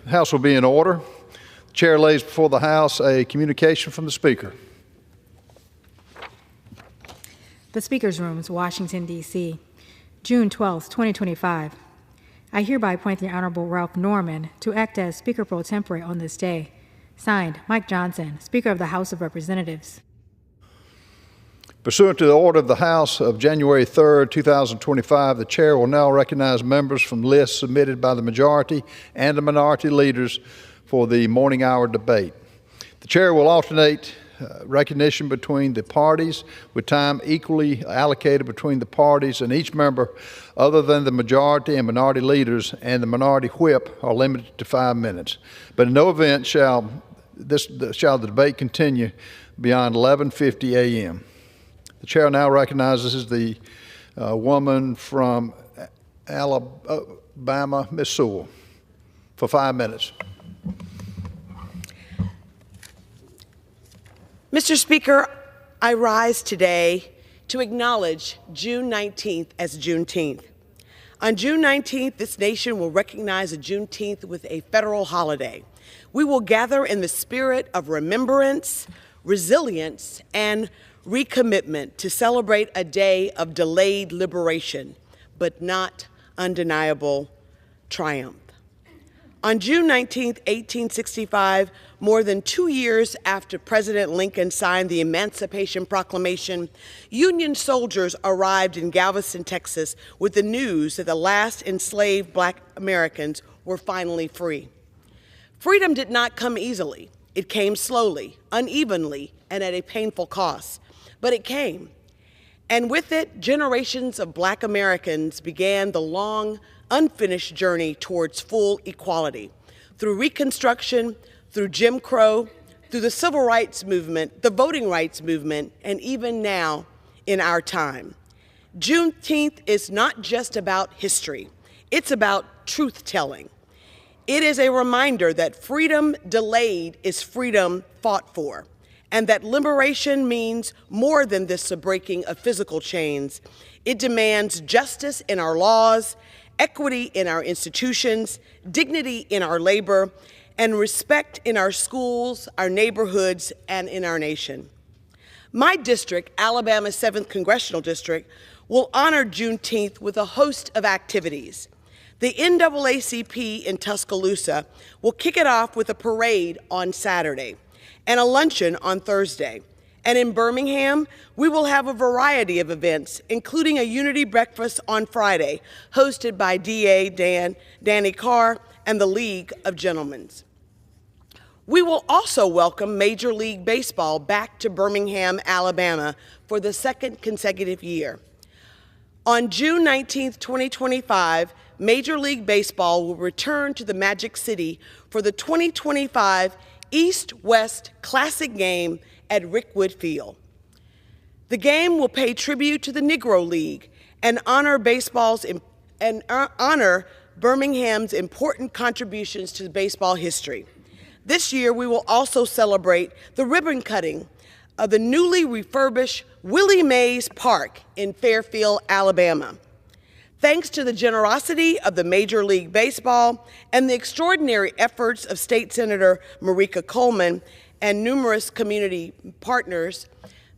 House will be in order. The chair lays before the House a communication from the Speaker. The Speaker's Rooms, Washington, D.C., June 12, 2025. I hereby appoint the Honorable Ralph Norman to act as Speaker pro tempore on this day. Signed, Mike Johnson, Speaker of the House of Representatives. Pursuant to the order of the House of January 3, 2025, the chair will now recognize members from lists submitted by the majority and the minority leaders for the morning hour debate. The chair will alternate recognition between the parties with time equally allocated between the parties, and each member other than the majority and minority leaders and the minority whip are limited to 5 minutes. But in no event shall the debate continue beyond 11:50 a.m. The chair now recognizes the woman from Alabama, Ms. Sewell, for 5 minutes. Mr. Speaker, I rise today to acknowledge June 19th as Juneteenth. On June 19th, this nation will recognize a Juneteenth with a federal holiday. We will gather in the spirit of remembrance, resilience, and recommitment to celebrate a day of delayed liberation, but not undeniable triumph. On June 19, 1865, more than 2 years after President Lincoln signed the Emancipation Proclamation, Union soldiers arrived in Galveston, Texas, with the news that the last enslaved Black Americans were finally free. Freedom did not come easily. It came slowly, unevenly, and at a painful cost. But it came. And with it, generations of Black Americans began the long, unfinished journey towards full equality. Through Reconstruction, through Jim Crow, through the Civil Rights Movement, the Voting Rights Movement, and even now in our time. Juneteenth is not just about history. It's about truth-telling. It is a reminder that freedom delayed is freedom fought for, and that liberation means more than this breaking of physical chains. It demands justice in our laws, equity in our institutions, dignity in our labor, and respect in our schools, our neighborhoods, and in our nation. My district, Alabama's 7th Congressional District, will honor Juneteenth with a host of activities. The NAACP in Tuscaloosa will kick it off with a parade on Saturday and a luncheon on Thursday. And in Birmingham, we will have a variety of events, including a unity breakfast on Friday, hosted by DA Danny Carr and the League of Gentlemen. We will also welcome Major League Baseball back to Birmingham, Alabama for the 2nd consecutive year. On June 19, 2025, Major League Baseball will return to the Magic City for the 2025 East-West Classic game at Rickwood Field. The game will pay tribute to the Negro League and honor Birmingham's important contributions to baseball history. This year, we will also celebrate the ribbon cutting of the newly refurbished Willie Mays Park in Fairfield, Alabama. Thanks to the generosity of the Major League Baseball and the extraordinary efforts of State Senator Marika Coleman and numerous community partners,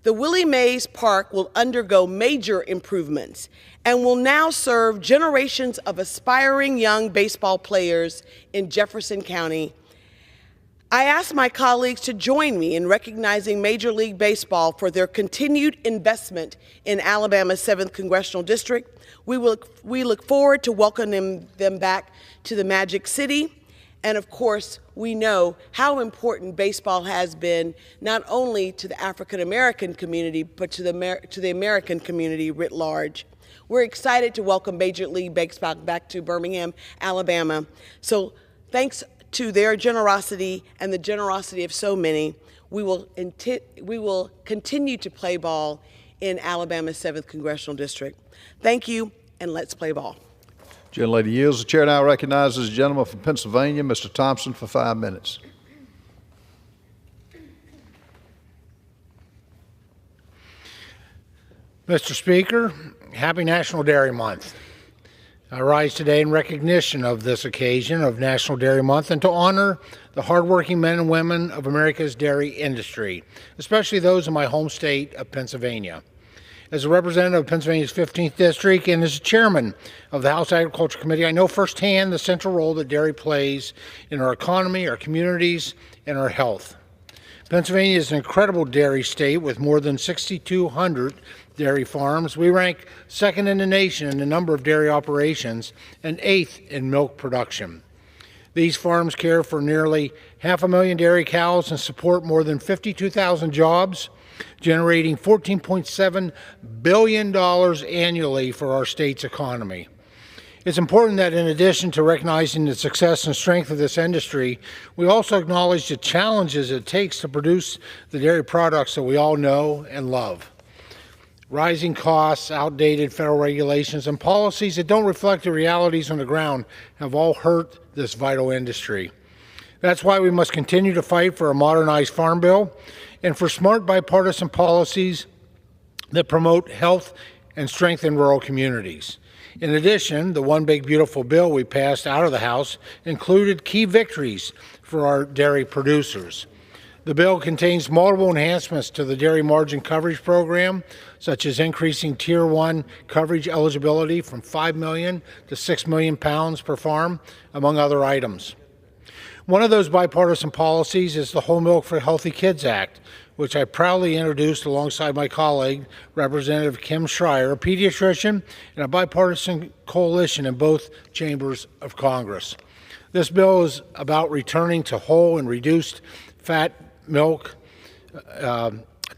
the Willie Mays Park will undergo major improvements and will now serve generations of aspiring young baseball players in Jefferson County. I ask my colleagues to join me in recognizing Major League Baseball for their continued investment in Alabama's 7th Congressional District. We look forward to welcoming them back to the Magic City. And of course, we know how important baseball has been, not only to the African American community, but to the American community writ large. We're excited to welcome Major League Baseball back to Birmingham, Alabama. So thanks to their generosity and the generosity of so many, we will continue to play ball in Alabama's 7th Congressional District. Thank you, and let's play ball. Gentlelady yields. The chair now recognizes the gentleman from Pennsylvania, Mr. Thompson, for 5 minutes. Mr. Speaker, happy National Dairy Month. I rise today in recognition of this occasion of National Dairy Month and to honor the hardworking men and women of America's dairy industry, especially those in my home state of Pennsylvania. As a representative of Pennsylvania's 15th District and as chairman of the House Agriculture Committee, I know firsthand the central role that dairy plays in our economy, our communities, and our health. Pennsylvania is an incredible dairy state with more than 6,200 dairy farms. We rank second in the nation in the number of dairy operations and 8th in milk production. These farms care for nearly 500,000 dairy cows and support more than 52,000 jobs, generating $14.7 billion annually for our state's economy. It's important that in addition to recognizing the success and strength of this industry, we also acknowledge the challenges it takes to produce the dairy products that we all know and love. Rising costs, outdated federal regulations, and policies that don't reflect the realities on the ground have all hurt this vital industry. That's why we must continue to fight for a modernized farm bill and for smart bipartisan policies that promote health and strengthen rural communities. In addition, the One Big Beautiful Bill we passed out of the House included key victories for our dairy producers. The bill contains multiple enhancements to the dairy margin coverage program, such as increasing Tier 1 coverage eligibility from 5 million to 6 million pounds per farm, among other items. One of those bipartisan policies is the Whole Milk for Healthy Kids Act, which I proudly introduced alongside my colleague, Representative Kim Schreier, a pediatrician, and a bipartisan coalition in both chambers of Congress. This bill is about returning to whole and reduced fat milk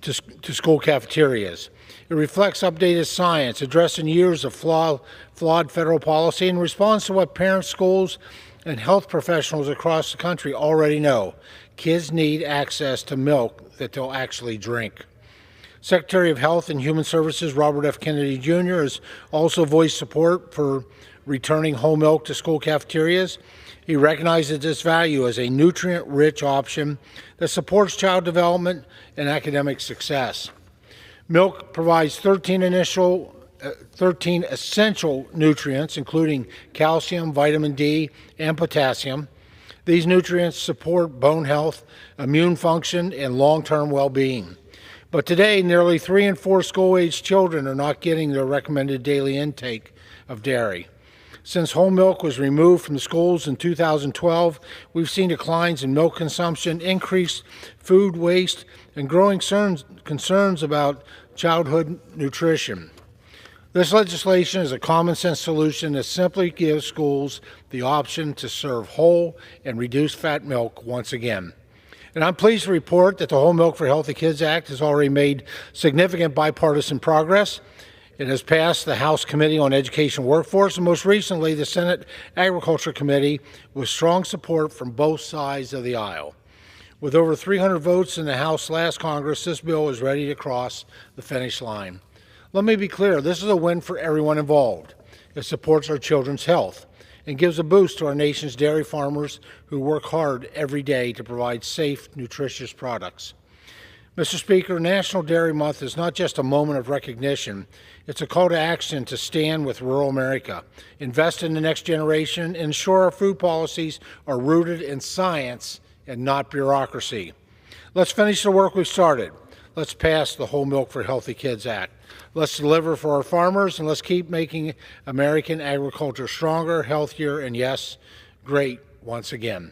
to school cafeterias. It reflects updated science, addressing years of flawed federal policy in response to what parents, schools, and health professionals across the country already know. Kids need access to milk that they'll actually drink. Secretary of Health and Human Services Robert F. Kennedy Jr. has also voiced support for returning whole milk to school cafeterias. He recognizes its value as a nutrient-rich option that supports child development and academic success. Milk provides 13 essential nutrients, including calcium, vitamin D, and potassium. These nutrients support bone health, immune function, and long-term well-being. But today, nearly 3 in 4 school-aged children are not getting their recommended daily intake of dairy. Since whole milk was removed from the schools in 2012, we've seen declines in milk consumption, increased food waste, and growing concerns about childhood nutrition. This legislation is a common-sense solution that simply gives schools the option to serve whole and reduced fat milk once again. And I'm pleased to report that the Whole Milk for Healthy Kids Act has already made significant bipartisan progress. It has passed the House Committee on Education and Workforce, and most recently the Senate Agriculture Committee, with strong support from both sides of the aisle. With over 300 votes in the House last Congress, this bill is ready to cross the finish line. Let me be clear, this is a win for everyone involved. It supports our children's health and gives a boost to our nation's dairy farmers who work hard every day to provide safe, nutritious products. Mr. Speaker, National Dairy Month is not just a moment of recognition. It's a call to action to stand with rural America, invest in the next generation, and ensure our food policies are rooted in science and not bureaucracy. Let's finish the work we've started. Let's pass the Whole Milk for Healthy Kids Act. Let's deliver for our farmers, and let's keep making American agriculture stronger, healthier, and yes, great once again.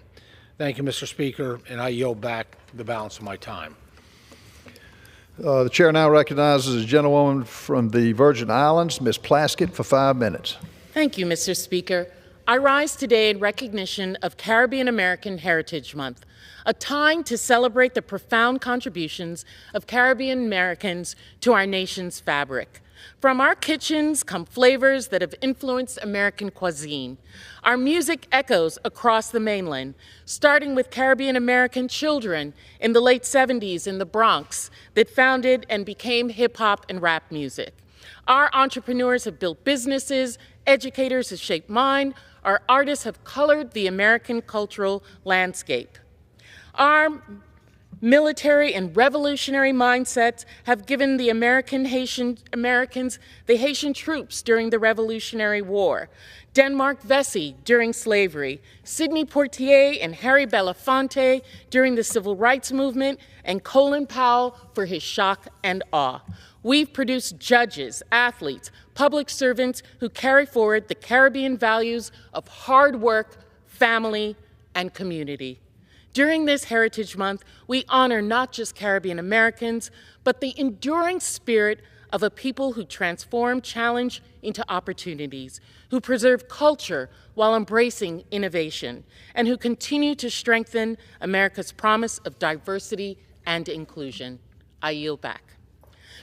Thank you, Mr. Speaker, and I yield back the balance of my time. The chair now recognizes a gentlewoman from the Virgin Islands, Ms. Plaskett, for 5 minutes. Thank you, Mr. Speaker. I rise today in recognition of Caribbean American Heritage Month, a time to celebrate the profound contributions of Caribbean Americans to our nation's fabric. From our kitchens come flavors that have influenced American cuisine. Our music echoes across the mainland, starting with Caribbean American children in the late 70s in the Bronx that founded and became hip-hop and rap music. Our entrepreneurs have built businesses, educators have shaped mind, our artists have colored the American cultural landscape. Our Military and revolutionary mindsets have given the Americans the Haitian troops during the Revolutionary War, Denmark Vesey during slavery, Sidney Poitier and Harry Belafonte during the Civil Rights Movement, and Colin Powell for his shock and awe. We've produced judges, athletes, public servants who carry forward the Caribbean values of hard work, family, and community. During this Heritage Month, we honor not just Caribbean Americans, but the enduring spirit of a people who transform challenge into opportunities, who preserve culture while embracing innovation, and who continue to strengthen America's promise of diversity and inclusion. I yield back.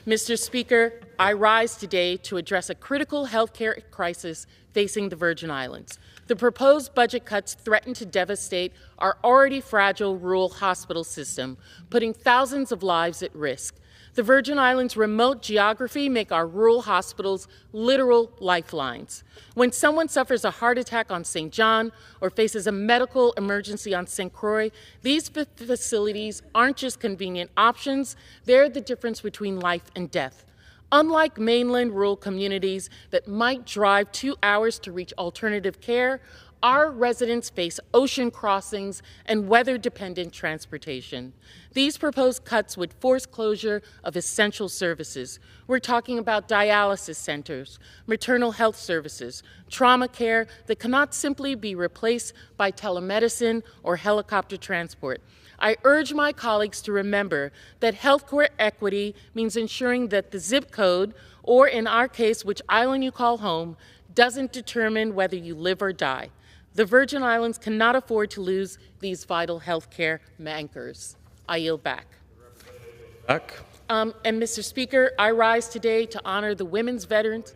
Mr. Speaker, I rise today to address a critical healthcare crisis facing the Virgin Islands. The proposed budget cuts threaten to devastate our already fragile rural hospital system, putting thousands of lives at risk. The Virgin Islands' remote geography make our rural hospitals literal lifelines. When someone suffers a heart attack on St. John or faces a medical emergency on St. Croix, these facilities aren't just convenient options, they're the difference between life and death. Unlike mainland rural communities that might drive 2 hours to reach alternative care, our residents face ocean crossings and weather-dependent transportation. These proposed cuts would force closure of essential services. We're talking about dialysis centers, maternal health services, trauma care that cannot simply be replaced by telemedicine or helicopter transport. I urge my colleagues to remember that healthcare equity means ensuring that the zip code, or in our case, which island you call home, doesn't determine whether you live or die. The Virgin Islands cannot afford to lose these vital healthcare anchors. I yield back. And Mr. Speaker, I rise today to honor the women's veterans.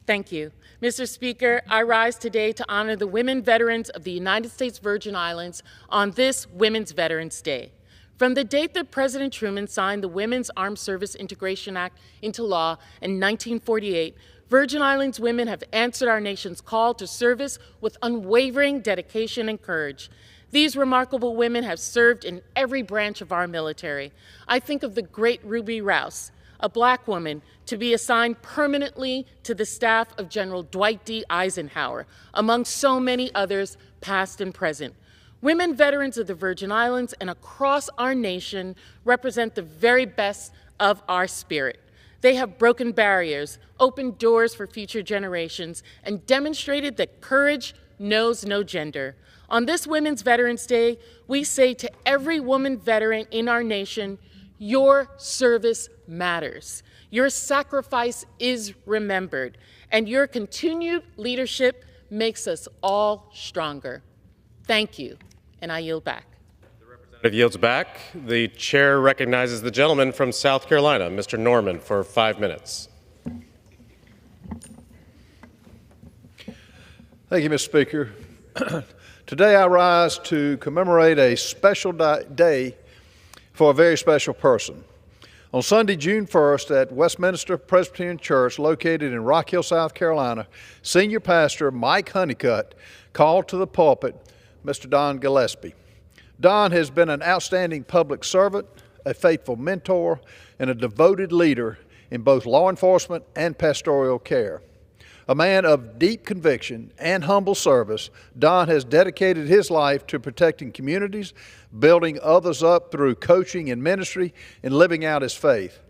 Thank you. Mr. Speaker, I rise today to honor the women veterans of the United States Virgin Islands on this Women's Veterans Day. From the date that President Truman signed the Women's Armed Service Integration Act into law in 1948, Virgin Islands women have answered our nation's call to service with unwavering dedication and courage. These remarkable women have served in every branch of our military. I think of the great Ruby Rouse, a Black woman to be assigned permanently to the staff of General Dwight D. Eisenhower, among so many others, past and present. Women veterans of the Virgin Islands and across our nation represent the very best of our spirit. They have broken barriers, opened doors for future generations, and demonstrated that courage knows no gender. On this Women's Veterans Day, we say to every woman veteran in our nation, your service matters. Your sacrifice is remembered, and your continued leadership makes us all stronger. Thank you, and I yield back. The representative yields back. The chair recognizes the gentleman from South Carolina, Mr. Norman, for 5 minutes. Thank you, Mr. Speaker. Today I rise to commemorate a special day for a very special person. On Sunday, June 1st, at Westminster Presbyterian Church, located in Rock Hill, South Carolina, Senior Pastor Mike Honeycutt called to the pulpit Mr. Don Gillespie. Don has been an outstanding public servant, a faithful mentor, and a devoted leader in both law enforcement and pastoral care. A man of deep conviction and humble service, Don has dedicated his life to protecting communities, building others up through coaching and ministry, and living out his faith.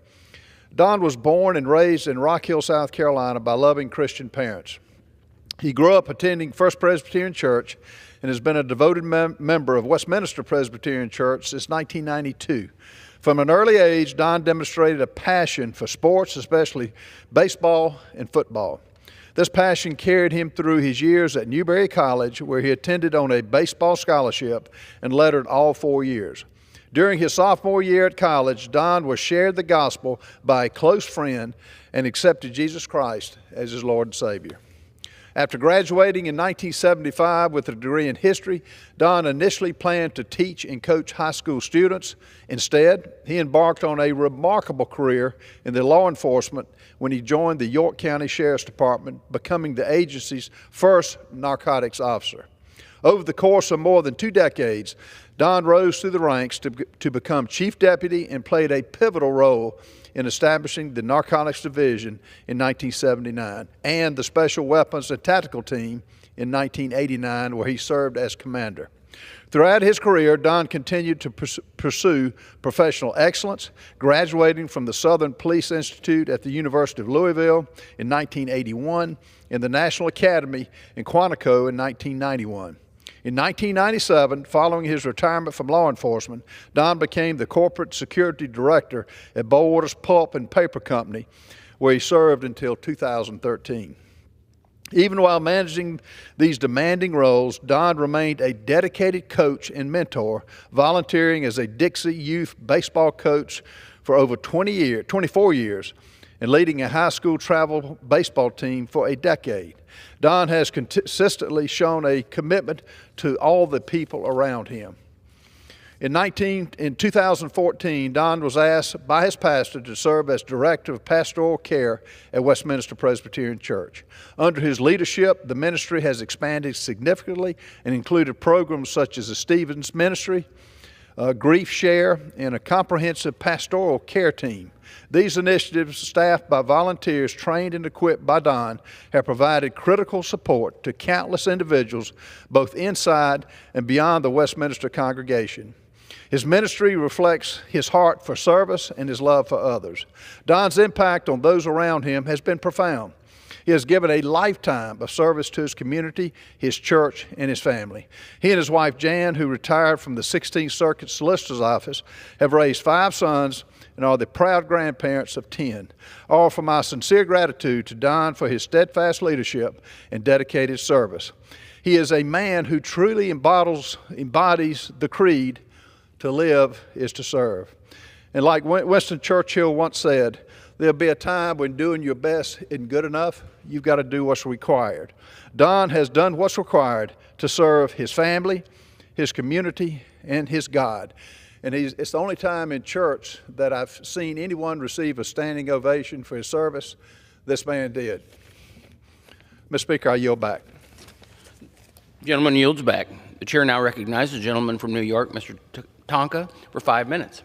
Don was born and raised in Rock Hill, South Carolina by loving Christian parents. He grew up attending First Presbyterian Church and has been a devoted member of Westminster Presbyterian Church since 1992. From an early age, Don demonstrated a passion for sports, especially baseball and football. This passion carried him through his years at Newberry College, where he attended on a baseball scholarship and lettered all 4 years. During his sophomore year at college, Don was shared the gospel by a close friend and accepted Jesus Christ as his Lord and Savior. After graduating in 1975 with a degree in history, Don initially planned to teach and coach high school students. Instead, he embarked on a remarkable career in the law enforcement when he joined the York County Sheriff's Department, becoming the agency's first narcotics officer. Over the course of more than 2 decades, Don rose through the ranks to become chief deputy and played a pivotal role in establishing the Narcotics Division in 1979 and the Special Weapons and Tactical Team in 1989, where he served as commander. Throughout his career, Don continued to pursue professional excellence, graduating from the Southern Police Institute at the University of Louisville in 1981 and the National Academy in Quantico in 1991. In 1997, following his retirement from law enforcement, Don became the corporate security director at Bowaters Pulp and Paper Company, where he served until 2013. Even while managing these demanding roles, Don remained a dedicated coach and mentor, volunteering as a Dixie youth baseball coach for over 24 years, and leading a high school travel baseball team for a decade. Don has consistently shown a commitment to all the people around him. In 2014, Don was asked by his pastor to serve as Director of Pastoral Care at Westminster Presbyterian Church. Under his leadership, the ministry has expanded significantly and included programs such as the Stevens Ministry, Grief Share, and a comprehensive pastoral care team. These initiatives, staffed by volunteers trained and equipped by Don, have provided critical support to countless individuals both inside and beyond the Westminster congregation. His ministry reflects his heart for service and his love for others. Don's impact on those around him has been profound. He has given a lifetime of service to his community, his church, and his family. He and his wife, Jan, who retired from the 16th Circuit Solicitor's Office, have raised 5 sons and are the proud grandparents of 10. I offer my sincere gratitude to Don for his steadfast leadership and dedicated service. He is a man who truly embodies the creed, to live is to serve. And like Winston Churchill once said, there'll be a time when doing your best isn't good enough. You've got to do what's required. Don has done what's required to serve his family, his community, and his God. And it's the only time in church that I've seen anyone receive a standing ovation for his service. This man did. Mr. Speaker, I yield back. The gentleman yields back. The chair now recognizes the gentleman from New York, Mr. Tonka, for 5 minutes.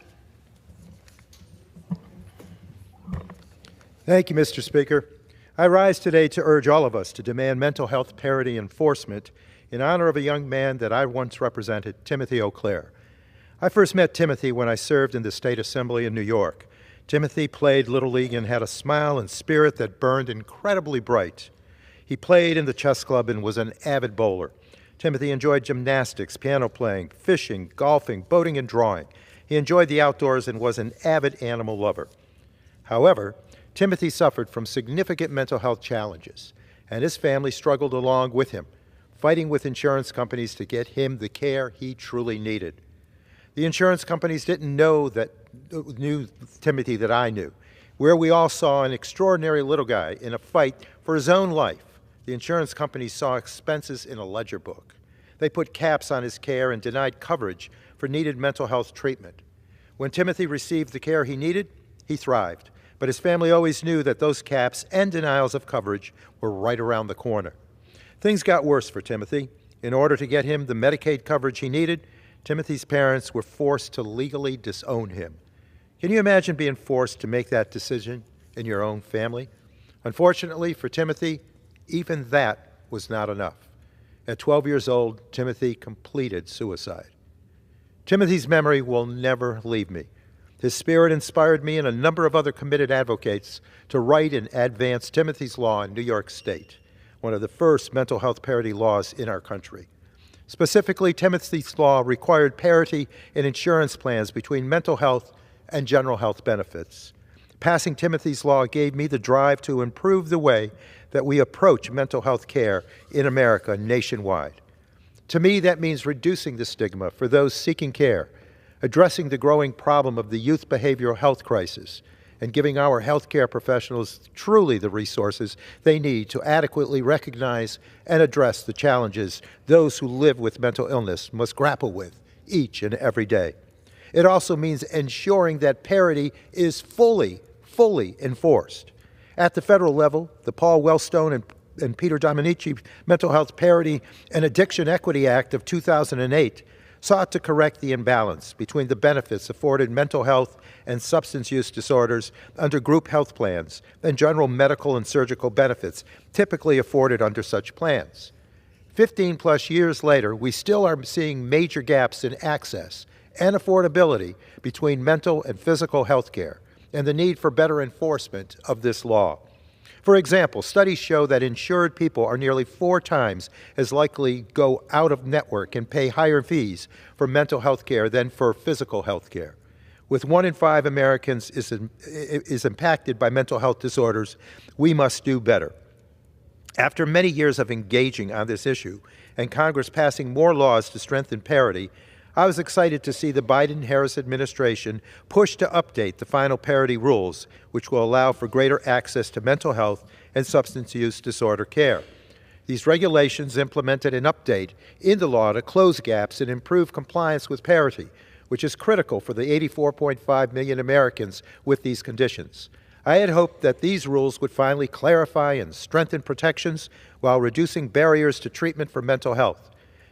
Thank you, Mr. Speaker. I rise today to urge all of us to demand mental health parity enforcement in honor of a young man that I once represented, Timothy O'Clair. I first met Timothy when I served in the State Assembly in New York. Timothy played Little League and had a smile and spirit that burned incredibly bright. He played in the chess club and was an avid bowler. Timothy enjoyed gymnastics, piano playing, fishing, golfing, boating, and drawing. He enjoyed the outdoors and was an avid animal lover. However, Timothy suffered from significant mental health challenges, and his family struggled along with him, fighting with insurance companies to get him the care he truly needed. The insurance companies didn't knew Timothy that I knew, where we all saw an extraordinary little guy in a fight for his own life. The insurance companies saw expenses in a ledger book. They put caps on his care and denied coverage for needed mental health treatment. When Timothy received the care he needed, he thrived. But his family always knew that those caps and denials of coverage were right around the corner. Things got worse for Timothy. In order to get him the Medicaid coverage he needed, Timothy's parents were forced to legally disown him. Can you imagine being forced to make that decision in your own family? Unfortunately for Timothy, even that was not enough. At 12 years old, Timothy completed suicide. Timothy's memory will never leave me. His spirit inspired me and a number of other committed advocates to write and advance Timothy's Law in New York State, one of the first mental health parity laws in our country. Specifically, Timothy's Law required parity in insurance plans between mental health and general health benefits. Passing Timothy's Law gave me the drive to improve the way that we approach mental health care in America nationwide. To me, that means reducing the stigma for those seeking care, addressing the growing problem of the youth behavioral health crisis, and giving our healthcare professionals truly the resources they need to adequately recognize and address the challenges those who live with mental illness must grapple with each and every day. It also means ensuring that parity is fully enforced. At the federal level, the Paul Wellstone and Peter Dominici Mental Health Parity and Addiction Equity Act of 2008 sought to correct the imbalance between the benefits afforded mental health and substance use disorders under group health plans and general medical and surgical benefits typically afforded under such plans. 15-plus years later, we still are seeing major gaps in access and affordability between mental and physical health care, and the need for better enforcement of this law. For example, studies show that insured people are nearly 4 times as likely to go out of network and pay higher fees for mental health care than for physical health care. With 1 in 5 Americans is impacted by mental health disorders, we must do better. After many years of engaging on this issue and Congress passing more laws to strengthen parity, I was excited to see the Biden-Harris administration push to update the final parity rules, which will allow for greater access to mental health and substance use disorder care. These regulations implemented an update in the law to close gaps and improve compliance with parity, which is critical for the 84.5 million Americans with these conditions. I had hoped that these rules would finally clarify and strengthen protections while reducing barriers to treatment for mental health.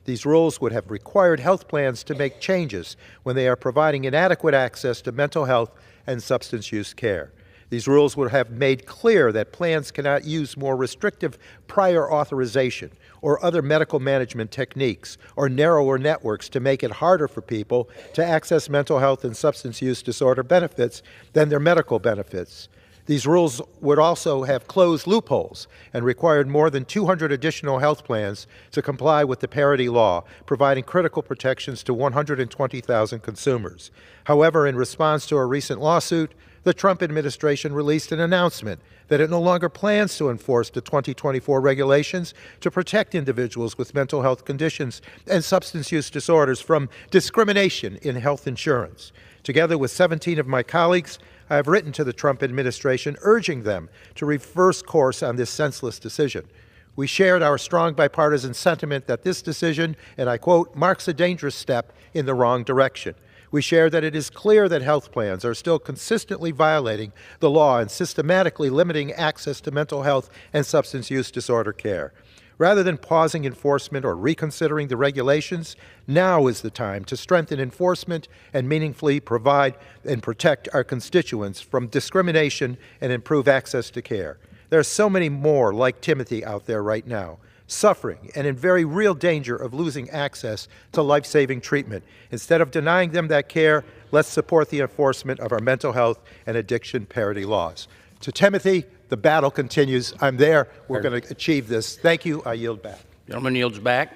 These rules would have required health plans to make changes when they are providing inadequate access to mental health and substance use care. These rules would have made clear that plans cannot use more restrictive prior authorization or other medical management techniques or narrower networks to make it harder for people to access mental health and substance use disorder benefits than their medical benefits. These rules would also have closed loopholes and required more than 200 additional health plans to comply with the parity law, providing critical protections to 120,000 consumers. However, in response to a recent lawsuit, the Trump administration released an announcement that it no longer plans to enforce the 2024 regulations to protect individuals with mental health conditions and substance use disorders from discrimination in health insurance. Together with 17 of my colleagues, I have written to the Trump administration urging them to reverse course on this senseless decision. We shared our strong bipartisan sentiment that this decision, and I quote, marks a dangerous step in the wrong direction. We share that it is clear that health plans are still consistently violating the law and systematically limiting access to mental health and substance use disorder care. Rather than pausing enforcement or reconsidering the regulations, now is the time to strengthen enforcement and meaningfully provide and protect our constituents from discrimination and improve access to care. There are so many more like Timothy out there right now, suffering and in very real danger of losing access to life-saving treatment. Instead of denying them that care, let's support the enforcement of our mental health and addiction parity laws. To Timothy, the battle continues. I'm there. We're going to achieve this. Thank you. I yield back. Gentleman yields back.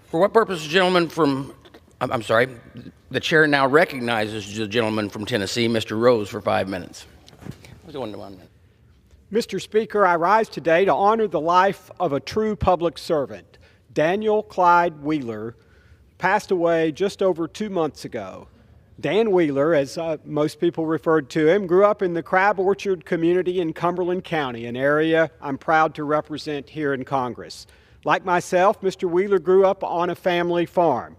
For what purpose, the gentleman from, the chair now recognizes the gentleman from Tennessee, Mr. Rose, for 5 minutes. Mr. Speaker, I rise today to honor the life of a true public servant. Daniel Clyde Wheeler passed away just over 2 months ago. Dan Wheeler, as most people referred to him, grew up in the Crab Orchard community in Cumberland County, an area I'm proud to represent here in Congress. Like myself, Mr. Wheeler grew up on a family farm.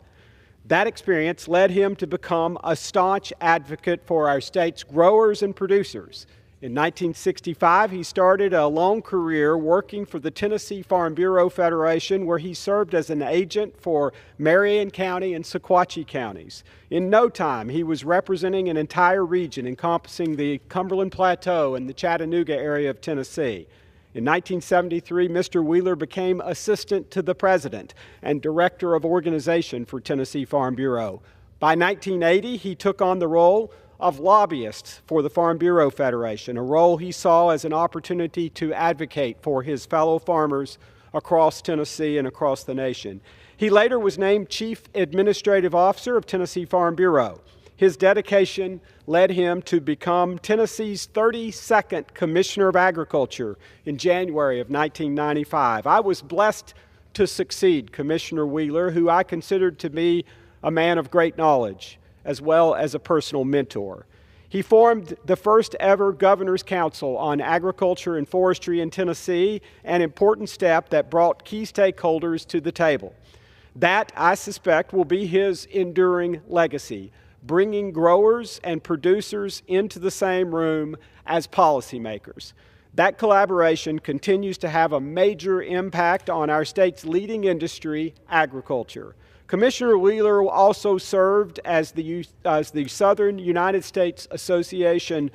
That experience led him to become a staunch advocate for our state's growers and producers. In 1965, he started a long career working for the Tennessee Farm Bureau Federation, where he served as an agent for Marion County and Sequatchie counties. In no time, he was representing an entire region encompassing the Cumberland Plateau and the Chattanooga area of Tennessee. In 1973, Mr. Wheeler became assistant to the president and director of organization for Tennessee Farm Bureau. By 1980, he took on the role of lobbyist for the Farm Bureau Federation, a role he saw as an opportunity to advocate for his fellow farmers across Tennessee and across the nation. He later was named Chief Administrative Officer of Tennessee Farm Bureau. His dedication led him to become Tennessee's 32nd Commissioner of Agriculture in January of 1995. I was blessed to succeed Commissioner Wheeler, who I considered to be a man of great knowledge, as well as a personal mentor. He formed the first ever Governor's Council on Agriculture and Forestry in Tennessee, an important step that brought key stakeholders to the table. That, I suspect, will be his enduring legacy, bringing growers and producers into the same room as policymakers. That collaboration continues to have a major impact on our state's leading industry, agriculture. Commissioner Wheeler also served as the Southern United States Association,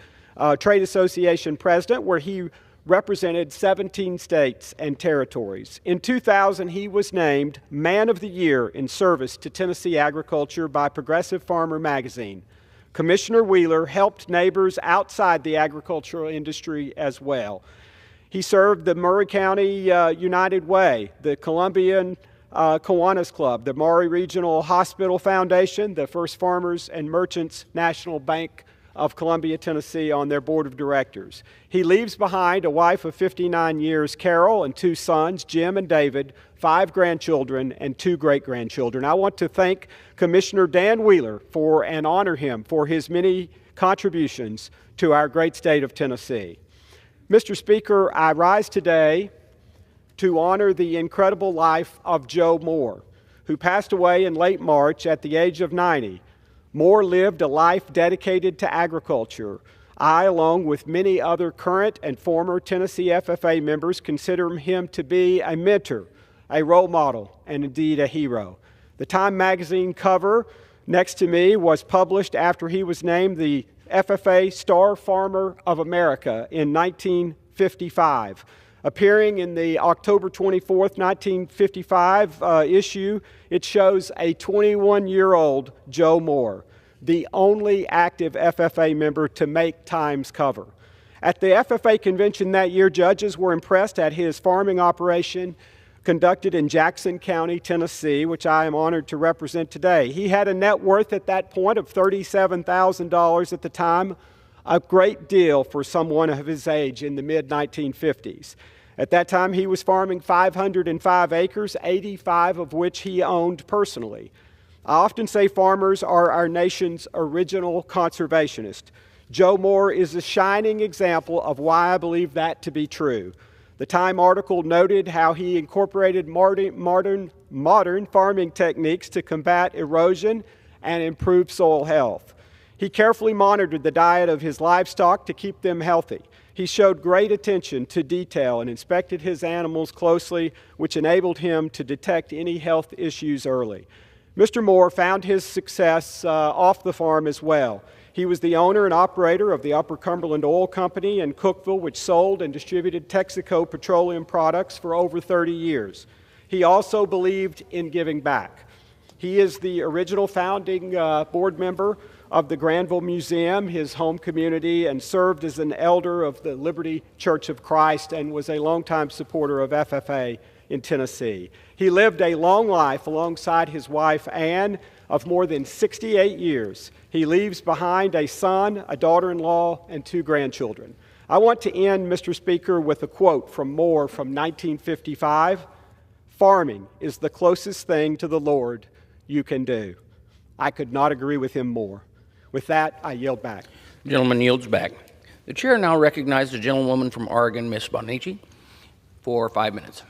Trade Association president, where he represented 17 states and territories. In 2000, he was named Man of the Year in service to Tennessee agriculture by Progressive Farmer magazine. Commissioner Wheeler helped neighbors outside the agricultural industry as well. He served the Maury County United Way, the Columbian Kiwanis Club, the Maury Regional Hospital Foundation, the First Farmers and Merchants National Bank of Columbia, Tennessee, on their board of directors. He leaves behind a wife of 59 years, Carol, and 2 sons, Jim and David, 5 grandchildren, and 2 great-grandchildren. I want to thank Commissioner Dan Wheeler and honor him for his many contributions to our great state of Tennessee. Mr. Speaker, I rise today to honor the incredible life of Joe Moore, who passed away in late March at the age of 90. Moore lived a life dedicated to agriculture. I, along with many other current and former Tennessee FFA members, consider him to be a mentor, a role model, and indeed a hero. The Time magazine cover next to me was published after he was named the FFA Star Farmer of America in 1955. Appearing in the October 24th, 1955 issue, it shows a 21-year-old Joe Moore, the only active FFA member to make Time's cover. At the FFA convention that year, judges were impressed at his farming operation conducted in Jackson County, Tennessee, which I am honored to represent today. He had a net worth at that point of $37,000 at the time, a great deal for someone of his age in the mid-1950s. At that time, he was farming 505 acres, 85 of which he owned personally. I often say farmers are our nation's original conservationists. Joe Moore is a shining example of why I believe that to be true. The Time article noted how he incorporated modern farming techniques to combat erosion and improve soil health. He carefully monitored the diet of his livestock to keep them healthy. He showed great attention to detail and inspected his animals closely, which enabled him to detect any health issues early. Mr. Moore found his success off the farm as well. He was the owner and operator of the Upper Cumberland Oil Company in Cookeville, which sold and distributed Texaco petroleum products for over 30 years. He also believed in giving back. He is the original founding board member of the Granville Museum, his home community, and served as an elder of the Liberty Church of Christ and was a longtime supporter of FFA in Tennessee. He lived a long life alongside his wife, Anne, of more than 68 years. He leaves behind a son, a daughter-in-law, and 2 grandchildren. I want to end, Mr. Speaker, with a quote from Moore from 1955. "Farming is the closest thing to the Lord you can do." I could not agree with him more. With that, I yield back. The gentleman yields back. The chair now recognizes the gentlewoman from Oregon, Ms. Bonnici, for 5 minutes.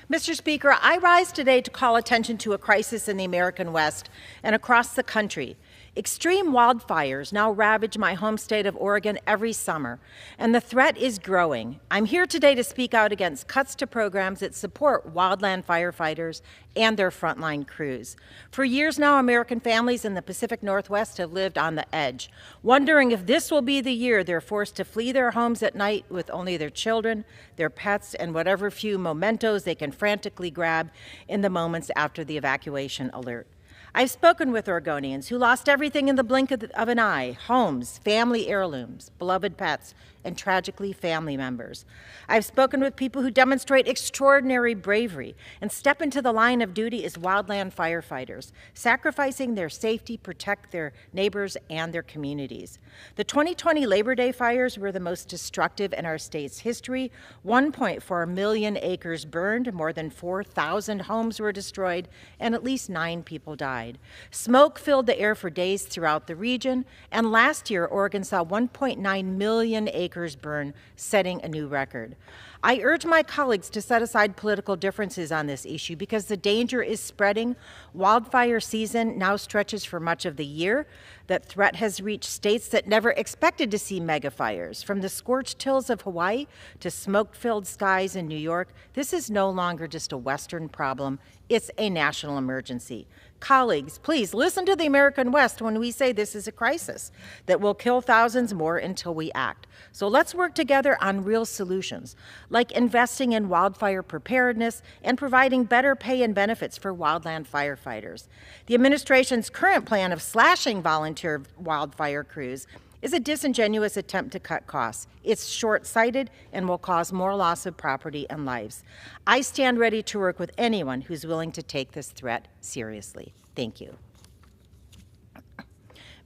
Mr. Speaker, I rise today to call attention to a crisis in the American West and across the country. Extreme wildfires now ravage my home state of Oregon every summer, and the threat is growing. I'm here today to speak out against cuts to programs that support wildland firefighters and their frontline crews. For years now, American families in the Pacific Northwest have lived on the edge, wondering if this will be the year they're forced to flee their homes at night with only their children, their pets, and whatever few mementos they can frantically grab in the moments after the evacuation alert. I've spoken with Oregonians who lost everything in the blink of an eye: homes, family heirlooms, beloved pets, and tragically family members. I've spoken with people who demonstrate extraordinary bravery and step into the line of duty as wildland firefighters, sacrificing their safety, protect their neighbors and their communities. The 2020 Labor Day fires were the most destructive in our state's history. 1.4 million acres burned, more than 4,000 homes were destroyed, and at least 9 people died. died. Smoke filled the air for days throughout the region, and last year, Oregon saw 1.9 million acres burn, setting a new record. I urge my colleagues to set aside political differences on this issue because the danger is spreading. Wildfire season now stretches for much of the year. That threat has reached states that never expected to see megafires. From the scorched hills of Hawaii to smoke-filled skies in New York, this is no longer just a Western problem. It's a national emergency. Colleagues, please listen to the American West when we say this is a crisis that will kill thousands more until we act. So let's work together on real solutions, like investing in wildfire preparedness and providing better pay and benefits for wildland firefighters. The administration's current plan of slashing volunteer wildfire crews is a disingenuous attempt to cut costs. It's short-sighted and will cause more loss of property and lives. I stand ready to work with anyone who's willing to take this threat seriously. Thank you.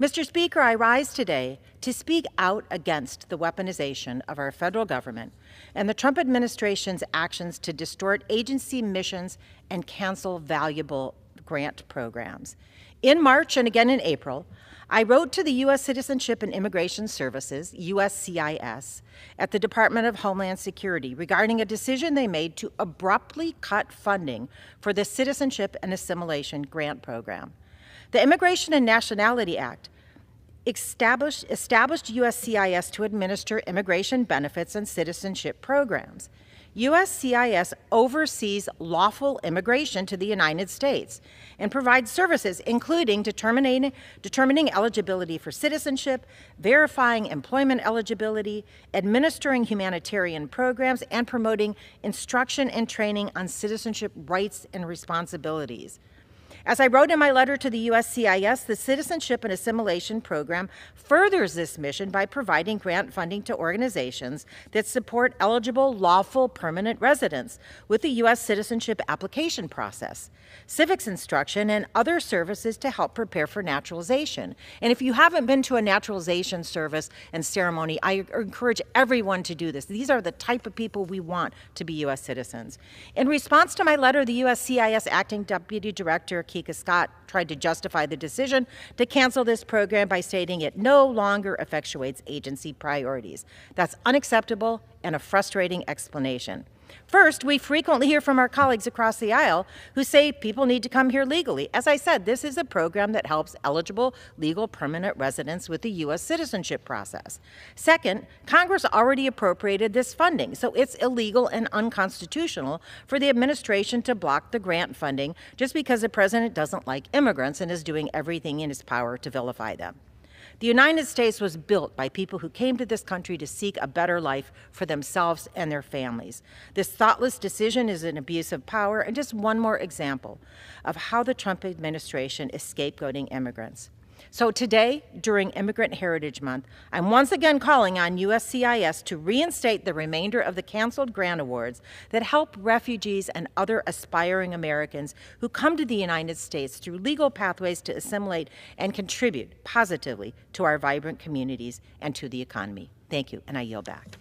Mr. Speaker, I rise today to speak out against the weaponization of our federal government and the Trump administration's actions to distort agency missions and cancel valuable grant programs. In March and again in April, I wrote to the U.S. Citizenship and Immigration Services, USCIS, at the Department of Homeland Security regarding a decision they made to abruptly cut funding for the Citizenship and Assimilation Grant Program. The Immigration and Nationality Act established USCIS to administer immigration benefits and citizenship programs. USCIS oversees lawful immigration to the United States and provides services including determining eligibility for citizenship, verifying employment eligibility, administering humanitarian programs, and promoting instruction and training on citizenship rights and responsibilities. As I wrote in my letter to the USCIS, the Citizenship and Assimilation Program furthers this mission by providing grant funding to organizations that support eligible, lawful, permanent residents with the U.S. citizenship application process, civics instruction, and other services to help prepare for naturalization. And if you haven't been to a naturalization service and ceremony, I encourage everyone to do this. These are the type of people we want to be U.S. citizens. In response to my letter, the USCIS Acting Deputy Director, Kika Scott, tried to justify the decision to cancel this program by stating it no longer effectuates agency priorities. That's unacceptable and a frustrating explanation. First, we frequently hear from our colleagues across the aisle who say people need to come here legally. As I said, this is a program that helps eligible, legal, permanent residents with the U.S. citizenship process. Second, Congress already appropriated this funding, so it's illegal and unconstitutional for the administration to block the grant funding just because the president doesn't like immigrants and is doing everything in his power to vilify them. The United States was built by people who came to this country to seek a better life for themselves and their families. This thoughtless decision is an abuse of power and just one more example of how the Trump administration is scapegoating immigrants. So today, during Immigrant Heritage Month, I'm once again calling on USCIS to reinstate the remainder of the canceled grant awards that help refugees and other aspiring Americans who come to the United States through legal pathways to assimilate and contribute positively to our vibrant communities and to the economy. Thank you, and I yield back.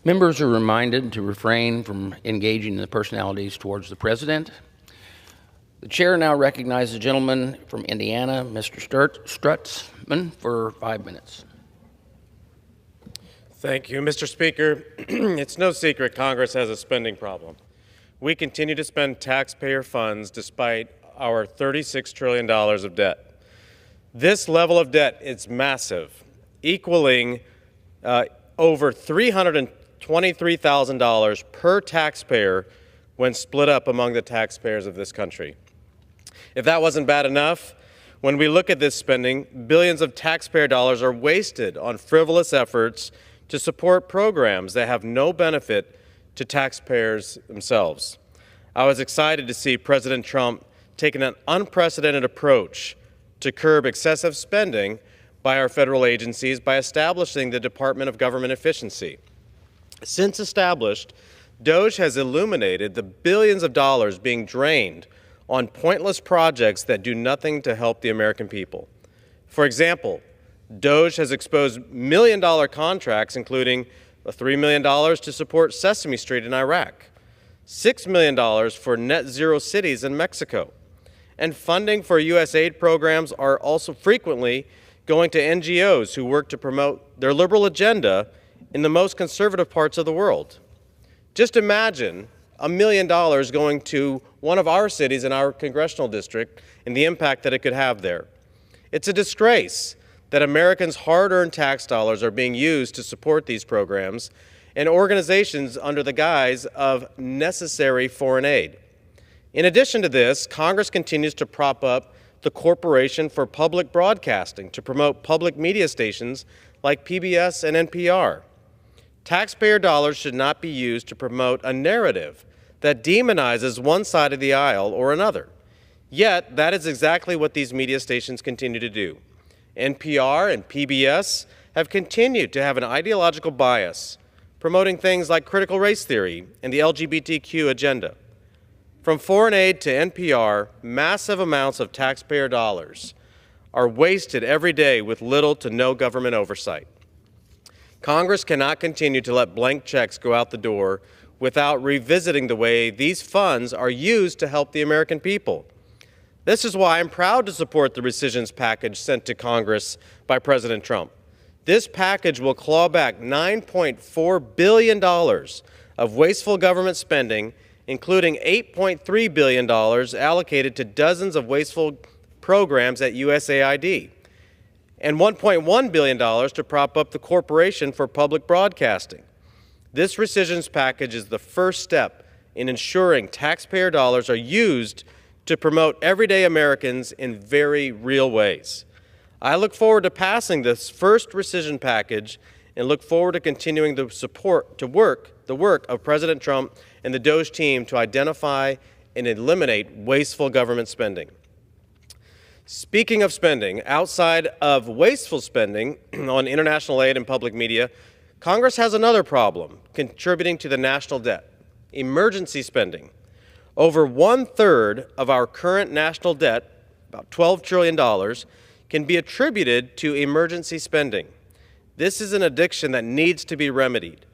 Members are reminded to refrain from engaging in the personalities towards the president. The chair now recognizes the gentleman from Indiana, Mr. Stutzman, for 5 minutes. Thank you, Mr. Speaker. It's no secret Congress has a spending problem. We continue to spend taxpayer funds despite our $36 trillion of debt. This level of debt is massive, equaling over $323,000 per taxpayer when split up among the taxpayers of this country. If that wasn't bad enough, when we look at this spending, billions of taxpayer dollars are wasted on frivolous efforts to support programs that have no benefit to taxpayers themselves. I was excited to see President Trump taking an unprecedented approach to curb excessive spending by our federal agencies by establishing the Department of Government Efficiency. Since established, DOGE has illuminated the billions of dollars being drained on pointless projects that do nothing to help the American people. For example, DOGE has exposed million-dollar contracts, including $3 million to support Sesame Street in Iraq, $6 million for net zero cities in Mexico, and funding for U.S. aid programs are also frequently going to NGOs who work to promote their liberal agenda in the most conservative parts of the world. Just imagine $1 million going to one of our cities in our congressional district and the impact that it could have there. It's a disgrace that Americans' hard-earned tax dollars are being used to support these programs and organizations under the guise of necessary foreign aid. In addition to this, Congress continues to prop up the Corporation for Public Broadcasting to promote public media stations like PBS and NPR. Taxpayer dollars should not be used to promote a narrative that demonizes one side of the aisle or another. Yet, that is exactly what these media stations continue to do. NPR and PBS have continued to have an ideological bias, promoting things like critical race theory and the LGBTQ agenda. From foreign aid to NPR, massive amounts of taxpayer dollars are wasted every day with little to no government oversight. Congress cannot continue to let blank checks go out the door without revisiting the way these funds are used to help the American people. This is why I'm proud to support the rescissions package sent to Congress by President Trump. This package will claw back $9.4 billion of wasteful government spending, including $8.3 billion allocated to dozens of wasteful programs at USAID, and $1.1 billion to prop up the Corporation for Public Broadcasting. This rescissions package is the first step in ensuring taxpayer dollars are used to promote everyday Americans in very real ways. I look forward to passing this first rescission package and look forward to continuing the work of President Trump and the DOJ team to identify and eliminate wasteful government spending. Speaking of spending, outside of wasteful spending on international aid and public media, Congress has another problem contributing to the national debt: emergency spending. Over 1/3 of our current national debt, about $12 trillion, can be attributed to emergency spending. This is an addiction that needs to be remedied.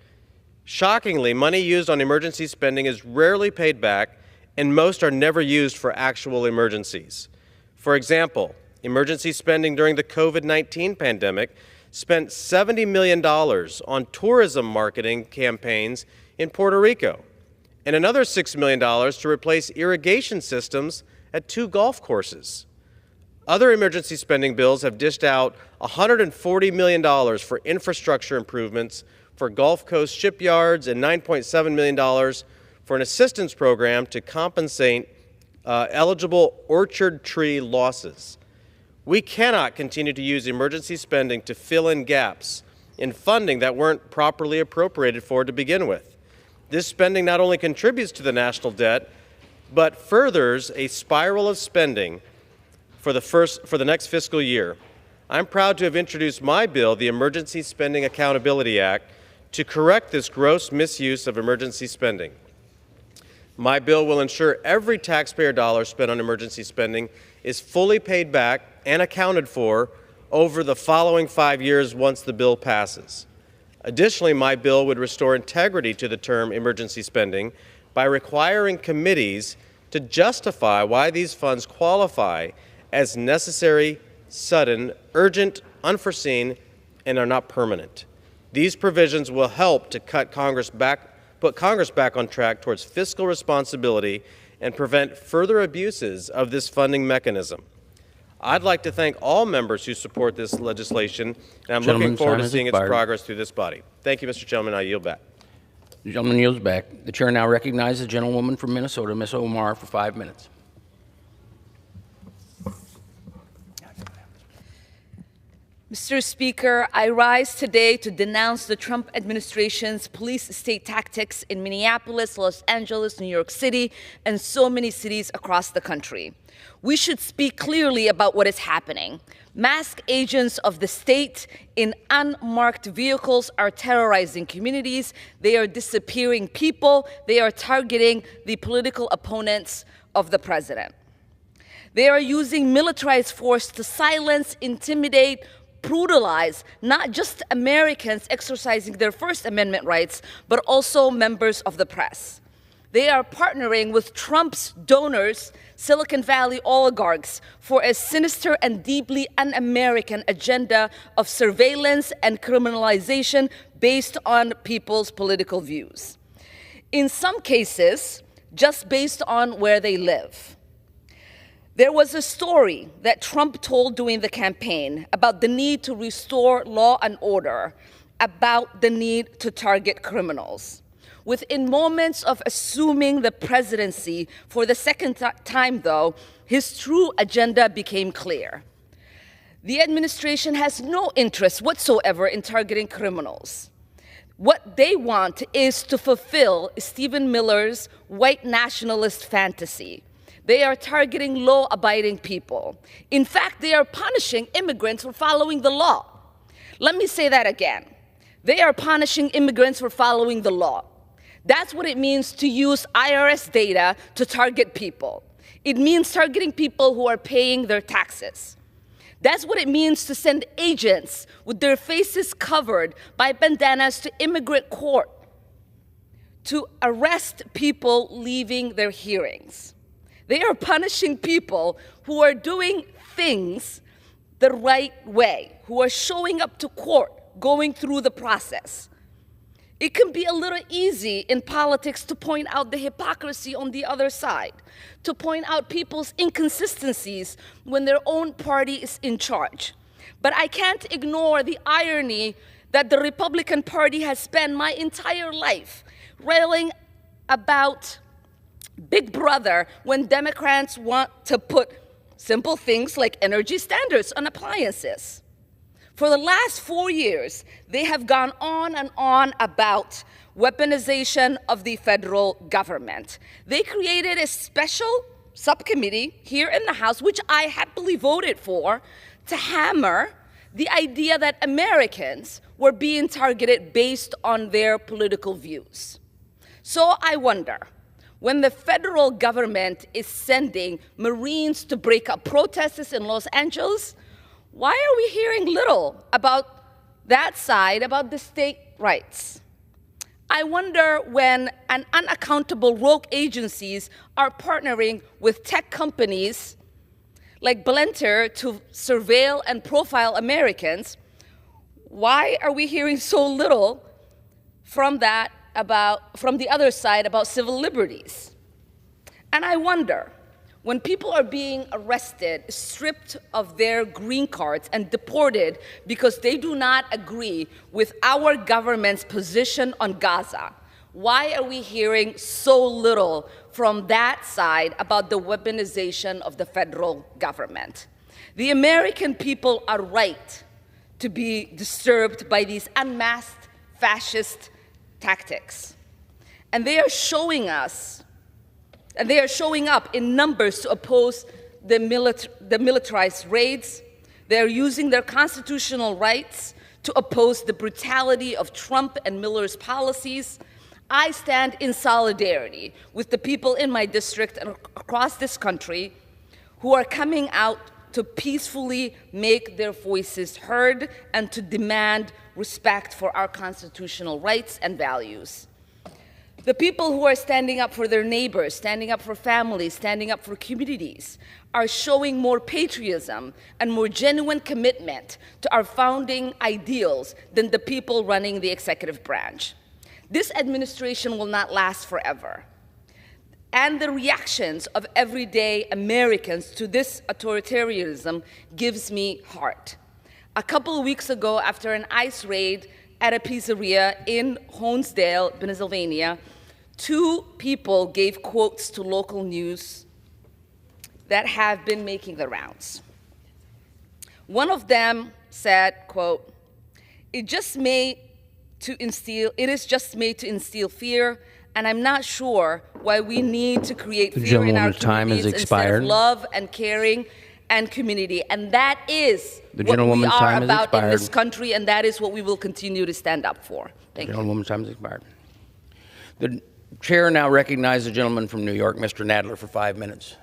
Shockingly, money used on emergency spending is rarely paid back, and most are never used for actual emergencies. For example, emergency spending during the COVID-19 pandemic spent $70 million on tourism marketing campaigns in Puerto Rico, and another $6 million to replace irrigation systems at 2 golf courses. Other emergency spending bills have dished out $140 million for infrastructure improvements for Gulf Coast shipyards and $9.7 million for an assistance program to compensate eligible orchard tree losses. We cannot continue to use emergency spending to fill in gaps in funding that weren't properly appropriated for to begin with. This spending not only contributes to the national debt, but furthers a spiral of spending for the next fiscal year. I'm proud to have introduced my bill, the Emergency Spending Accountability Act, to correct this gross misuse of emergency spending. My bill will ensure every taxpayer dollar spent on emergency spending is fully paid back and accounted for over the following 5 years once the bill passes. Additionally, my bill would restore integrity to the term emergency spending by requiring committees to justify why these funds qualify as necessary, sudden, urgent, unforeseen, and are not permanent. These provisions will help to put Congress back on track towards fiscal responsibility and prevent further abuses of this funding mechanism. I'd like to thank all members who support this legislation, and I'm looking forward to seeing its progress through this body. Thank you, Mr. Chairman. I yield back. The gentleman yields back. The chair now recognizes the gentlewoman from Minnesota, Ms. Omar, for 5 minutes. Mr. Speaker, I rise today to denounce the Trump administration's police state tactics in Minneapolis, Los Angeles, New York City, and so many cities across the country. We should speak clearly about what is happening. Masked agents of the state in unmarked vehicles are terrorizing communities. They are disappearing people. They are targeting the political opponents of the president. They are using militarized force to silence, intimidate, brutalize not just Americans exercising their First Amendment rights, but also members of the press. They are partnering with Trump's donors, Silicon Valley oligarchs, for a sinister and deeply un-American agenda of surveillance and criminalization based on people's political views. In some cases, just based on where they live. There was a story that Trump told during the campaign about the need to restore law and order, about the need to target criminals. Within moments of assuming the presidency for the second time, though, his true agenda became clear. The administration has no interest whatsoever in targeting criminals. What they want is to fulfill Stephen Miller's white nationalist fantasy. They are targeting law-abiding people. In fact, they are punishing immigrants for following the law. Let me say that again. They are punishing immigrants for following the law. That's what it means to use IRS data to target people. It means targeting people who are paying their taxes. That's what it means to send agents with their faces covered by bandanas to immigrant court to arrest people leaving their hearings. They are punishing people who are doing things the right way, who are showing up to court, going through the process. It can be a little easy in politics to point out the hypocrisy on the other side, to point out people's inconsistencies when their own party is in charge. But I can't ignore the irony that the Republican Party has spent my entire life railing about Big Brother when Democrats want to put simple things like energy standards on appliances. For the last 4 years, they have gone on and on about weaponization of the federal government. They created a special subcommittee here in the House, which I happily voted for, to hammer the idea that Americans were being targeted based on their political views. So I wonder, when the federal government is sending Marines to break up protests in Los Angeles, why are we hearing little about that side, about the state rights? I wonder when unaccountable rogue agencies are partnering with tech companies like Blender to surveil and profile Americans, why are we hearing so little from the other side about civil liberties? And I wonder, when people are being arrested, stripped of their green cards, and deported because they do not agree with our government's position on Gaza, why are we hearing so little from that side about the weaponization of the federal government? The American people are right to be disturbed by these unmasked fascist tactics. And they are showing us, and they are showing up in numbers to oppose the militarized raids. They are using their constitutional rights to oppose the brutality of Trump and Miller's policies. I stand in solidarity with the people in my district and across this country who are coming out to peacefully make their voices heard and to demand respect for our constitutional rights and values. The people who are standing up for their neighbors, standing up for families, standing up for communities, are showing more patriotism and more genuine commitment to our founding ideals than the people running the executive branch. This administration will not last forever. And the reactions of everyday Americans to this authoritarianism gives me heart. A couple of weeks ago, after an ICE raid at a pizzeria in Honesdale, Pennsylvania, 2 people gave quotes to local news that have been making the rounds. One of them said, quote, it is just made to instill fear, and I'm not sure why we need to create fear in our communities instead of love and caring and community. And that is what we are about in this country, and that is what we will continue to stand up for. Thank you. Gentlewoman's time has expired. The chair now recognizes the gentleman from New York, Mr. Nadler, for 5 minutes.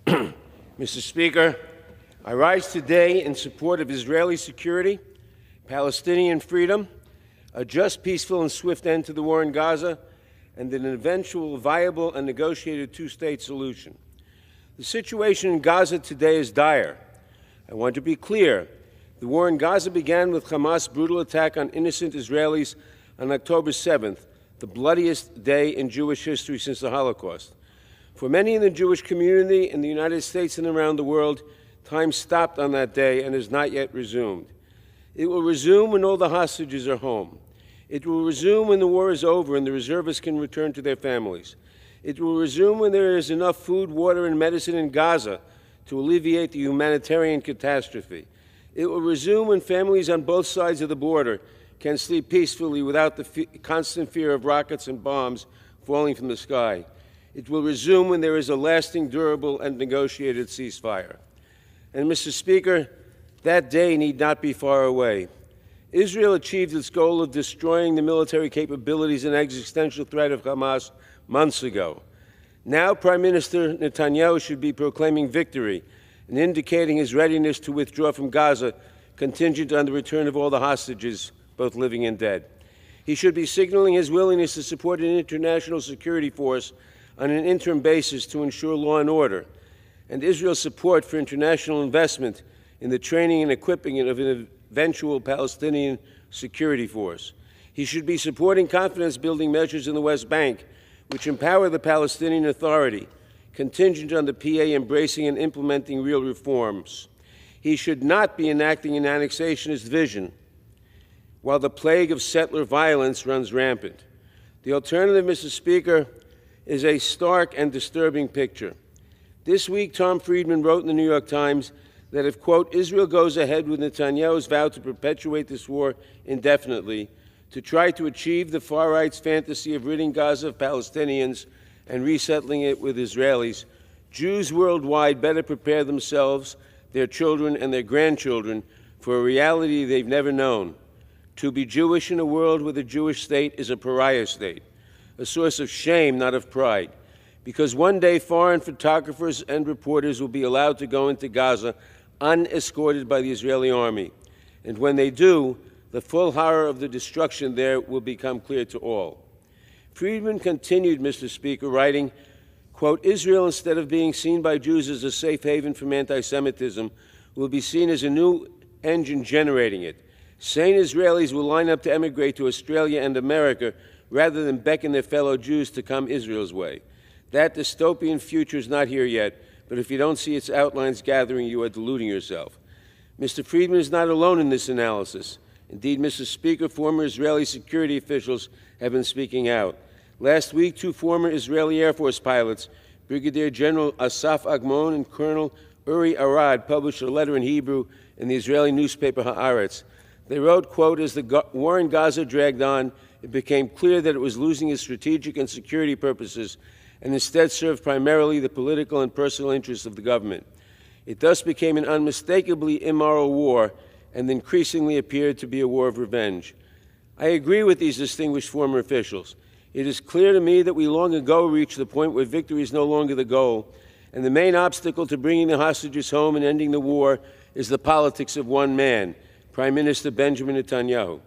Mr. Speaker, I rise today in support of Israeli security, Palestinian freedom, a just, peaceful, and swift end to the war in Gaza, and an eventual viable and negotiated two-state solution. The situation in Gaza today is dire. I want to be clear. The war in Gaza began with Hamas' brutal attack on innocent Israelis on October 7th, the bloodiest day in Jewish history since the Holocaust. For many in the Jewish community in the United States and around the world, time stopped on that day and has not yet resumed. It will resume when all the hostages are home. It will resume when the war is over and the reservists can return to their families. It will resume when there is enough food, water, and medicine in Gaza to alleviate the humanitarian catastrophe. It will resume when families on both sides of the border can sleep peacefully without the constant fear of rockets and bombs falling from the sky. It will resume when there is a lasting, durable, and negotiated ceasefire. And, Mr. Speaker, that day need not be far away. Israel achieved its goal of destroying the military capabilities and existential threat of Hamas months ago. Now, Prime Minister Netanyahu should be proclaiming victory and indicating his readiness to withdraw from Gaza, contingent on the return of all the hostages, both living and dead. He should be signaling his willingness to support an international security force on an interim basis to ensure law and order, and Israel's support for international investment in the training and equipping of an eventual Palestinian security force. He should be supporting confidence-building measures in the West Bank, which empower the Palestinian Authority, contingent on the PA embracing and implementing real reforms. He should not be enacting an annexationist vision while the plague of settler violence runs rampant. The alternative, Mr. Speaker, is a stark and disturbing picture. This week, Tom Friedman wrote in the New York Times that if, quote, Israel goes ahead with Netanyahu's vow to perpetuate this war indefinitely, to try to achieve the far right's fantasy of ridding Gaza of Palestinians and resettling it with Israelis, Jews worldwide better prepare themselves, their children, and their grandchildren for a reality they've never known. To be Jewish in a world where the Jewish state is a pariah state, a source of shame, not of pride, because one day foreign photographers and reporters will be allowed to go into Gaza unescorted by the Israeli army. And when they do, the full horror of the destruction there will become clear to all. Friedman continued, Mr. Speaker, writing, quote, Israel, instead of being seen by Jews as a safe haven from anti-Semitism, will be seen as a new engine generating it. Sane Israelis will line up to emigrate to Australia and America rather than beckon their fellow Jews to come Israel's way. That dystopian future is not here yet, but if you don't see its outlines gathering, you are deluding yourself. Mr. Friedman is not alone in this analysis. Indeed, Mr. Speaker, former Israeli security officials have been speaking out. Last week, two former Israeli Air Force pilots, Brigadier General Asaf Agmon and Colonel Uri Arad, published a letter in Hebrew in the Israeli newspaper Haaretz. They wrote, quote, as the war in Gaza dragged on, it became clear that it was losing its strategic and security purposes and instead served primarily the political and personal interests of the government. It thus became an unmistakably immoral war and increasingly appeared to be a war of revenge. I agree with these distinguished former officials. It is clear to me that we long ago reached the point where victory is no longer the goal, and the main obstacle to bringing the hostages home and ending the war is the politics of one man, Prime Minister Benjamin Netanyahu.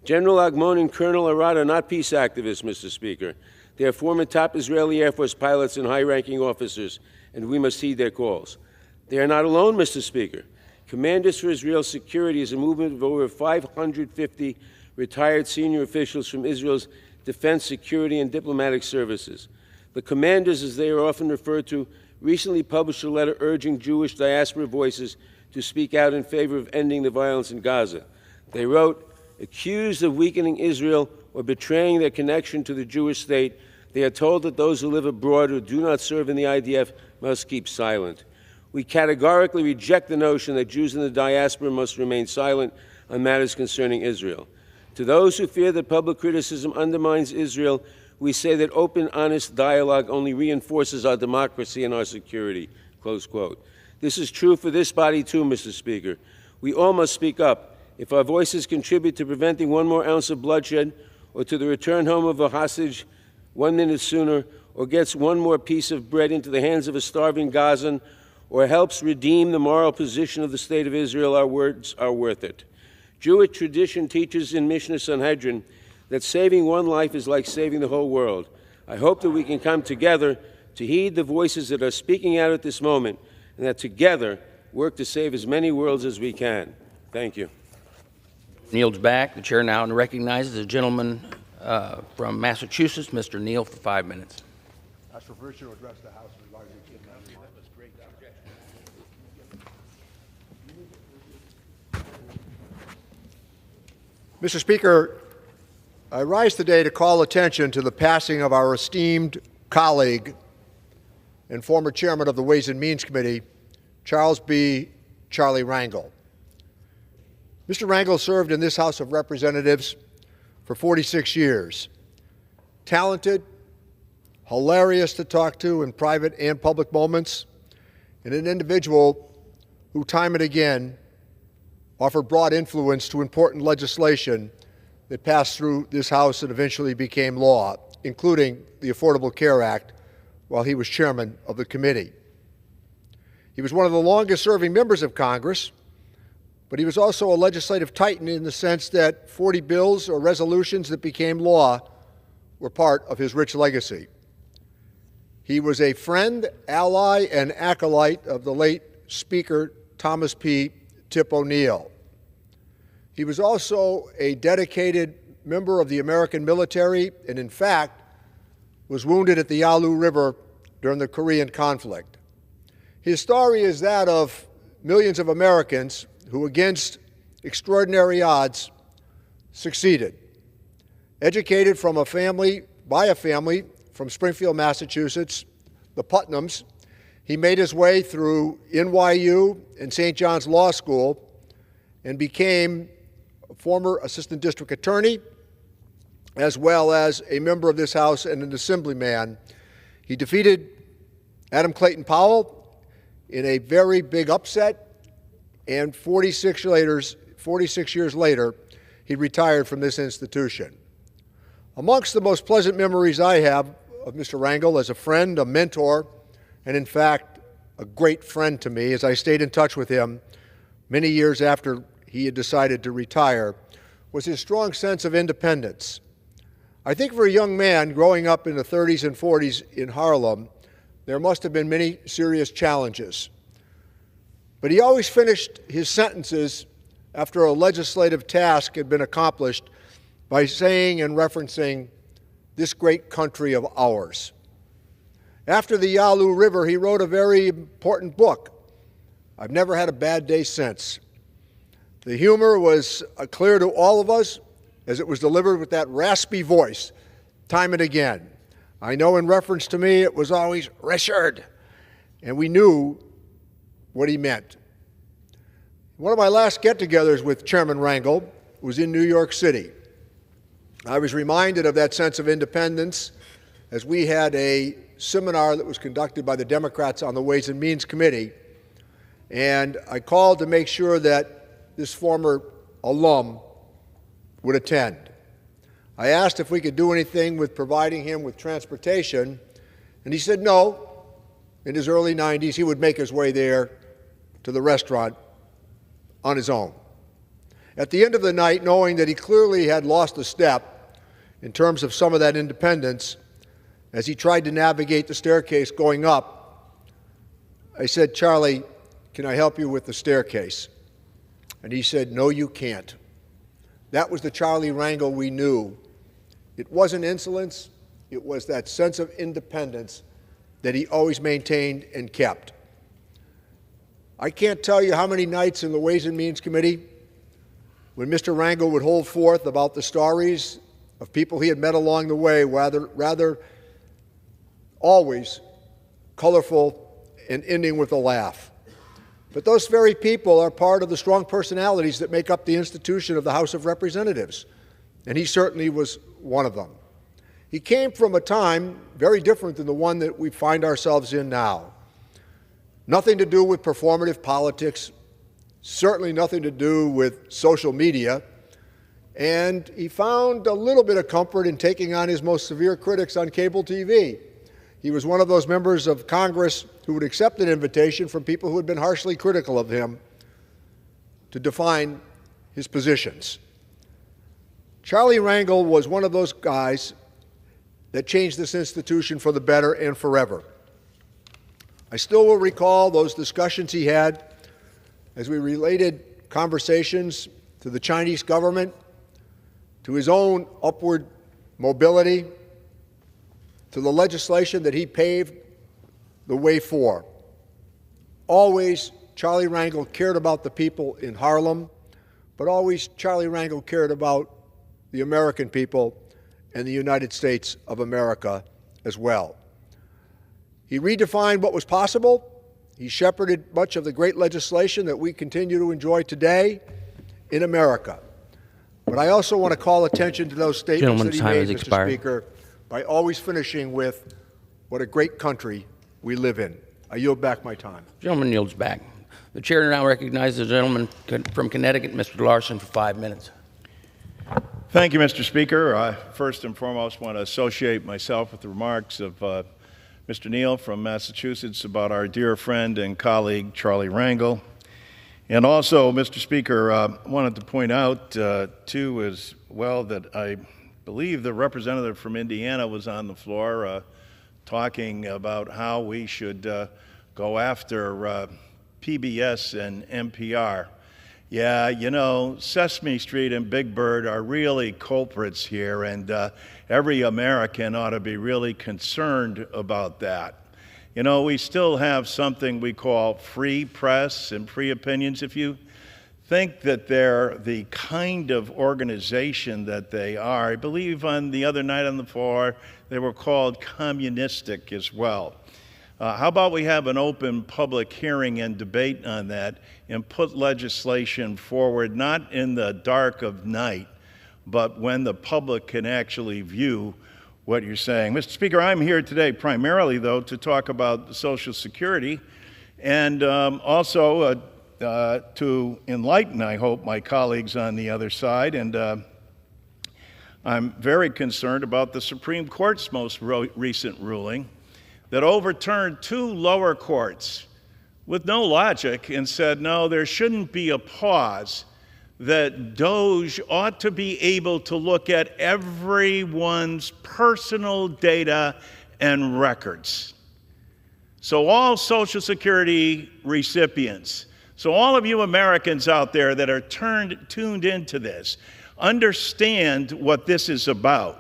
General Agmon and Colonel Arad are not peace activists, Mr. Speaker. They are former top Israeli Air Force pilots and high-ranking officers, and we must heed their calls. They are not alone, Mr. Speaker. Commanders for Israel's Security is a movement of over 550 retired senior officials from Israel's defense, security, and diplomatic services. The commanders, as they are often referred to, recently published a letter urging Jewish diaspora voices to speak out in favor of ending the violence in Gaza. They wrote, accused of weakening Israel or betraying their connection to the Jewish state, they are told that those who live abroad or do not serve in the IDF must keep silent. We categorically reject the notion that Jews in the diaspora must remain silent on matters concerning Israel. To those who fear that public criticism undermines Israel, we say that open, honest dialogue only reinforces our democracy and our security, close quote. This is true for this body too, Mr. Speaker. We all must speak up. If our voices contribute to preventing one more ounce of bloodshed or to the return home of a hostage 1 minute sooner, or gets one more piece of bread into the hands of a starving Gazan, or helps redeem the moral position of the State of Israel, our words are worth it. Jewish tradition teaches in Mishnah Sanhedrin that saving one life is like saving the whole world. I hope that we can come together to heed the voices that are speaking out at this moment, and that together work to save as many worlds as we can. Thank you. Yields back. The chair now recognizes the gentleman from Massachusetts, Mr. Neal, for 5 minutes. Ask for permission to address the House regarding the that was great. Mr. Speaker, I rise today to call attention to the passing of our esteemed colleague and former chairman of the Ways and Means Committee, Charlie Rangel. Mr. Rangel served in this House of Representatives for 46 years. Talented, hilarious to talk to in private and public moments, and an individual who time and again offered broad influence to important legislation that passed through this House and eventually became law, including the Affordable Care Act, while he was chairman of the committee. He was one of the longest-serving members of Congress, but he was also a legislative titan in the sense that 40 bills or resolutions that became law were part of his rich legacy. He was a friend, ally, and acolyte of the late Speaker Thomas P. Tip O'Neill. He was also a dedicated member of the American military and, in fact, was wounded at the Yalu River during the Korean conflict. His story is that of millions of Americans who, against extraordinary odds, succeeded. Educated by a family from Springfield, Massachusetts, the Putnams, he made his way through NYU and St. John's Law School and became a former assistant district attorney, as well as a member of this House and an assemblyman. He defeated Adam Clayton Powell in a very big upset, and 46 years later, he retired from this institution. Amongst the most pleasant memories I have of Mr. Rangel as a friend, a mentor, and in fact, a great friend to me, as I stayed in touch with him many years after he had decided to retire, was his strong sense of independence. I think for a young man growing up in the 30s and 40s in Harlem, there must have been many serious challenges. But he always finished his sentences after a legislative task had been accomplished by saying and referencing this great country of ours. After the Yalu River, he wrote a very important book. I've never had a bad day since. The humor was clear to all of us as it was delivered with that raspy voice time and again. I know in reference to me, it was always Richard, and we knew what he meant. One of my last get-togethers with Chairman Rangel was in New York City. I was reminded of that sense of independence as we had a seminar that was conducted by the Democrats on the Ways and Means Committee, and I called to make sure that this former alum would attend. I asked if we could do anything with providing him with transportation, and he said no. In his early 90s, he would make his way there to the restaurant on his own. At the end of the night, knowing that he clearly had lost a step in terms of some of that independence, as he tried to navigate the staircase going up, I said, "Charlie, can I help you with the staircase?" And he said, "No, you can't." That was the Charlie Rangel we knew. It wasn't insolence, it was that sense of independence that he always maintained and kept. I can't tell you how many nights in the Ways and Means Committee when Mr. Rangel would hold forth about the stories of people he had met along the way, rather always colorful and ending with a laugh. But those very people are part of the strong personalities that make up the institution of the House of Representatives, and he certainly was one of them. He came from a time very different than the one that we find ourselves in now. Nothing to do with performative politics, certainly nothing to do with social media, and he found a little bit of comfort in taking on his most severe critics on cable TV. He was one of those members of Congress who would accept an invitation from people who had been harshly critical of him to define his positions. Charlie Rangel was one of those guys that changed this institution for the better and forever. I still will recall those discussions he had as we related conversations to the Chinese government, to his own upward mobility, to the legislation that he paved the way for. Always, Charlie Rangel cared about the people in Harlem, but always Charlie Rangel cared about the American people and the United States of America as well. He redefined what was possible. He shepherded much of the great legislation that we continue to enjoy today in America. But I also want to call attention to those statements that he made, Mr. Speaker, by always finishing with what a great country we live in. I yield back my time. Gentleman yields back. The chair now recognizes the gentleman from Connecticut, Mr. Larson, for 5 minutes. Thank you, Mr. Speaker. I first and foremost want to associate myself with the remarks of Mr. Neal from Massachusetts about our dear friend and colleague, Charlie Rangel. And also, Mr. Speaker, wanted to point out, too, as well, that I believe the representative from Indiana was on the floor talking about how we should go after PBS and NPR. Yeah, you know, Sesame Street and Big Bird are really culprits here, and every American ought to be really concerned about that. You know, we still have something we call free press and free opinions. If you think that they're the kind of organization that they are, I believe on the other night on the floor, they were called communistic as well. How about we have an open public hearing and debate on that and put legislation forward, not in the dark of night, but when the public can actually view what you're saying. Mr. Speaker, I'm here today primarily, though, to talk about Social Security and also to enlighten, I hope, my colleagues on the other side. And I'm very concerned about the Supreme Court's most recent ruling that overturned 2 lower courts with no logic and said, no, there shouldn't be a pause, that DOJ ought to be able to look at everyone's personal data and records. So all Social Security recipients, so all of you Americans out there that are tuned into this, understand what this is about.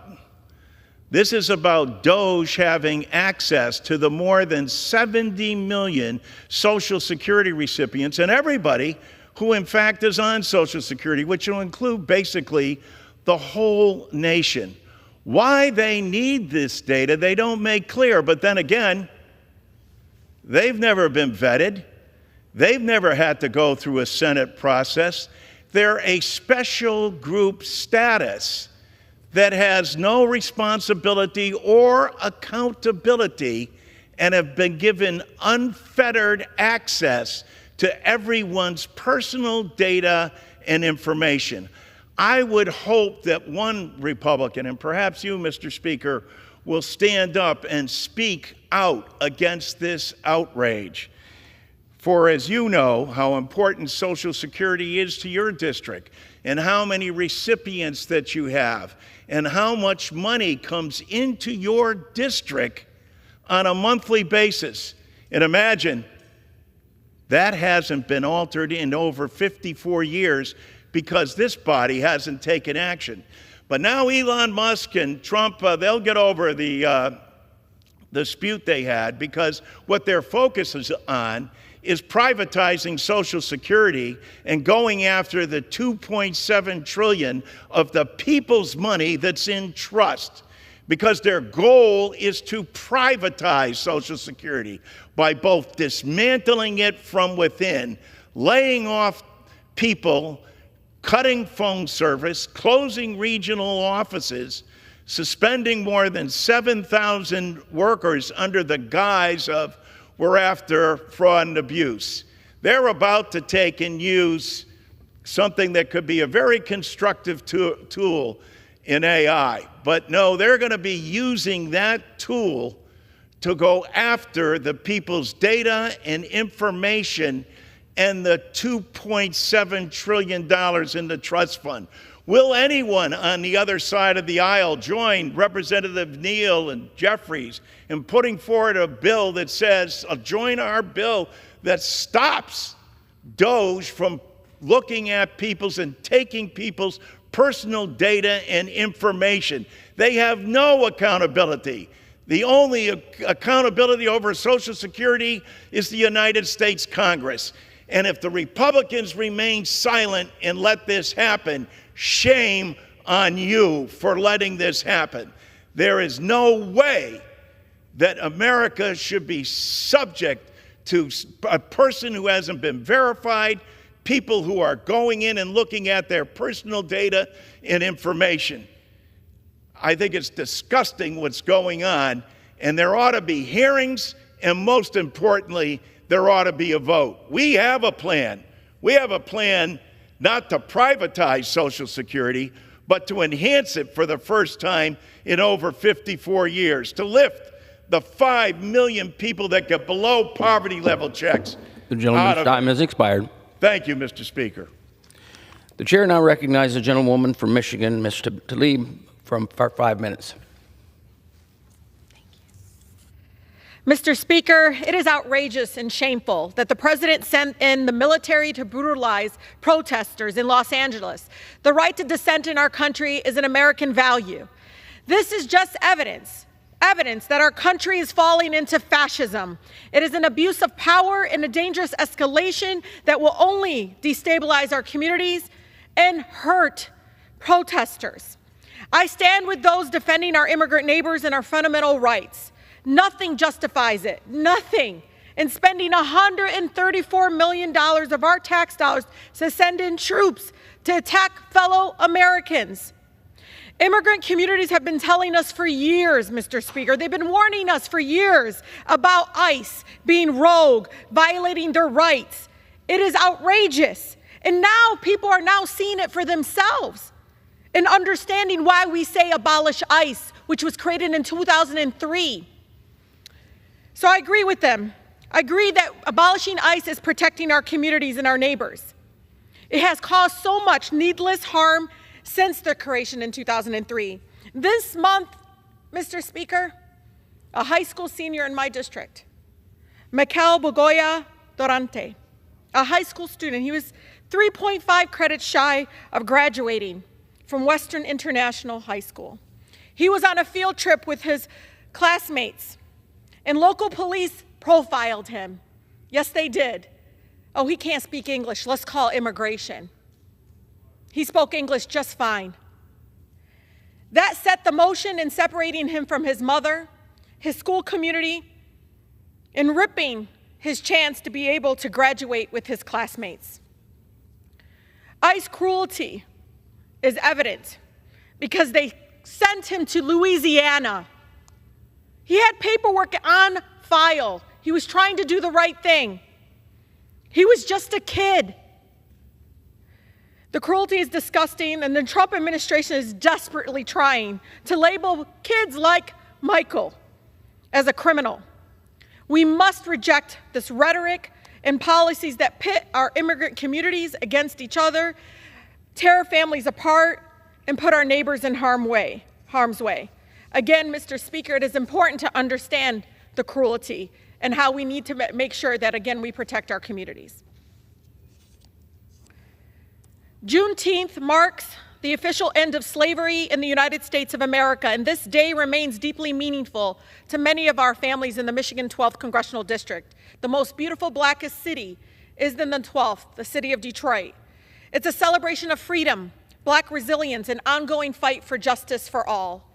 This is about DOJ having access to the more than 70 million Social Security recipients and everybody who in fact is on Social Security, which will include basically the whole nation. Why they need this data, they don't make clear. But then again, they've never been vetted. They've never had to go through a Senate process. They're a special group status that has no responsibility or accountability and have been given unfettered access to everyone's personal data and information. I would hope that one Republican, and perhaps you, Mr. Speaker, will stand up and speak out against this outrage. For as you know how important Social Security is to your district and how many recipients that you have and how much money comes into your district on a monthly basis. And imagine, that hasn't been altered in over 54 years because this body hasn't taken action. But now Elon Musk and Trump, they'll get over the dispute they had, because what their focus is on is privatizing Social Security and going after the $2.7 trillion of the people's money that's in trust, because their goal is to privatize Social Security by both dismantling it from within, laying off people, cutting phone service, closing regional offices, suspending more than 7,000 workers under the guise of we're after fraud and abuse. They're about to take and use something that could be a very constructive tool in AI. But no, they're going to be using that tool to go after the people's data and information and the $2.7 trillion in the trust fund. Will anyone on the other side of the aisle join Representative Neal and Jeffries in putting forward a bill that says, join our bill that stops DOJ from looking at people's and taking people's personal data and information? They have no accountability. The only accountability over Social Security is the United States Congress. And if the Republicans remain silent and let this happen, shame on you for letting this happen. There is no way that America should be subject to a person who hasn't been verified, people who are going in and looking at their personal data and information. I think it's disgusting what's going on, and there ought to be hearings, and most importantly, there ought to be a vote. We have a plan. We have a plan not to privatize Social Security, but to enhance it for the first time in over 54 years, to lift the 5 million people that get below poverty level checks. The gentleman's time has expired. Thank you, Mr. Speaker. The chair now recognizes the gentlewoman from Michigan, Ms. Tlaib, for 5 minutes. Mr. Speaker, it is outrageous and shameful that the president sent in the military to brutalize protesters in Los Angeles. The right to dissent in our country is an American value. This is just evidence that our country is falling into fascism. It is an abuse of power and a dangerous escalation that will only destabilize our communities and hurt protesters. I stand with those defending our immigrant neighbors and our fundamental rights. Nothing justifies it, nothing. And spending $134 million of our tax dollars to send in troops to attack fellow Americans. Immigrant communities have been telling us for years, Mr. Speaker, they've been warning us for years about ICE being rogue, violating their rights. It is outrageous. And now people are now seeing it for themselves and understanding why we say abolish ICE, which was created in 2003. So I agree with them. I agree that abolishing ICE is protecting our communities and our neighbors. It has caused so much needless harm since their creation in 2003. This month, Mr. Speaker, a high school senior in my district, Mikel Bogoya Dorante, a high school student, he was 3.5 credits shy of graduating from Western International High School. He was on a field trip with his classmates, and local police profiled him. Yes, they did. Oh, he can't speak English. Let's call immigration. He spoke English just fine. That set the motion in separating him from his mother, his school community, and ripping his chance to be able to graduate with his classmates. ICE cruelty is evident because they sent him to Louisiana. He had paperwork on file. He was trying to do the right thing. He was just a kid. The cruelty is disgusting, and the Trump administration is desperately trying to label kids like Michael as a criminal. We must reject this rhetoric and policies that pit our immigrant communities against each other, tear families apart, and put our neighbors in harm's way. Again, Mr. Speaker, it is important to understand the cruelty and how we need to make sure that, again, we protect our communities. Juneteenth marks the official end of slavery in the United States of America, and this day remains deeply meaningful to many of our families in the Michigan 12th Congressional District. The most beautiful, blackest city is in the 12th, the city of Detroit. It's a celebration of freedom, Black resilience, and ongoing fight for justice for all.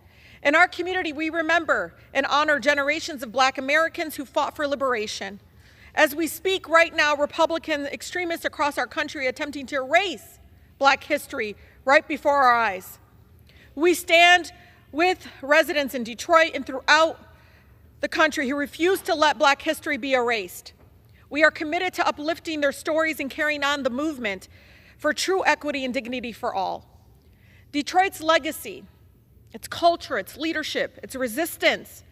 In our community, we remember and honor generations of Black Americans who fought for liberation. As we speak right now, Republican extremists across our country are attempting to erase Black history right before our eyes. We stand with residents in Detroit and throughout the country who refuse to let Black history be erased. We are committed to uplifting their stories and carrying on the movement for true equity and dignity for all. Detroit's legacy, its culture, its leadership, its resistance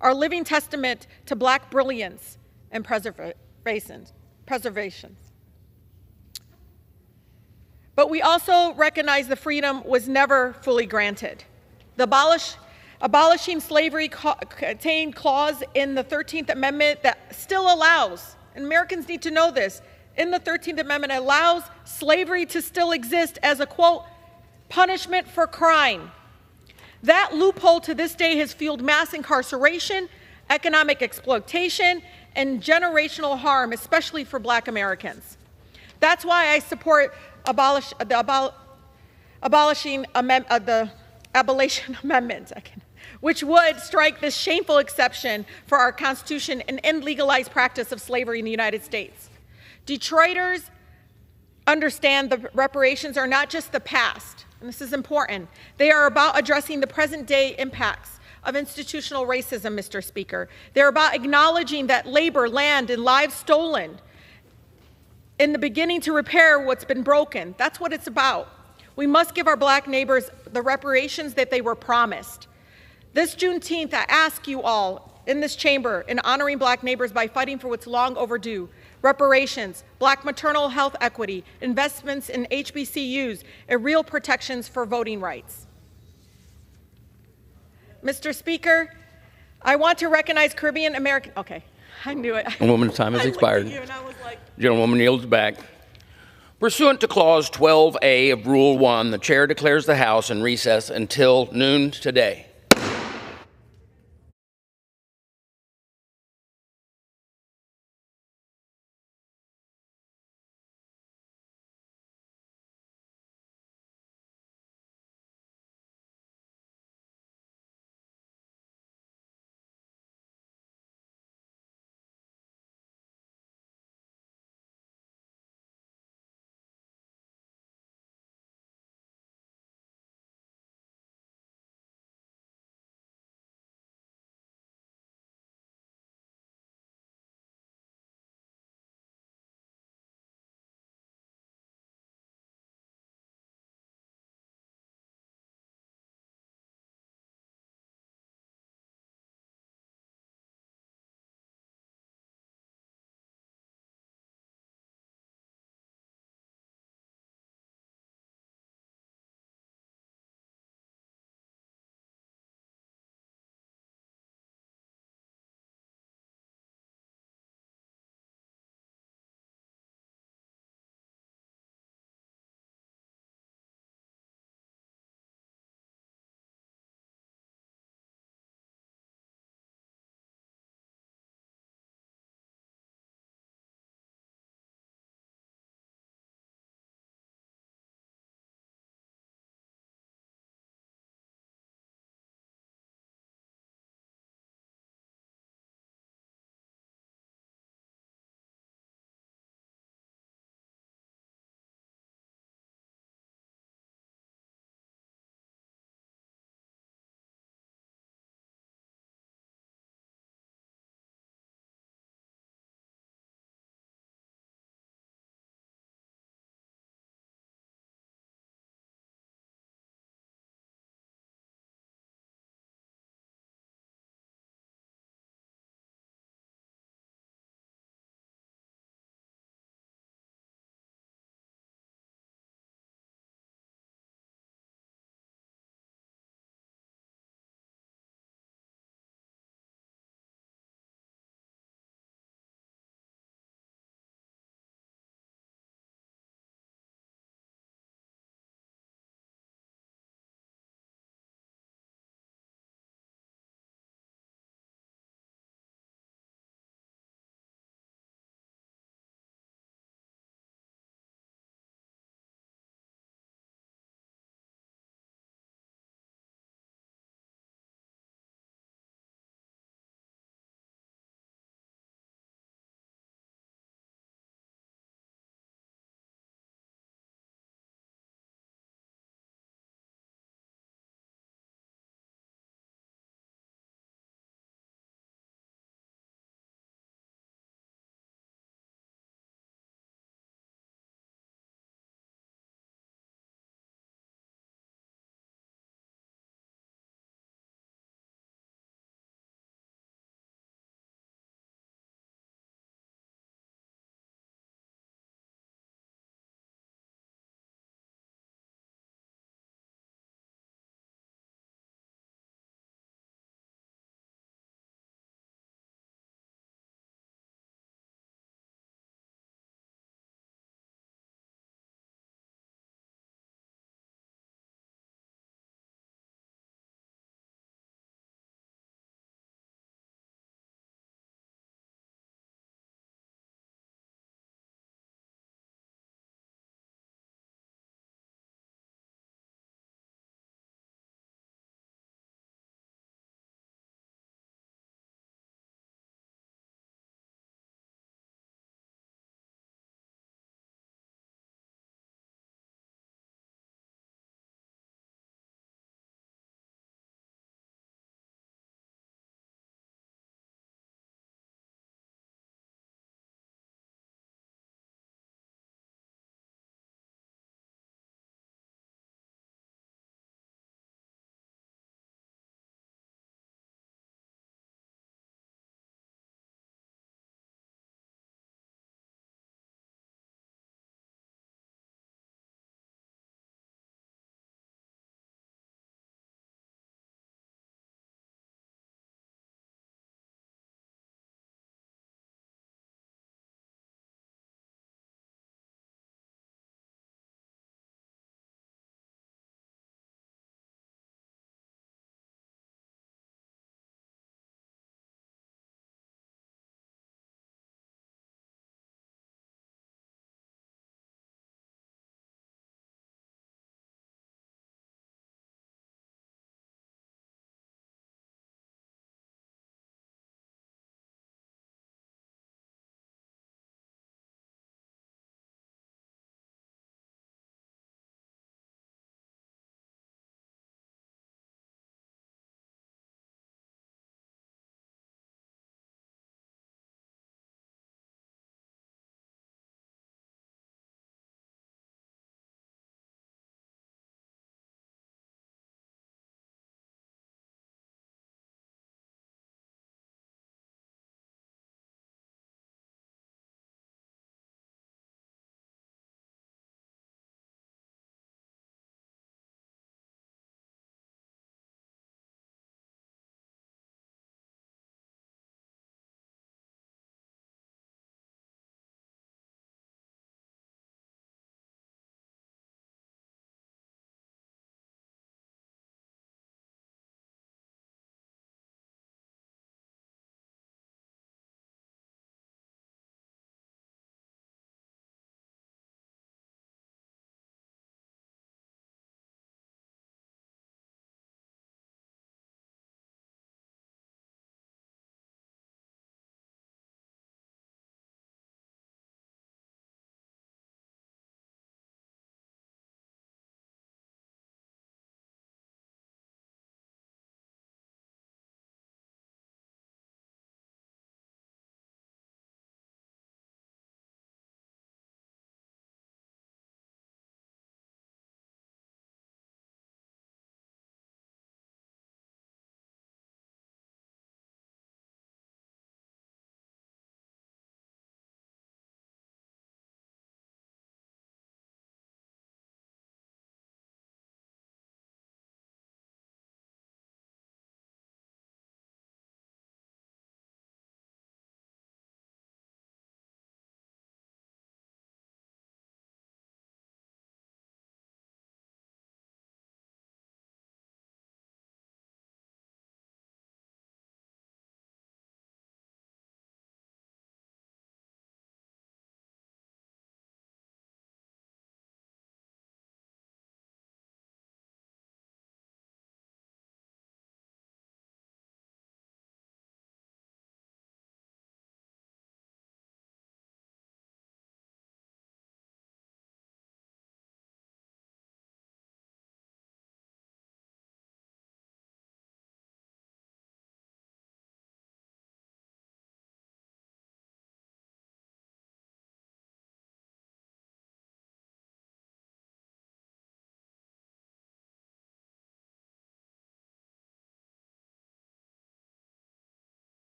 are living testament to Black brilliance and preservation. But we also recognize the freedom was never fully granted. The abolishing slavery contained clause in the 13th Amendment that still allows, and Americans need to know this, in the 13th Amendment allows slavery to still exist as a, quote, punishment for crime. That loophole to this day has fueled mass incarceration, economic exploitation, and generational harm, especially for Black Americans. That's why I support the Abolition Amendment, which would strike this shameful exception for our Constitution and end legalized practice of slavery in the United States. Detroiters understand the reparations are not just the past, and this is important. They are about addressing the present day impacts of institutional racism, Mr. Speaker. They're about acknowledging that labor, land, and lives stolen in the beginning to repair what's been broken. That's what it's about. We must give our Black neighbors the reparations that they were promised. This Juneteenth, I ask you all in this chamber in honoring Black neighbors by fighting for what's long overdue: reparations, Black maternal health equity, investments in HBCUs, and real protections for voting rights. Mr. Speaker, I want to recognize Caribbean American, okay, I knew it. Woman's time has expired. Gentlewoman yields back. Pursuant to Clause 12A of Rule 1, the Chair declares the House in recess until noon today.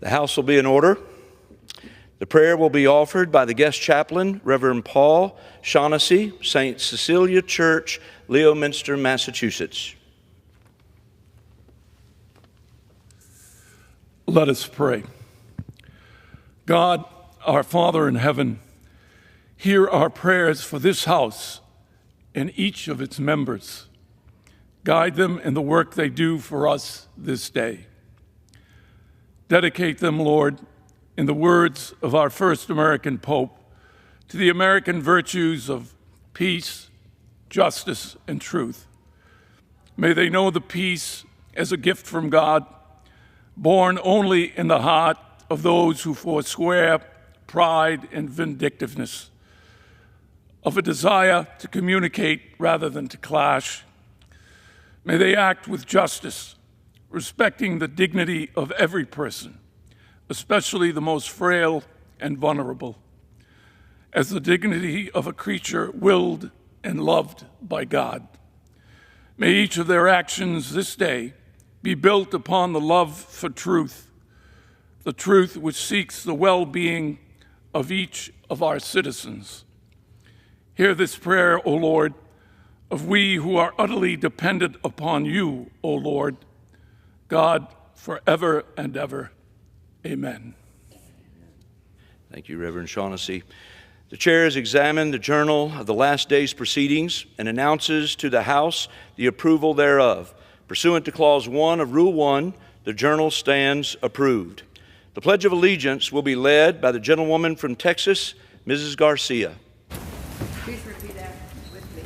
The House will be in order. The prayer will be offered by the guest chaplain, Reverend Paul Shaughnessy, St. Cecilia Church, Leominster, Massachusetts. Let us pray. God, our Father in heaven, hear our prayers for this house and each of its members. Guide them in the work they do for us this day. Dedicate them, Lord, in the words of our first American Pope, to the American virtues of peace, justice, and truth. May they know the peace as a gift from God, born only in the heart of those who forswear pride and vindictiveness, of a desire to communicate rather than to clash. May they act with justice, respecting the dignity of every person, especially the most frail and vulnerable, as the dignity of a creature willed and loved by God. May each of their actions this day be built upon the love for truth, the truth which seeks the well-being of each of our citizens. Hear this prayer, O Lord, of we who are utterly dependent upon you, O Lord, God, forever and ever. Amen. Thank you, Reverend Shaughnessy. The chair has examined the journal of the last day's proceedings and announces to the House the approval thereof. Pursuant to Clause 1 of Rule 1, the journal stands approved. The Pledge of Allegiance will be led by the gentlewoman from Texas, Mrs. Garcia. Please repeat after with me.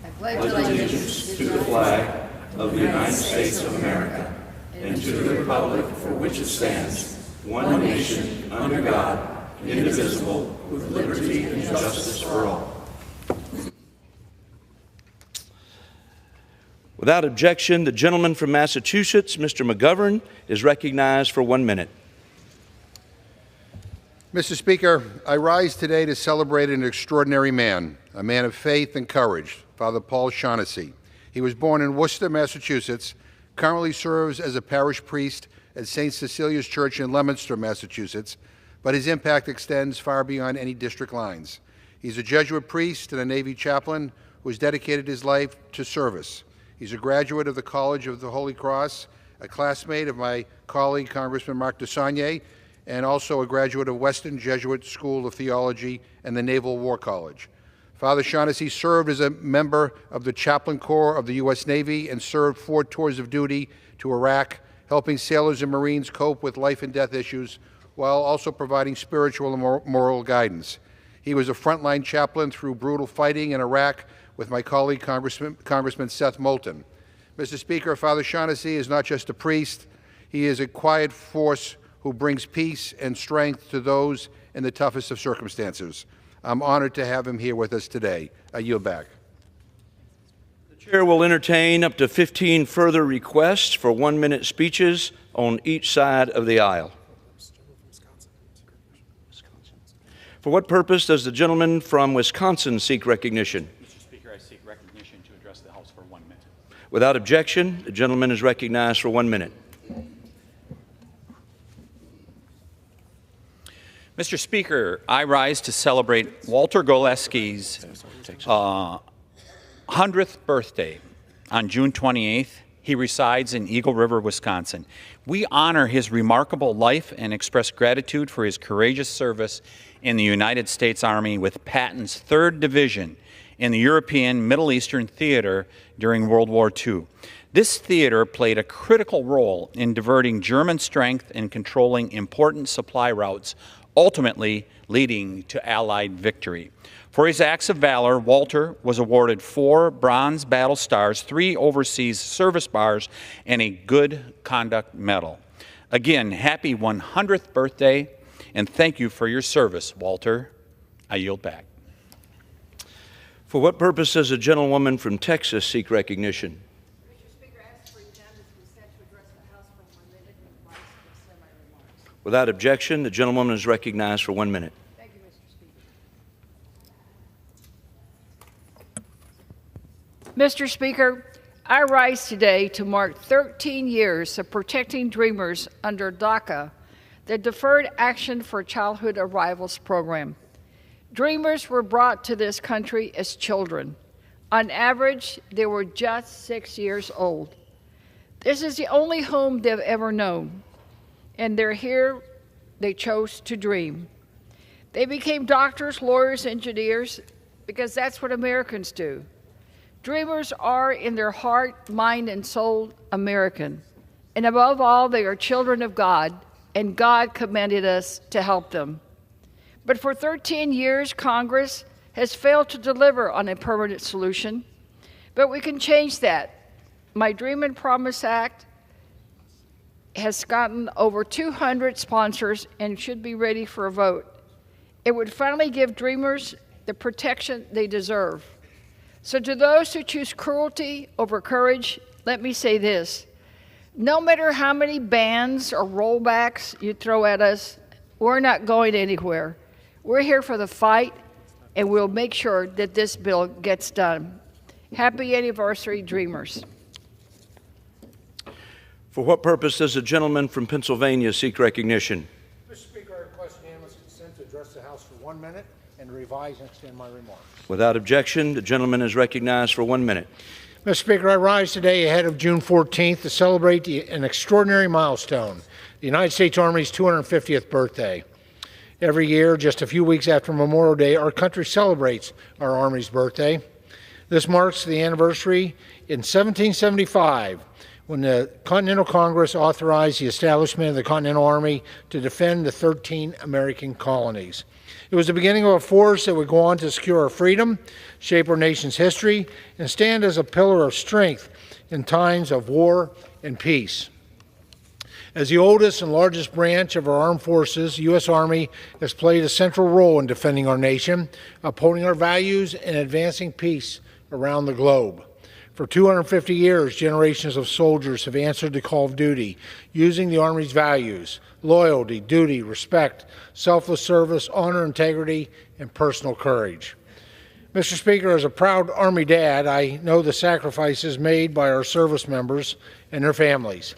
I pledge allegiance to the flag of the United States of America and to the republic for which it stands, one nation, under God, indivisible, with liberty and justice for all. Without objection, the gentleman from Massachusetts, Mr. McGovern, is recognized for 1 minute. Mr. Speaker, I rise today to celebrate an extraordinary man, a man of faith and courage, Father Paul Shaughnessy. He was born in Worcester, Massachusetts, currently serves as a parish priest at St. Cecilia's Church in Leominster, Massachusetts, but his impact extends far beyond any district lines. He's a Jesuit priest and a Navy chaplain who has dedicated his life to service. He's a graduate of the College of the Holy Cross, a classmate of my colleague, Congressman Mark DeSagne, and also a graduate of Western Jesuit School of Theology and the Naval War College. Father Shaughnessy served as a member of the Chaplain Corps of the U.S. Navy and served 4 tours of duty to Iraq, helping sailors and Marines cope with life and death issues while also providing spiritual and moral guidance. He was a frontline chaplain through brutal fighting in Iraq with my colleague, Congressman Seth Moulton. Mr. Speaker, Father Shaughnessy is not just a priest. He is a quiet force who brings peace and strength to those in the toughest of circumstances. I'm honored to have him here with us today. I yield back. The chair will entertain up to 15 further requests for 1-minute speeches on each side of the aisle. For what purpose does the gentleman from Wisconsin seek recognition? Mr. Speaker, I seek recognition to address the House for 1 minute. Without objection, the gentleman is recognized for 1 minute. Mr. Speaker, I rise to celebrate Walter Gillespie's 100th birthday on June 28th. He resides in Eagle River, Wisconsin. We honor his remarkable life and express gratitude for his courageous service in the United States Army with Patton's 3rd Division in the European Middle Eastern Theater during World War II. This theater played a critical role in diverting German strength and controlling important supply routes, ultimately leading to Allied victory. For his acts of valor, Walter was awarded 4 Bronze Battle Stars, 3 Overseas Service Bars, and a Good Conduct Medal. Again, happy 100th birthday, and thank you for your service, Walter. I yield back. For what purpose does a gentlewoman from Texas seek recognition? Without objection, the gentlewoman is recognized for 1 minute. Thank you, Mr. Speaker. Mr. Speaker, I rise today to mark 13 years of protecting dreamers under DACA, the Deferred Action for Childhood Arrivals program. Dreamers were brought to this country as children. On average, they were just 6 years old. This is the only home they've ever known, and they're here. They chose to dream. They became doctors, lawyers, engineers, because that's what Americans do. Dreamers are, in their heart, mind, and soul, American. And above all, they are children of God, and God commanded us to help them. But for 13 years, Congress has failed to deliver on a permanent solution. But we can change that. My Dream and Promise Act has gotten over 200 sponsors and should be ready for a vote. It would finally give dreamers the protection they deserve. So to those who choose cruelty over courage, let me say this. No matter how many bans or rollbacks you throw at us, we're not going anywhere. We're here for the fight, and we'll make sure that this bill gets done. Happy anniversary, Dreamers. For what purpose does the gentleman from Pennsylvania seek recognition? Mr. Speaker, I request unanimous consent to address the House for 1 minute and revise and extend my remarks. Without objection, the gentleman is recognized for 1 minute. Mr. Speaker, I rise today ahead of June 14th to celebrate an extraordinary milestone, the United States Army's 250th birthday. Every year, just a few weeks after Memorial Day, our country celebrates our Army's birthday. This marks the anniversary in 1775, when the Continental Congress authorized the establishment of the Continental Army to defend the 13 American colonies. It was the beginning of a force that would go on to secure our freedom, shape our nation's history, and stand as a pillar of strength in times of war and peace. As the oldest and largest branch of our armed forces, the U.S. Army has played a central role in defending our nation, upholding our values, and advancing peace around the globe. For 250 years, generations of soldiers have answered the call of duty, using the Army's values: loyalty, duty, respect, selfless service, honor, integrity, and personal courage. Mr. Speaker, as a proud Army dad, I know the sacrifices made by our service members and their families.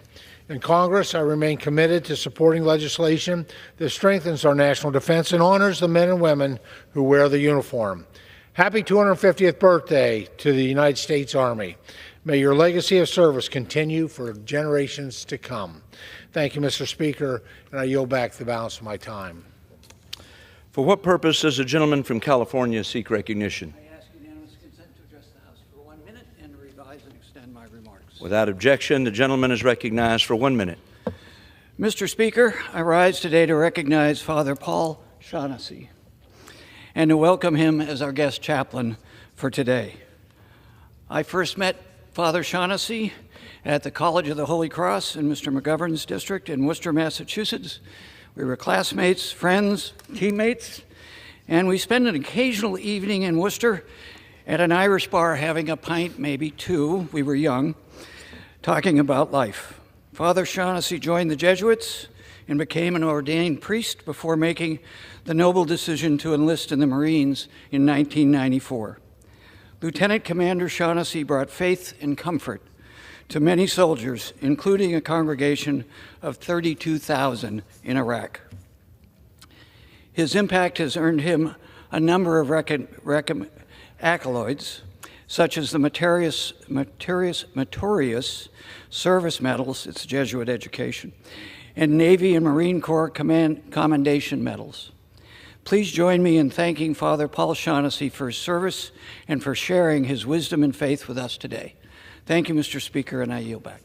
In Congress, I remain committed to supporting legislation that strengthens our national defense and honors the men and women who wear the uniform. Happy 250th birthday to the United States Army. May your legacy of service continue for generations to come. Thank you, Mr. Speaker, and I yield back the balance of my time. For what purpose does the gentleman from California seek recognition? I ask unanimous consent to address the House for 1 minute and revise and extend my remarks. Without objection, the gentleman is recognized for 1 minute. Mr. Speaker, I rise today to recognize Father Paul Shaughnessy and to welcome him as our guest chaplain for today. I first met Father Shaughnessy at the College of the Holy Cross in Mr. McGovern's district in Worcester, Massachusetts. We were classmates, friends, teammates, and we spent an occasional evening in Worcester at an Irish bar having a pint, maybe two, we were young, talking about life. Father Shaughnessy joined the Jesuits and became an ordained priest before making the noble decision to enlist in the Marines in 1994. Lieutenant Commander Shaughnessy brought faith and comfort to many soldiers, including a congregation of 32,000 in Iraq. His impact has earned him a number of accolades, such as the Meritorious Service Medals, it's Jesuit education, and Navy and Marine Corps Commendation Medals. Please join me in thanking Father Paul Shaughnessy for his service and for sharing his wisdom and faith with us today. Thank you, Mr. Speaker, and I yield back.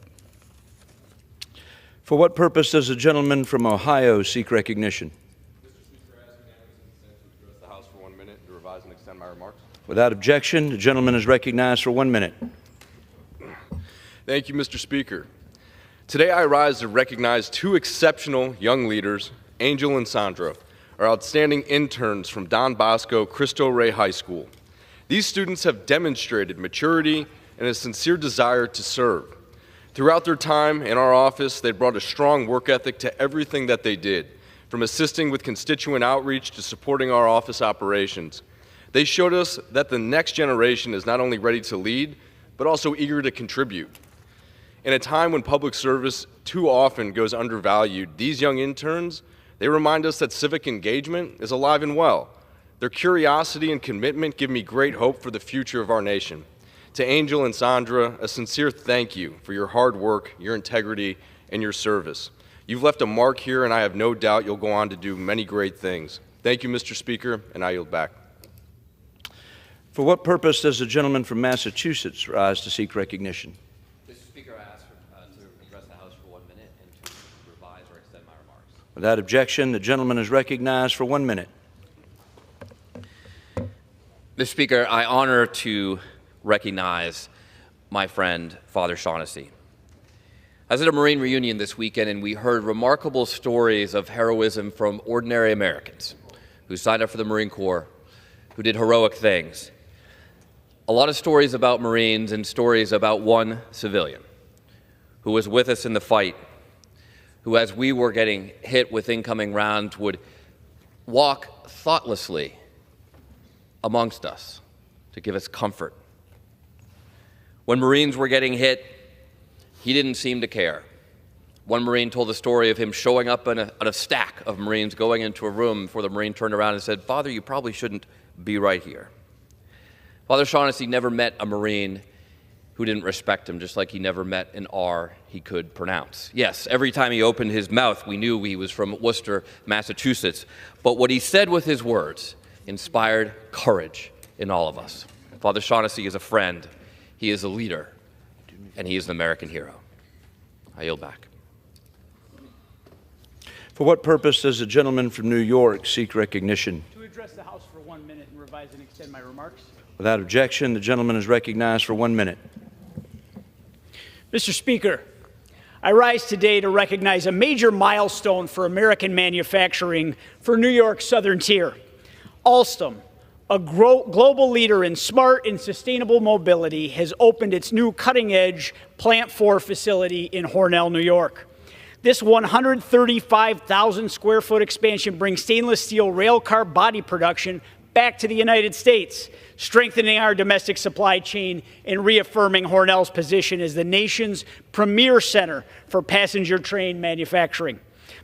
For what purpose does the gentleman from Ohio seek recognition? Mr. Speaker, I ask unanimous consent to address the House for 1 minute to revise and extend my remarks. Without objection, the gentleman is recognized for 1 minute. Thank you, Mr. Speaker. Today I rise to recognize two exceptional young leaders, Angel and Sandra, our outstanding interns from Don Bosco Cristo Rey High School. These students have demonstrated maturity and a sincere desire to serve. Throughout their time in our office, they brought a strong work ethic to everything that they did, from assisting with constituent outreach to supporting our office operations. They showed us that the next generation is not only ready to lead, but also eager to contribute. In a time when public service too often goes undervalued, these young interns, they remind us that civic engagement is alive and well. Their curiosity and commitment give me great hope for the future of our nation. To Angel and Sandra, a sincere thank you for your hard work, your integrity, and your service. You've left a mark here, and I have no doubt you'll go on to do many great things. Thank you, Mr. Speaker, and I yield back. For what purpose does the gentleman from Massachusetts rise to seek recognition? Mr. Speaker, I ask to address the House for 1 minute and to revise or extend my remarks. Without objection, the gentleman is recognized for 1 minute. Mr. Speaker, I honor to recognize my friend, Father Shaughnessy. I was at a Marine reunion this weekend, and we heard remarkable stories of heroism from ordinary Americans who signed up for the Marine Corps, who did heroic things. A lot of stories about Marines and stories about one civilian who was with us in the fight, who, as we were getting hit with incoming rounds, would walk thoughtlessly amongst us to give us comfort. When Marines were getting hit, he didn't seem to care. One Marine told the story of him showing up on a stack of Marines, going into a room before the Marine turned around and said, "Father, you probably shouldn't be right here." Father Shaughnessy never met a Marine who didn't respect him, just like he never met an R he could pronounce. Yes, every time he opened his mouth, we knew he was from Worcester, Massachusetts. But what he said with his words inspired courage in all of us. Father Shaughnessy is a friend, he is a leader, and he is an American hero. I yield back. For what purpose does the gentleman from New York seek recognition? To address the House for 1 minute and revise and extend my remarks. Without objection, the gentleman is recognized for 1 minute. Mr. Speaker, I rise today to recognize a major milestone for American manufacturing for New York's southern tier. Alstom, a global leader in smart and sustainable mobility, has opened its new cutting-edge Plant 4 facility in Hornell, New York. This 135,000 square foot expansion brings stainless steel railcar body production back to the United States, strengthening our domestic supply chain and reaffirming Hornell's position as the nation's premier center for passenger train manufacturing.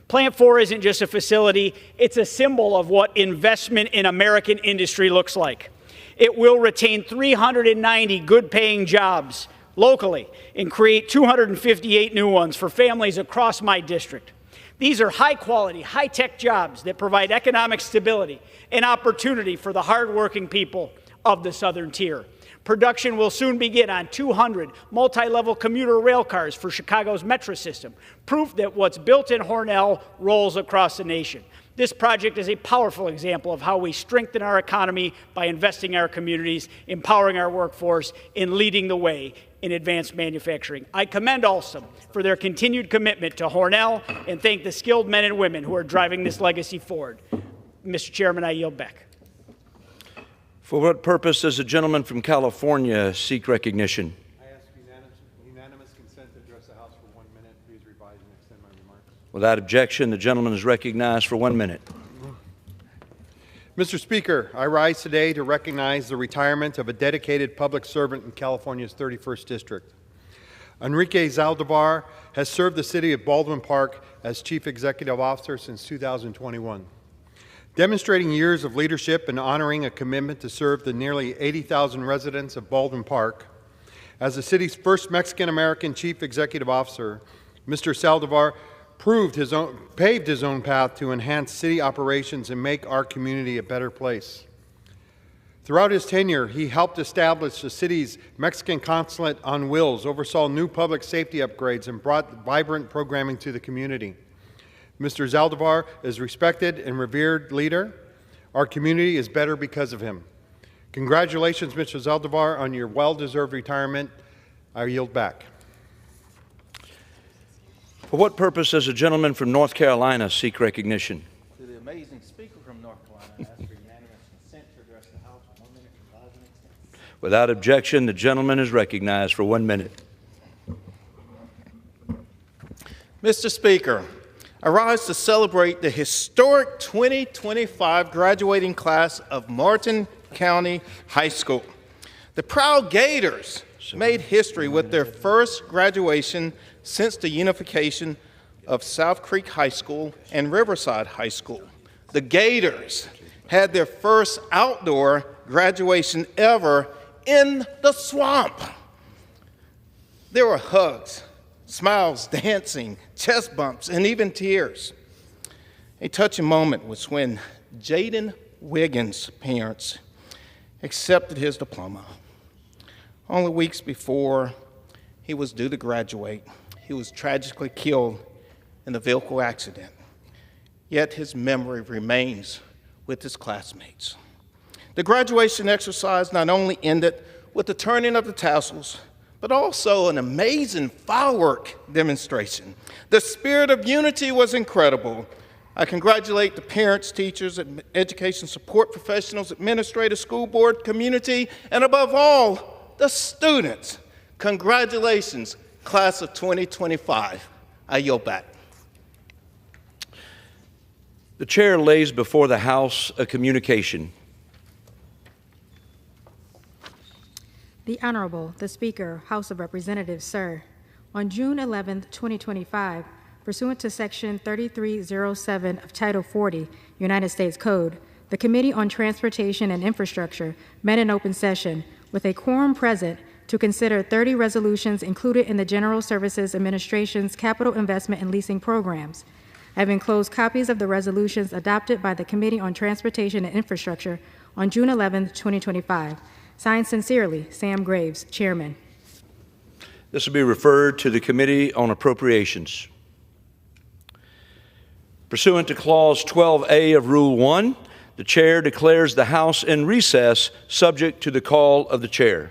Plant 4 isn't just a facility, it's a symbol of what investment in American industry looks like. It will retain 390 good-paying jobs locally and create 258 new ones for families across my district. These are high-quality, high-tech jobs that provide economic stability and opportunity for the hard-working people of the southern tier. Production will soon begin on 200 multi-level commuter rail cars for Chicago's metro system, proof that what's built in Hornell rolls across the nation. This project is a powerful example of how we strengthen our economy by investing in our communities, empowering our workforce, and leading the way in advanced manufacturing. I commend Alstom for their continued commitment to Hornell and thank the skilled men and women who are driving this legacy forward. Mr. Chairman, I yield back. For what purpose does the gentleman from California seek recognition? I ask unanimous consent to address the House for 1 minute. Please revise and extend my remarks. Without objection, the gentleman is recognized for 1 minute. Mr. Speaker, I rise today to recognize the retirement of a dedicated public servant in California's 31st District. Enrique Zaldivar has served the city of Baldwin Park as Chief Executive Officer since 2021. Demonstrating years of leadership and honoring a commitment to serve the nearly 80,000 residents of Baldwin Park, as the city's first Mexican-American Chief Executive Officer, Mr. Zaldivar paved his own path to enhance city operations and make our community a better place. Throughout his tenure, he helped establish the city's Mexican consulate on wheels, oversaw new public safety upgrades, and brought vibrant programming to the community. Mr. Zaldivar is a respected and revered leader. Our community is better because of him. Congratulations, Mr. Zaldivar, on your well-deserved retirement. I yield back. For what purpose does a gentleman from North Carolina seek recognition? To the amazing speaker from North Carolina, I ask for unanimous consent to address the House for 1 minute, revise and extend. Without objection, the gentleman is recognized for 1 minute. Mr. Speaker, I rise to celebrate the historic 2025 graduating class of Martin County High School. The proud Gators made history with their first graduation since the unification of South Creek High School and Riverside High School. The Gators had their first outdoor graduation ever in the swamp. There were hugs, smiles, dancing, chest bumps, and even tears. A touching moment was when Jaden Wiggins' parents accepted his diploma. Only weeks before he was due to graduate, he was tragically killed in a vehicle accident. Yet his memory remains with his classmates. The graduation exercise not only ended with the turning of the tassels, but also an amazing firework demonstration. The spirit of unity was incredible. I congratulate the parents, teachers, education support professionals, administrators, school board, community, and above all, the students. Congratulations, class of 2025. I yield back. The chair lays before the House a communication. The Honorable, the Speaker, House of Representatives, sir. On June 11, 2025, pursuant to Section 3307 of Title 40, United States Code, the Committee on Transportation and Infrastructure met in open session with a quorum present to consider 30 resolutions included in the General Services Administration's capital investment and leasing programs. I have enclosed copies of the resolutions adopted by the Committee on Transportation and Infrastructure on June 11, 2025. Signed sincerely, Sam Graves, Chairman. This will be referred to the Committee on Appropriations. Pursuant to Clause 12A of Rule 1, the Chair declares the House in recess, subject to the call of the Chair.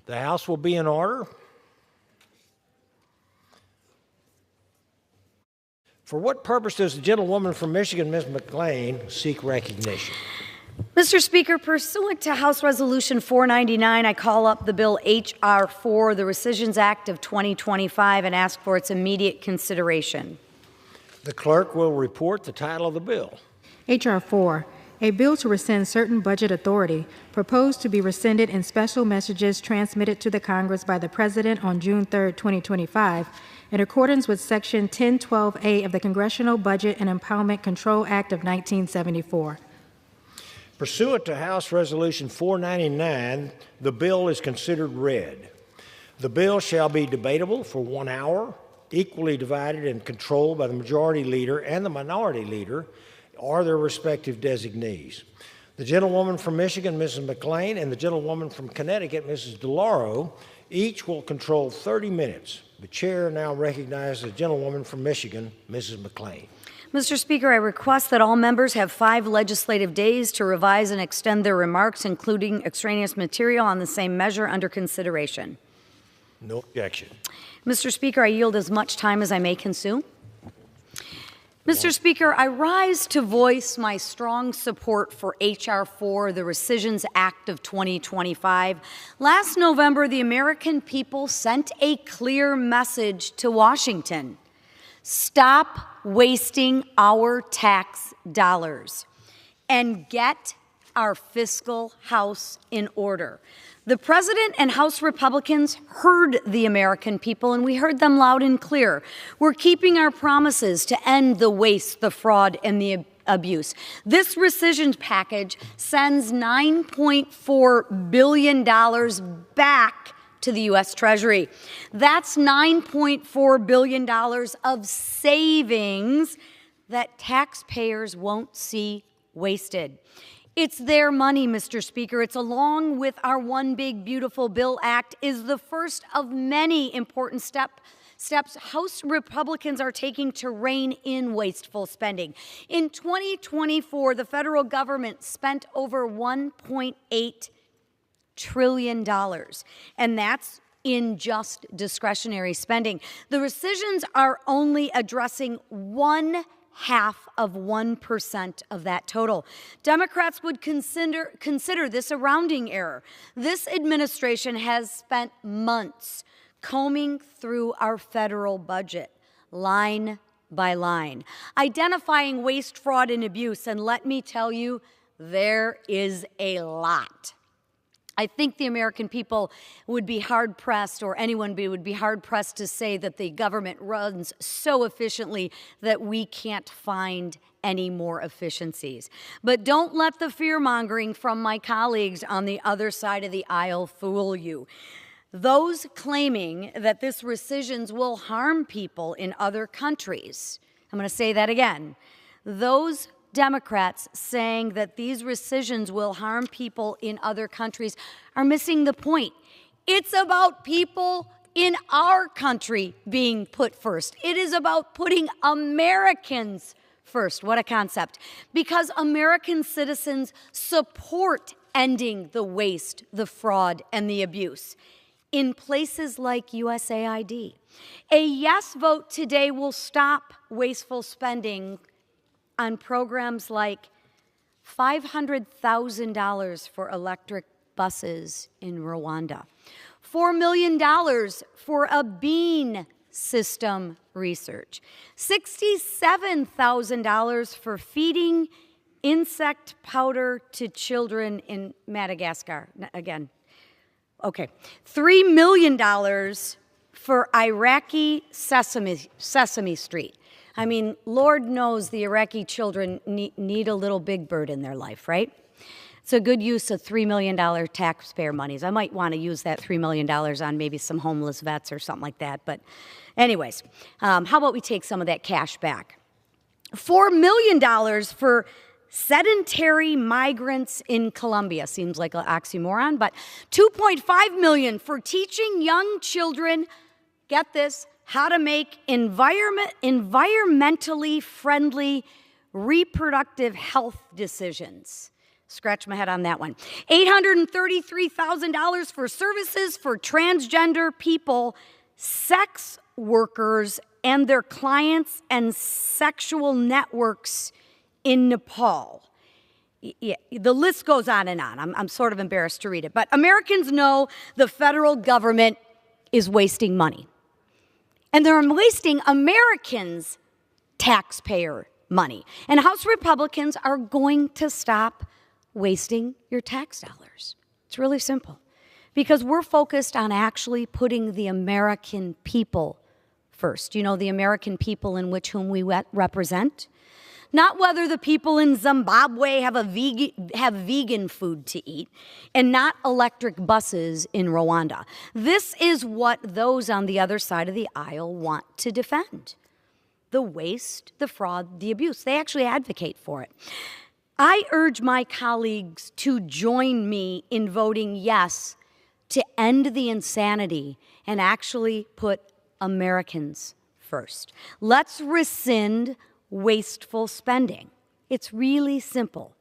The House will be in order. For what purpose does the gentlewoman from Michigan, Ms. McLean, seek recognition? Mr. Speaker, pursuant to House Resolution 499, I call up the bill H.R. 4, the Recissions Act of 2025, and ask for its immediate consideration. The clerk will report the title of the bill. H.R. 4, a bill to rescind certain budget authority, proposed to be rescinded in special messages transmitted to the Congress by the President on June 3, 2025, in accordance with Section 1012A of the Congressional Budget and Empowerment Control Act of 1974. Pursuant to House Resolution 499, the bill is considered read. The bill shall be debatable for 1 hour, equally divided and controlled by the majority leader and the minority leader or their respective designees. The gentlewoman from Michigan, Mrs. McLean, and the gentlewoman from Connecticut, Mrs. DeLauro, each will control 30 minutes. The chair now recognizes the gentlewoman from Michigan, Mrs. McLean. Mr. Speaker, I request that all members have 5 legislative days to revise and extend their remarks, including extraneous material on the same measure under consideration. No objection. Mr. Speaker, I yield as much time as I may consume. Mr. Speaker, I rise to voice my strong support for H.R. 4, the Recissions Act of 2025. Last November, the American people sent a clear message to Washington. Stop wasting our tax dollars and get our fiscal house in order. The President and House Republicans heard the American people, and we heard them loud and clear. We're keeping our promises to end the waste, the fraud, and the abuse. This rescission package sends $9.4 billion back to the U.S. Treasury. That's $9.4 billion of savings that taxpayers won't see wasted. It's their money, Mr. Speaker. It's along with our One Big Beautiful Bill Act is the first of many important steps House Republicans are taking to rein in wasteful spending. In 2024, the federal government spent over $1.8 trillion, and that's in just discretionary spending. The rescissions are only addressing 0.5% of that total. Democrats would consider this a rounding error. This administration has spent months combing through our federal budget, line by line, identifying waste, fraud, and abuse, and let me tell you, there is a lot. I think the American people would be hard-pressed, or anyone would be hard-pressed to say that the government runs so efficiently that we can't find any more efficiencies. But don't let the fear-mongering from my colleagues on the other side of the aisle fool you. Those claiming that this rescissions will harm people in other countries, I'm going to say that again, those Democrats saying that these rescissions will harm people in other countries are missing the point. It's about people in our country being put first. It is about putting Americans first. What a concept. Because American citizens support ending the waste, the fraud, and the abuse in places like USAID. A yes vote today will stop wasteful spending on programs like $500,000 for electric buses in Rwanda, $4 million for a bean system research, $67,000 for feeding insect powder to children in Madagascar. Again, okay, $3 million for Iraqi Sesame Street. I mean, Lord knows the Iraqi children need a little big bird in their life, right? It's a good use of $3 million taxpayer monies. I might want to use that $3 million on maybe some homeless vets or something like that. But anyways, how about we take some of that cash back? $4 million for sedentary migrants in Colombia. Seems like an oxymoron, but $2.5 million for teaching young children, get this, how to make environmentally friendly reproductive health decisions. Scratch my head on that one. $833,000 for services for transgender people, sex workers, and their clients and sexual networks in Nepal. Yeah, the list goes on and on. I'm sort of embarrassed to read it. But Americans know the federal government is wasting money. And they're wasting Americans' taxpayer money. And House Republicans are going to stop wasting your tax dollars. It's really simple. Because we're focused on actually putting the American people first. You know, the American people in which whom we represent. Not whether the people in Zimbabwe have vegan food to eat, and not electric buses in Rwanda. This is what those on the other side of the aisle want to defend. The waste, the fraud, the abuse. They actually advocate for it. I urge my colleagues to join me in voting yes to end the insanity and actually put Americans first. Let's rescind wasteful spending. It's really simple.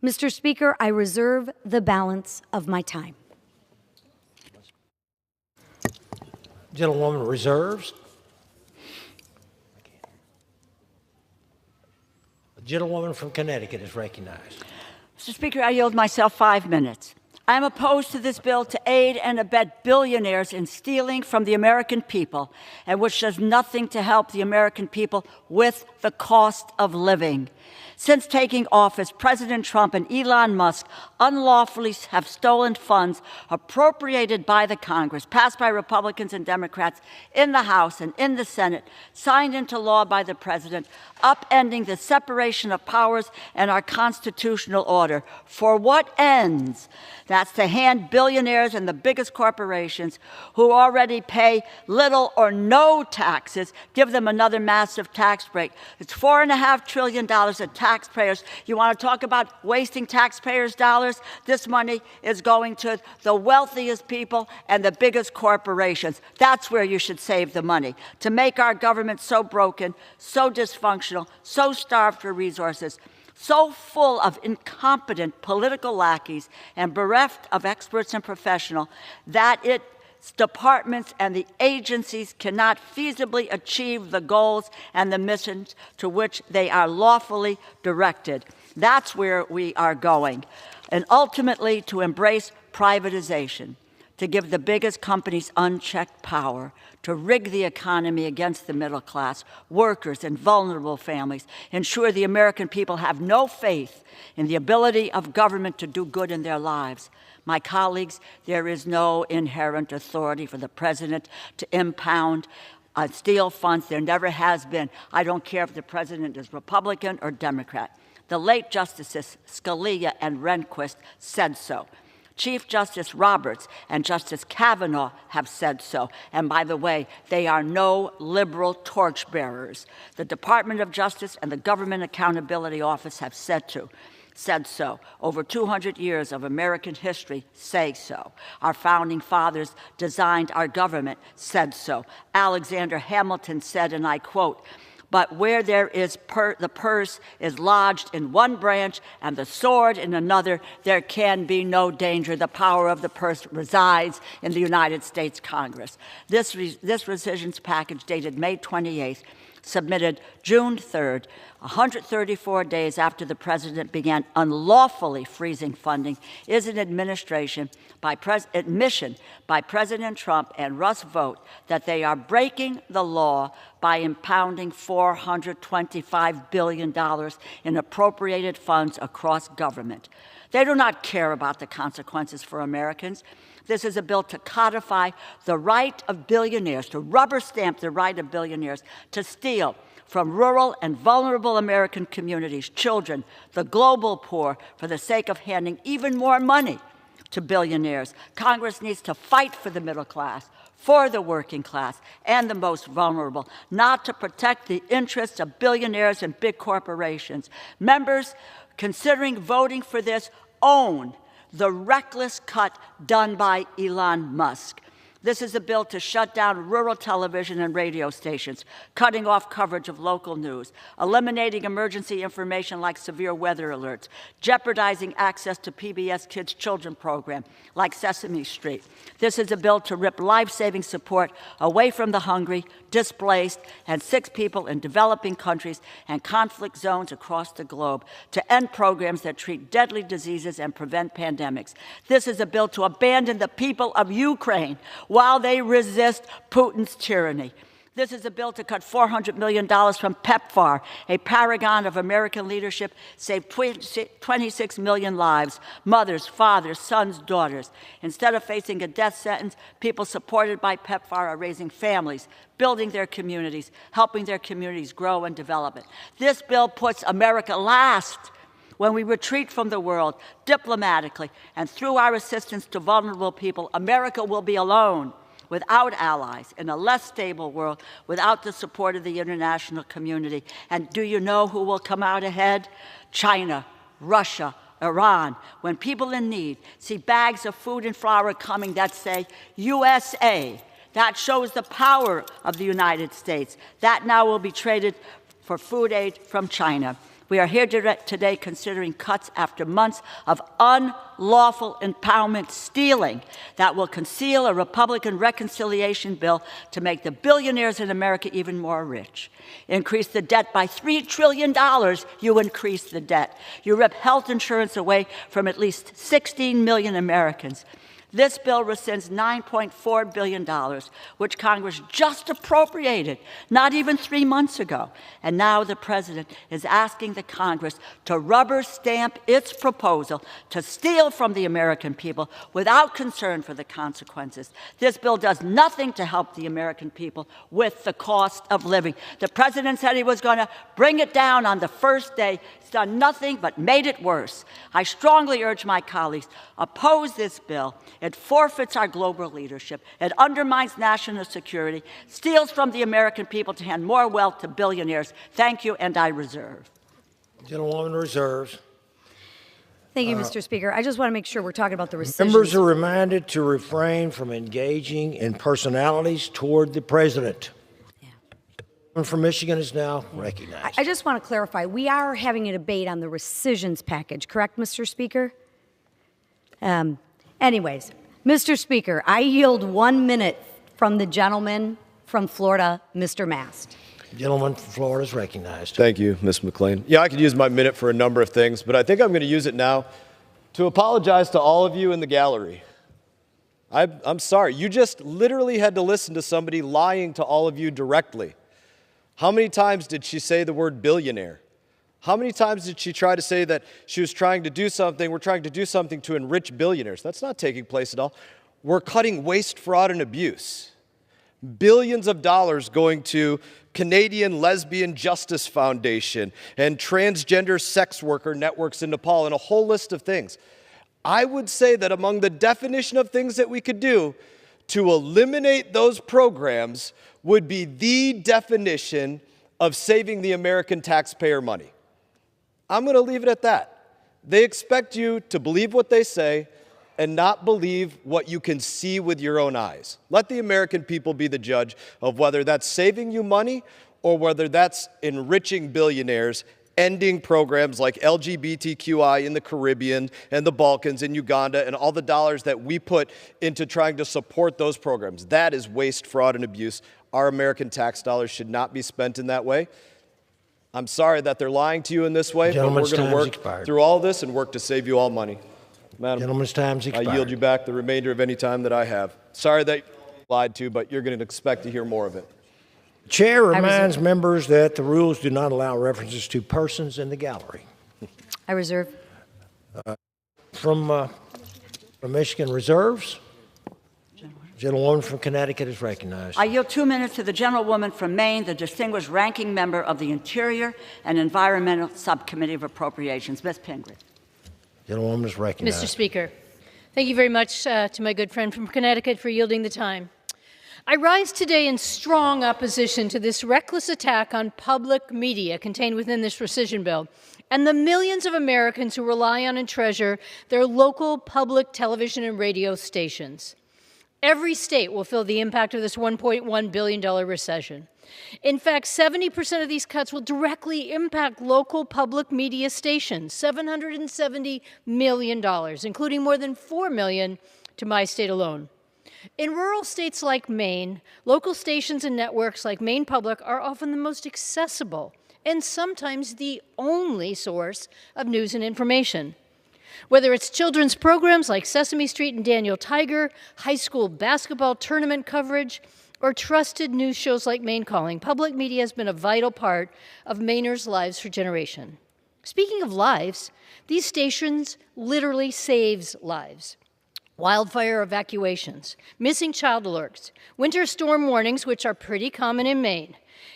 Mr. Speaker, I reserve the balance of my time. Gentlewoman reserves. The gentlewoman from Connecticut is recognized. Mr. Speaker, I yield myself 5 minutes. I am opposed to this bill to aid and abet billionaires in stealing from the American people, and which does nothing to help the American people with the cost of living. Since taking office, President Trump and Elon Musk unlawfully have stolen funds appropriated by the Congress, passed by Republicans and Democrats in the House and in the Senate, signed into law by the President, upending the separation of powers and our constitutional order. For what ends? That's to hand billionaires and the biggest corporations who already pay little or no taxes, give them another massive tax break. It's $4.5 trillion of taxpayers. You want to talk about wasting taxpayers' dollars? This money is going to the wealthiest people and the biggest corporations. That's where you should save the money, to make our government so broken, so dysfunctional, so starved for resources, so full of incompetent political lackeys and bereft of experts and professionals that its departments and the agencies cannot feasibly achieve the goals and the missions to which they are lawfully directed. That's where we are going. And ultimately, to embrace privatization, to give the biggest companies unchecked power, to rig the economy against the middle class, workers, and vulnerable families, ensure the American people have no faith in the ability of government to do good in their lives. My colleagues, there is no inherent authority for the president to impound steal funds. There never has been. I don't care if the president is Republican or Democrat. The late Justices Scalia and Rehnquist said so. Chief Justice Roberts and Justice Kavanaugh have said so. And by the way, they are no liberal torchbearers. The Department of Justice and the Government Accountability Office have said so. Over 200 years of American history say so. Our founding fathers designed our government, said so. Alexander Hamilton said, and I quote, "But where there is the purse is lodged in one branch and the sword in another, there can be no danger. The power of the purse resides in the United States Congress." This rescissions package dated May 28th, submitted June 3rd, 134 days after the president began unlawfully freezing funding, is an admission by President Trump and Russ Vought that they are breaking the law by impounding $425 billion in appropriated funds across government. They do not care about the consequences for Americans. This is a bill to codify the right of billionaires, to rubber stamp the right of billionaires to steal from rural and vulnerable American communities, children, the global poor, for the sake of handing even more money to billionaires. Congress needs to fight for the middle class, for the working class, and the most vulnerable, not to protect the interests of billionaires and big corporations. Members considering voting for this own the reckless cut done by Elon Musk. This is a bill to shut down rural television and radio stations, cutting off coverage of local news, eliminating emergency information like severe weather alerts, jeopardizing access to PBS Kids' children program like Sesame Street. This is a bill to rip life-saving support away from the hungry, displaced, and sick people in developing countries and conflict zones across the globe, to end programs that treat deadly diseases and prevent pandemics. This is a bill to abandon the people of Ukraine while they resist Putin's tyranny. This is a bill to cut $400 million from PEPFAR, a paragon of American leadership, saved 26 million lives, mothers, fathers, sons, daughters. Instead of facing a death sentence, people supported by PEPFAR are raising families, building their communities, helping their communities grow and develop it. This bill puts America last. When we retreat from the world diplomatically and through our assistance to vulnerable people, America will be alone, without allies, in a less stable world, without the support of the international community. And do you know who will come out ahead? China, Russia, Iran. When people in need see bags of food and flour coming that say USA, that shows the power of the United States. That now will be traded for food aid from China. We are here today considering cuts after months of unlawful empowerment stealing that will conceal a Republican reconciliation bill to make the billionaires in America even more rich. Increase the debt by $3 trillion, you increase the debt. You rip health insurance away from at least 16 million Americans. This bill rescinds $9.4 billion, which Congress just appropriated not even 3 months ago. And now the President is asking the Congress to rubber stamp its proposal to steal from the American people without concern for the consequences. This bill does nothing to help the American people with the cost of living. The President said he was going to bring it down on the first day. He's done nothing but made it worse. I strongly urge my colleagues, oppose this bill. It forfeits our global leadership. It undermines national security, steals from the American people to hand more wealth to billionaires. Thank you, and I reserve. Gentlewoman reserves. Thank you, Mr. Speaker. I just want to make sure we're talking about the rescissions. Members are reminded to refrain from engaging in personalities toward the President. From Michigan is now recognized. I just want to clarify, we are having a debate on the rescissions package, correct, Mr. Speaker? Anyways, Mr. Speaker, I yield 1 minute from the gentleman from Florida, Mr. Mast. The gentleman from Florida is recognized. Thank you, Ms. McLean. Yeah, I could use my minute for a number of things, but I think I'm going to use it now to apologize to all of you in the gallery. I'm sorry. You just literally had to listen to somebody lying to all of you directly. How many times did she say the word billionaire? How many times did she try to say that she was trying to do something, we're trying to do something to enrich billionaires? That's not taking place at all. We're cutting waste, fraud, and abuse. Billions of dollars going to Canadian Lesbian Justice Foundation and transgender sex worker networks in Nepal and a whole list of things. I would say that among the definition of things that we could do to eliminate those programs would be the definition of saving the American taxpayer money. I'm going to leave it at that. They expect you to believe what they say and not believe what you can see with your own eyes. Let the American people be the judge of whether that's saving you money or whether that's enriching billionaires, ending programs like LGBTQI in the Caribbean and the Balkans and Uganda and all the dollars that we put into trying to support those programs. That is waste, fraud, and abuse. Our American tax dollars should not be spent in that way. I'm sorry that they're lying to you in this way, but we're going to work through all this and work to save you all money. Madam, gentleman's time's expired. I yield you back the remainder of any time that I have. Sorry that you lied to, but you're going to expect to hear more of it. The chair reminds members that the rules do not allow references to persons in the gallery. I reserve. From Michigan reserves. Gentlewoman from Connecticut is recognized. I yield 2 minutes to the gentlewoman from Maine, the distinguished ranking member of the Interior and Environmental Subcommittee of Appropriations, Ms. Pingrid. Gentlewoman is recognized. Mr. Speaker, thank you very much to my good friend from Connecticut for yielding the time. I rise today in strong opposition to this reckless attack on public media contained within this rescission bill and the millions of Americans who rely on and treasure their local public television and radio stations. Every state will feel the impact of this $1.1 billion recession. In fact, 70% of these cuts will directly impact local public media stations, $770 million, including more than $4 million to my state alone. In rural states like Maine, local stations and networks like Maine Public are often the most accessible and sometimes the only source of news and information. Whether it's children's programs like Sesame Street and Daniel Tiger, high school basketball tournament coverage, or trusted news shows like Maine Calling, public media has been a vital part of Mainers' lives for generations. Speaking of lives, these stations literally saves lives. Wildfire evacuations, missing child alerts, winter storm warnings, which are pretty common in Maine.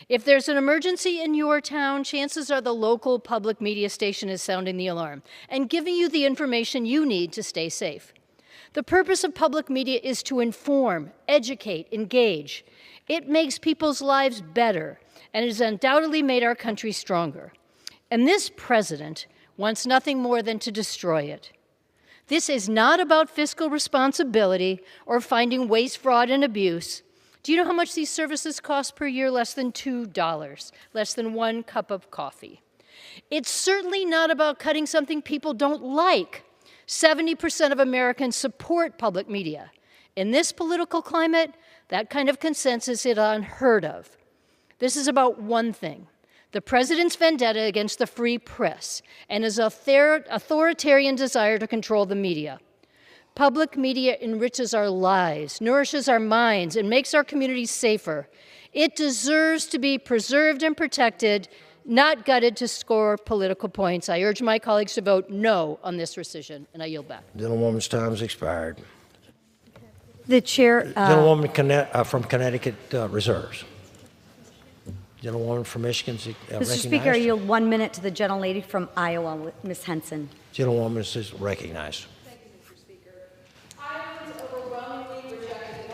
If there's an emergency in your town, chances are the local public media station is sounding the alarm and giving you the information you need to stay safe. The purpose of public media is to inform, educate, engage. It makes people's lives better and has undoubtedly made our country stronger. And this president wants nothing more than to destroy it. This is not about fiscal responsibility or finding waste, fraud, and abuse. Do you know how much these services cost per year? Less than $2, less than 1 cup of coffee. It's certainly not about cutting something people don't like. 70% of Americans support public media. In this political climate, that kind of consensus is unheard of. This is about one thing: the president's vendetta against the free press and his authoritarian desire to control the media. Public media enriches our lives, nourishes our minds, and makes our communities safer. It deserves to be preserved and protected, not gutted to score political points. I urge my colleagues to vote no on this rescission, and I yield back. Gentlewoman's time has expired. The chair. Gentlewoman from Connecticut reserves. Gentlewoman from Michigan recognized. Mr. Speaker, I yield 1 minute to the gentlelady from Iowa, Ms. Henson. Gentlewoman is recognized.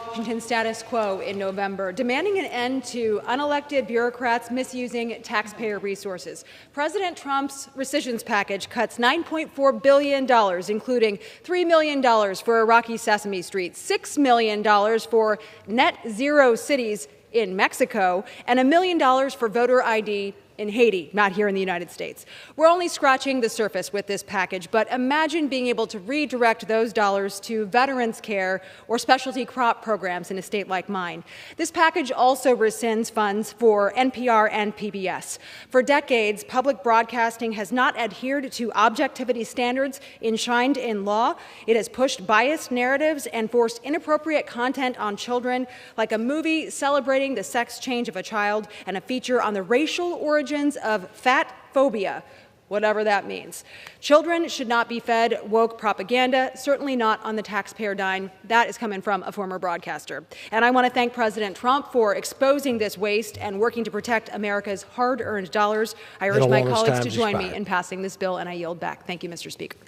Washington status quo in November, demanding an end to unelected bureaucrats misusing taxpayer resources. President Trump's rescissions package cuts $9.4 billion, including $3 million for Iraqi Sesame Street, $6 million for net zero cities in Mexico, and $1 million for voter ID in Haiti, not here in the United States. We're only scratching the surface with this package, but imagine being able to redirect those dollars to veterans care or specialty crop programs in a state like mine. This package also rescinds funds for NPR and PBS. For decades, public broadcasting has not adhered to objectivity standards enshrined in law. It has pushed biased narratives and forced inappropriate content on children, like a movie celebrating the sex change of a child and a feature on the racial origins of fat phobia, whatever that means. Children should not be fed woke propaganda, certainly not on the taxpayer dime. That is coming from a former broadcaster. And I want to thank President Trump for exposing this waste and working to protect America's hard-earned dollars. I urge my colleagues to join me in passing this bill, and I yield back. Thank you, Mr. Speaker.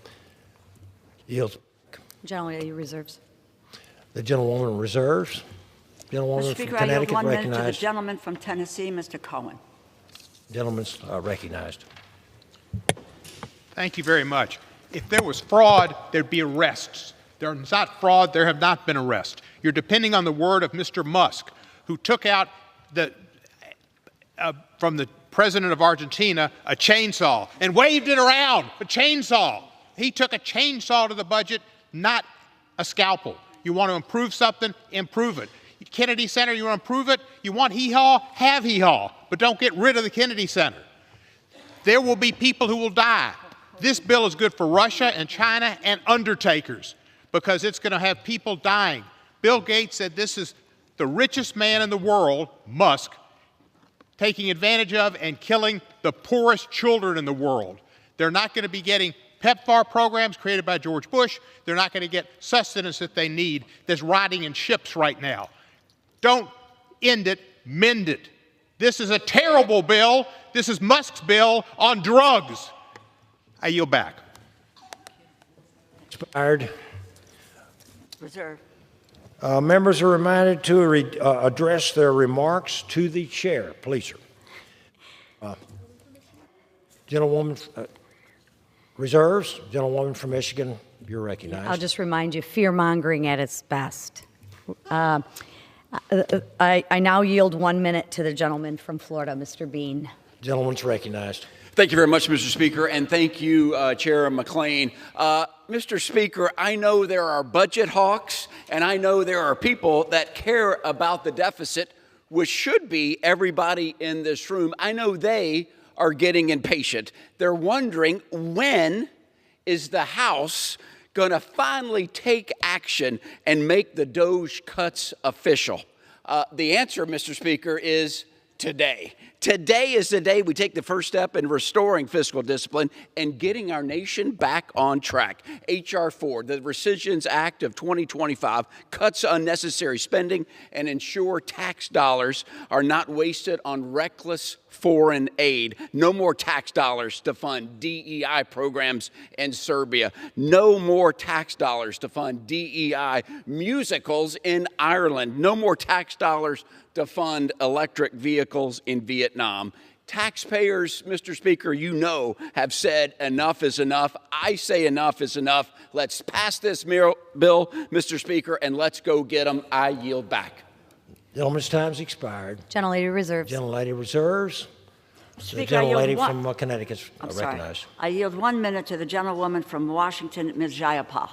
Yield. Gentleman reserves. The gentlewoman reserves. Gentlewoman Mr. Speaker, from Connecticut I yield 1 minute to the recognized. gentleman from Tennessee, Mr. Cohen. Gentleman's recognized. Thank you very much. If there was fraud, there'd be arrests. There's not fraud, there have not been arrests. You're depending on the word of Mr. Musk, who took out from the president of Argentina a chainsaw and waved it around, a chainsaw. He took a chainsaw to the budget, not a scalpel. You want to improve something, improve it. Kennedy Center, you want to improve it? You want hee-haw? Have hee-haw, but don't get rid of the Kennedy Center. There will be people who will die. This bill is good for Russia and China and undertakers because it's going to have people dying. Bill Gates said this is the richest man in the world, Musk, taking advantage of and killing the poorest children in the world. They're not going to be getting PEPFAR programs created by George Bush. They're not going to get sustenance that they need that's rotting in ships right now. Don't end it, mend it. This is a terrible bill. This is Musk's bill on drugs. I yield back. Expired. Reserve. Members are reminded to address their remarks to the chair. Please, sir. Gentlewoman reserves. Gentlewoman from Michigan, you're recognized. I'll just remind you, fear-mongering at its best. I now yield 1 minute to the gentleman from Florida, Mr. Bean. Gentleman's recognized. Thank you very much, Mr. Speaker, and thank you, Chair McLean. Mr. Speaker, I know there are budget hawks, and I know there are people that care about the deficit, which should be everybody in this room. I know they are getting impatient. They're wondering, when is the House going to finally take action and make the DOGE cuts official? The answer, Mr. Speaker, is today. Today is the day we take the first step in restoring fiscal discipline and getting our nation back on track. H.R. 4, the Recissions Act of 2025, cuts unnecessary spending and ensure tax dollars are not wasted on reckless foreign aid. No more tax dollars to fund DEI programs in Serbia. No more tax dollars to fund DEI musicals in Ireland. No more tax dollars to fund electric vehicles in Vietnam. Taxpayers, Mr. Speaker, you know, have said enough is enough. I say enough is enough. Let's pass this bill, Mr. Speaker, and let's go get them. I yield back. Gentleman's time's expired. Gentlelady reserves. Gentlelady reserves. Speaker, the gentlelady from Connecticut recognized. I yield 1 minute to the gentlewoman from Washington, Ms. Jayapal.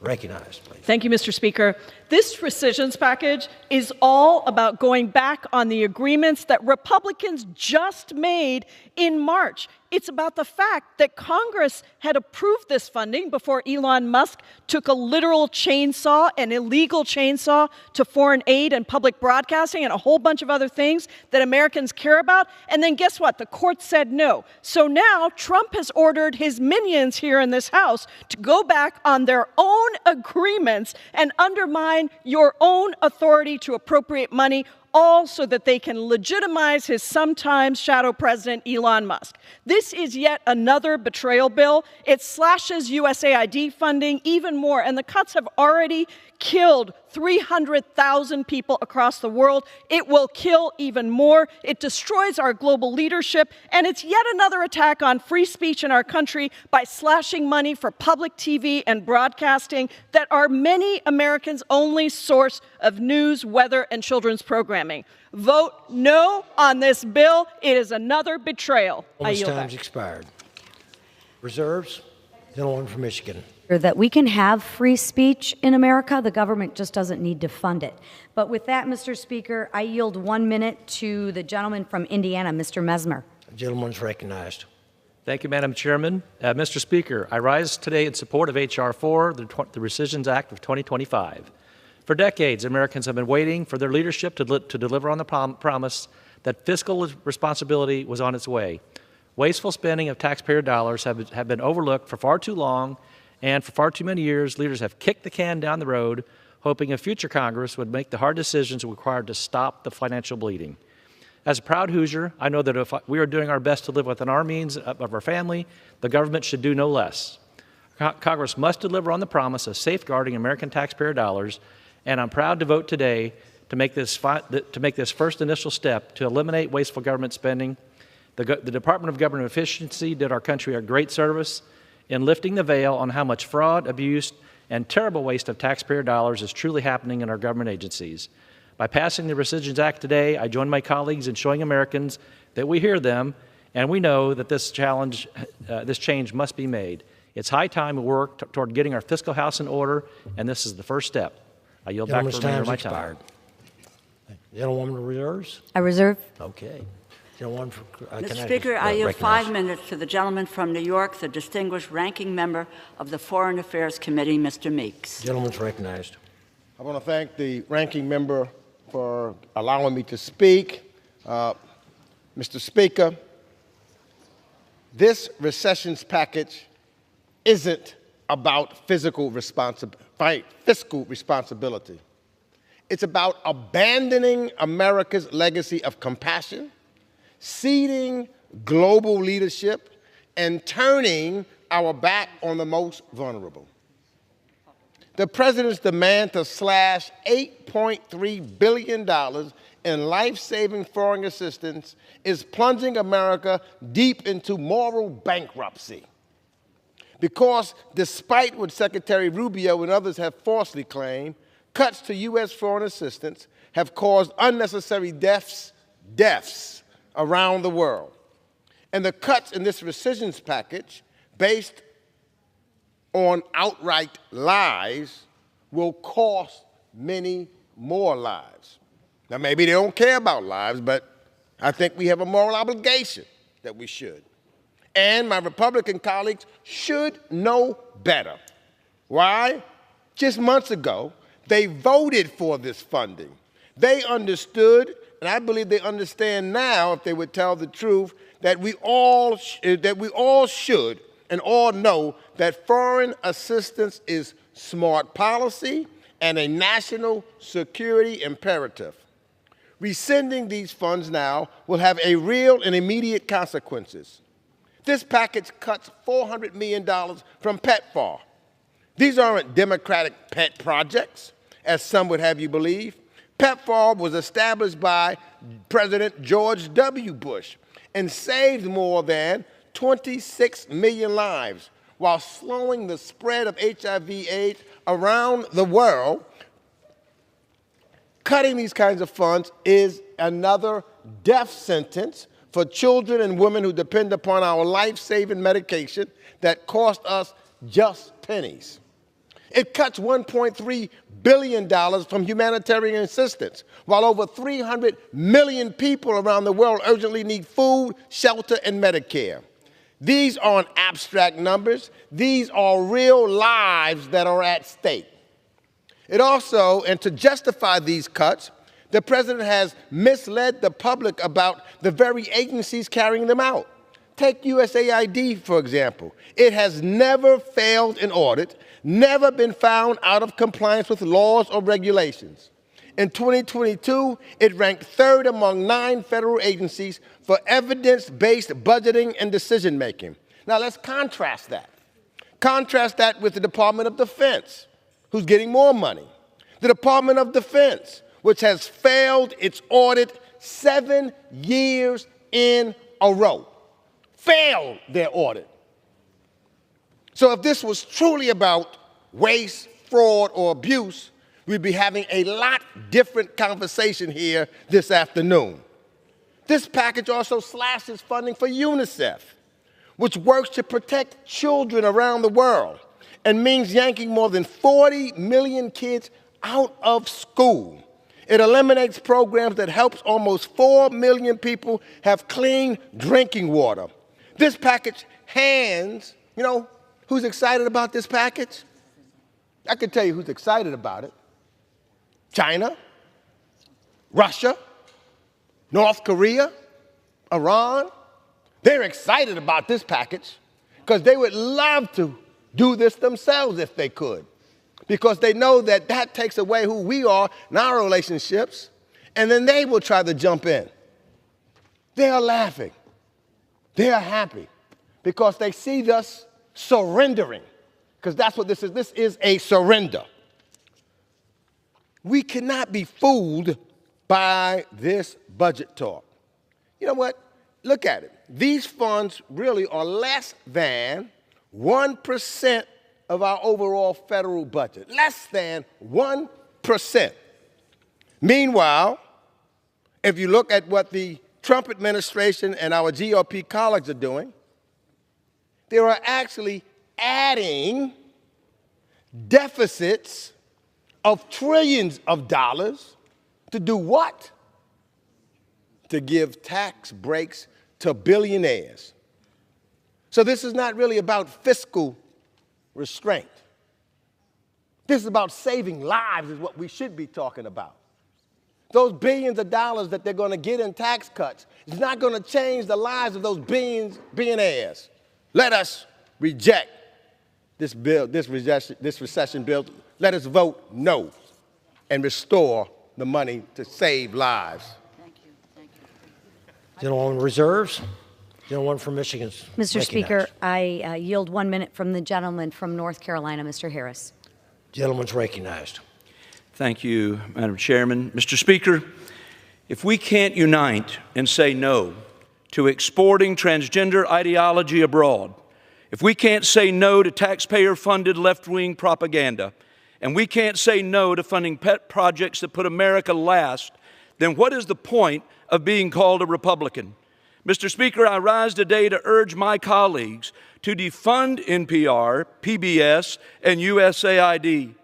Recognized, please. Thank you, Mr. Speaker. This rescissions package is all about going back on the agreements that Republicans just made in March. It's about the fact that Congress had approved this funding before Elon Musk took a literal chainsaw, an illegal chainsaw, to foreign aid and public broadcasting and a whole bunch of other things that Americans care about. And then guess what? The court said no. So now Trump has ordered his minions here in this House to go back on their own agreements and undermine your own authority to appropriate money, all so that they can legitimize his sometimes shadow president, Elon Musk. This is yet another betrayal bill. It slashes USAID funding even more, and the cuts have already killed 300,000 people across the world. It will kill even more. It destroys our global leadership, and it's yet another attack on free speech in our country by slashing money for public TV and broadcasting that are many Americans' only source of news, weather, and children's programming. Vote no on this bill. It is another betrayal. I yield time's expired. Reserves. Gentleman from Michigan. That we can have free speech in America. The government just doesn't need to fund it. But with that, Mr. Speaker, I yield 1 minute to the gentleman from Indiana, Mr. Mesmer. The gentleman's recognized. Thank you, Madam Chairman. Mr. Speaker, I rise today in support of H.R. 4, the Recissions Act of 2025. For decades, Americans have been waiting for their leadership to deliver on the promise that fiscal responsibility was on its way. Wasteful spending of taxpayer dollars have been overlooked for far too long, and for far too many years, leaders have kicked the can down the road, hoping a future Congress would make the hard decisions required to stop the financial bleeding. As a proud Hoosier, I know that if we are doing our best to live within our means of our family, the government should do no less. Congress must deliver on the promise of safeguarding American taxpayer dollars, and I'm proud to vote today to make this first initial step to eliminate wasteful government spending. The Department of Government Efficiency did our country a great service in lifting the veil on how much fraud, abuse, and terrible waste of taxpayer dollars is truly happening in our government agencies. By passing the Recissions Act today, I join my colleagues in showing Americans that we hear them and we know that this change must be made. It's high time we work toward getting our fiscal house in order, and this is the first step. I yield back the remainder of my time. Gentlewoman reserves? I reserve. Okay. Gentleman from Mr. Speaker, I yield 5 minutes to the gentleman from New York, the distinguished ranking member of the Foreign Affairs Committee, Mr. Meeks. Gentleman's recognized. I want to thank the ranking member for allowing me to speak. Mr. Speaker, this recessions package isn't about fiscal responsibility. It's about abandoning America's legacy of compassion, ceding global leadership, and turning our back on the most vulnerable. The president's demand to slash $8.3 billion in life-saving foreign assistance is plunging America deep into moral bankruptcy. Because despite what Secretary Rubio and others have falsely claimed, cuts to U.S. foreign assistance have caused unnecessary deaths around the world. And the cuts in this rescissions package, based on outright lies, will cost many more lives. Now, maybe they don't care about lives, but I think we have a moral obligation that we should. And my Republican colleagues should know better. Why? Just months ago, they voted for this funding. They understood, and I believe they understand now, if they would tell the truth, that we all should and all know that foreign assistance is smart policy and a national security imperative. Rescinding these funds now will have a real and immediate consequences. This package cuts $400 million from PEPFAR. These aren't Democratic pet projects, as some would have you believe. PEPFAR was established by President George W. Bush and saved more than 26 million lives while slowing the spread of HIV/AIDS around the world. Cutting these kinds of funds is another death sentence for children and women who depend upon our life-saving medication that cost us just pennies. It cuts $1.3 billion from humanitarian assistance, while over 300 million people around the world urgently need food, shelter, and Medicare. These aren't abstract numbers. These are real lives that are at stake. It also, and to justify these cuts, the president has misled the public about the very agencies carrying them out. Take USAID, for example. It has never failed an audit, never been found out of compliance with laws or regulations. In 2022, it ranked third among 9 federal agencies for evidence-based budgeting and decision-making. Now let's contrast that. Contrast that with the Department of Defense, who's getting more money. The Department of Defense, which has failed its audit 7 years in a row. Failed their audit. So if this was truly about waste, fraud, or abuse, we'd be having a lot different conversation here this afternoon. This package also slashes funding for UNICEF, which works to protect children around the world and means yanking more than 40 million kids out of school. It eliminates programs that helps almost 4 million people have clean drinking water. This package hands, you know, who's excited about this package? I can tell you who's excited about it. China, Russia, North Korea, Iran. They're excited about this package because they would love to do this themselves if they could, because they know that that takes away who we are in our relationships, and then they will try to jump in. They are laughing. They are happy because they see us surrendering, because that's what this is. This is a surrender. We cannot be fooled by this budget talk. You know what? Look at it. These funds really are less than 1% of our overall federal budget. Less than 1%. Meanwhile, if you look at what the Trump administration and our GOP colleagues are doing, they are actually adding deficits of trillions of dollars to do what? To give tax breaks to billionaires. So this is not really about fiscal restraint. This is about saving lives, is what we should be talking about. Those billions of dollars that they're going to get in tax cuts is not going to change the lives of those billionaires. Let us reject this bill, this recession bill. Let us vote no and restore the money to save lives. Thank you. Thank you. Gentlewoman reserves. Gentleman from Michigan. Mr. Speaker, I yield 1 minute from the gentleman from North Carolina, Mr. Harris. Gentleman's recognized. Thank you, Madam Chairman. Mr. Speaker, if we can't unite and say no to exporting transgender ideology abroad, if we can't say no to taxpayer-funded left-wing propaganda, and we can't say no to funding pet projects that put America last, then what is the point of being called a Republican? Mr. Speaker, I rise today to urge my colleagues to defund NPR, PBS, and USAID.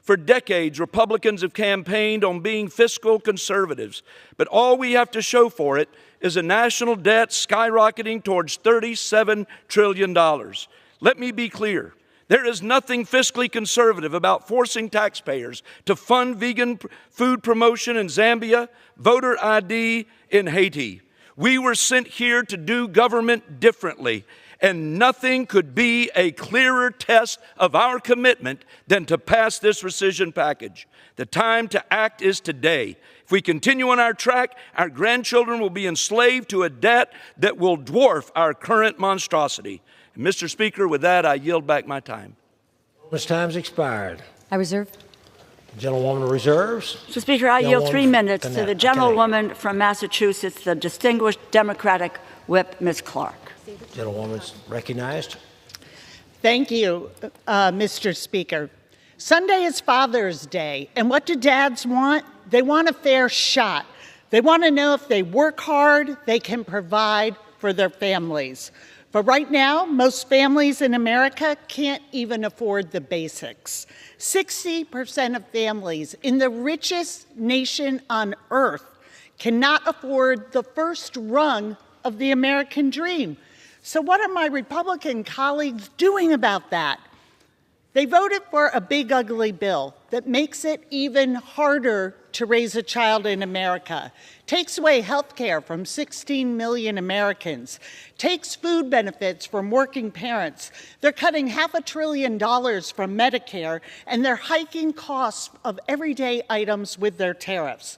For decades, Republicans have campaigned on being fiscal conservatives, but all we have to show for it is a national debt skyrocketing towards $37 trillion. Let me be clear. There is nothing fiscally conservative about forcing taxpayers to fund vegan food promotion in Zambia, voter ID in Haiti. We were sent here to do government differently, and nothing could be a clearer test of our commitment than to pass this rescission package. The time to act is today. If we continue on our track, our grandchildren will be enslaved to a debt that will dwarf our current monstrosity. And Mr. Speaker, with that, I yield back my time. Ms. Time's expired. I reserve. Gentlewoman reserves. Mr. Speaker, I yield 3 minutes to the gentlewoman from Massachusetts, the distinguished Democratic whip, Ms. Clark. Gentlewoman's recognized. Thank you, Mr. Speaker. Sunday is Father's Day, and what do dads want? They want a fair shot. They want to know if they work hard, they can provide for their families. But right now, most families in America can't even afford the basics. 60% of families in the richest nation on earth cannot afford the first rung of the American dream. So what are my Republican colleagues doing about that? They voted for a big, ugly bill that makes it even harder to raise a child in America, takes away health care from 16 million Americans, takes food benefits from working parents. They're cutting $500 billion from Medicare, and they're hiking costs of everyday items with their tariffs,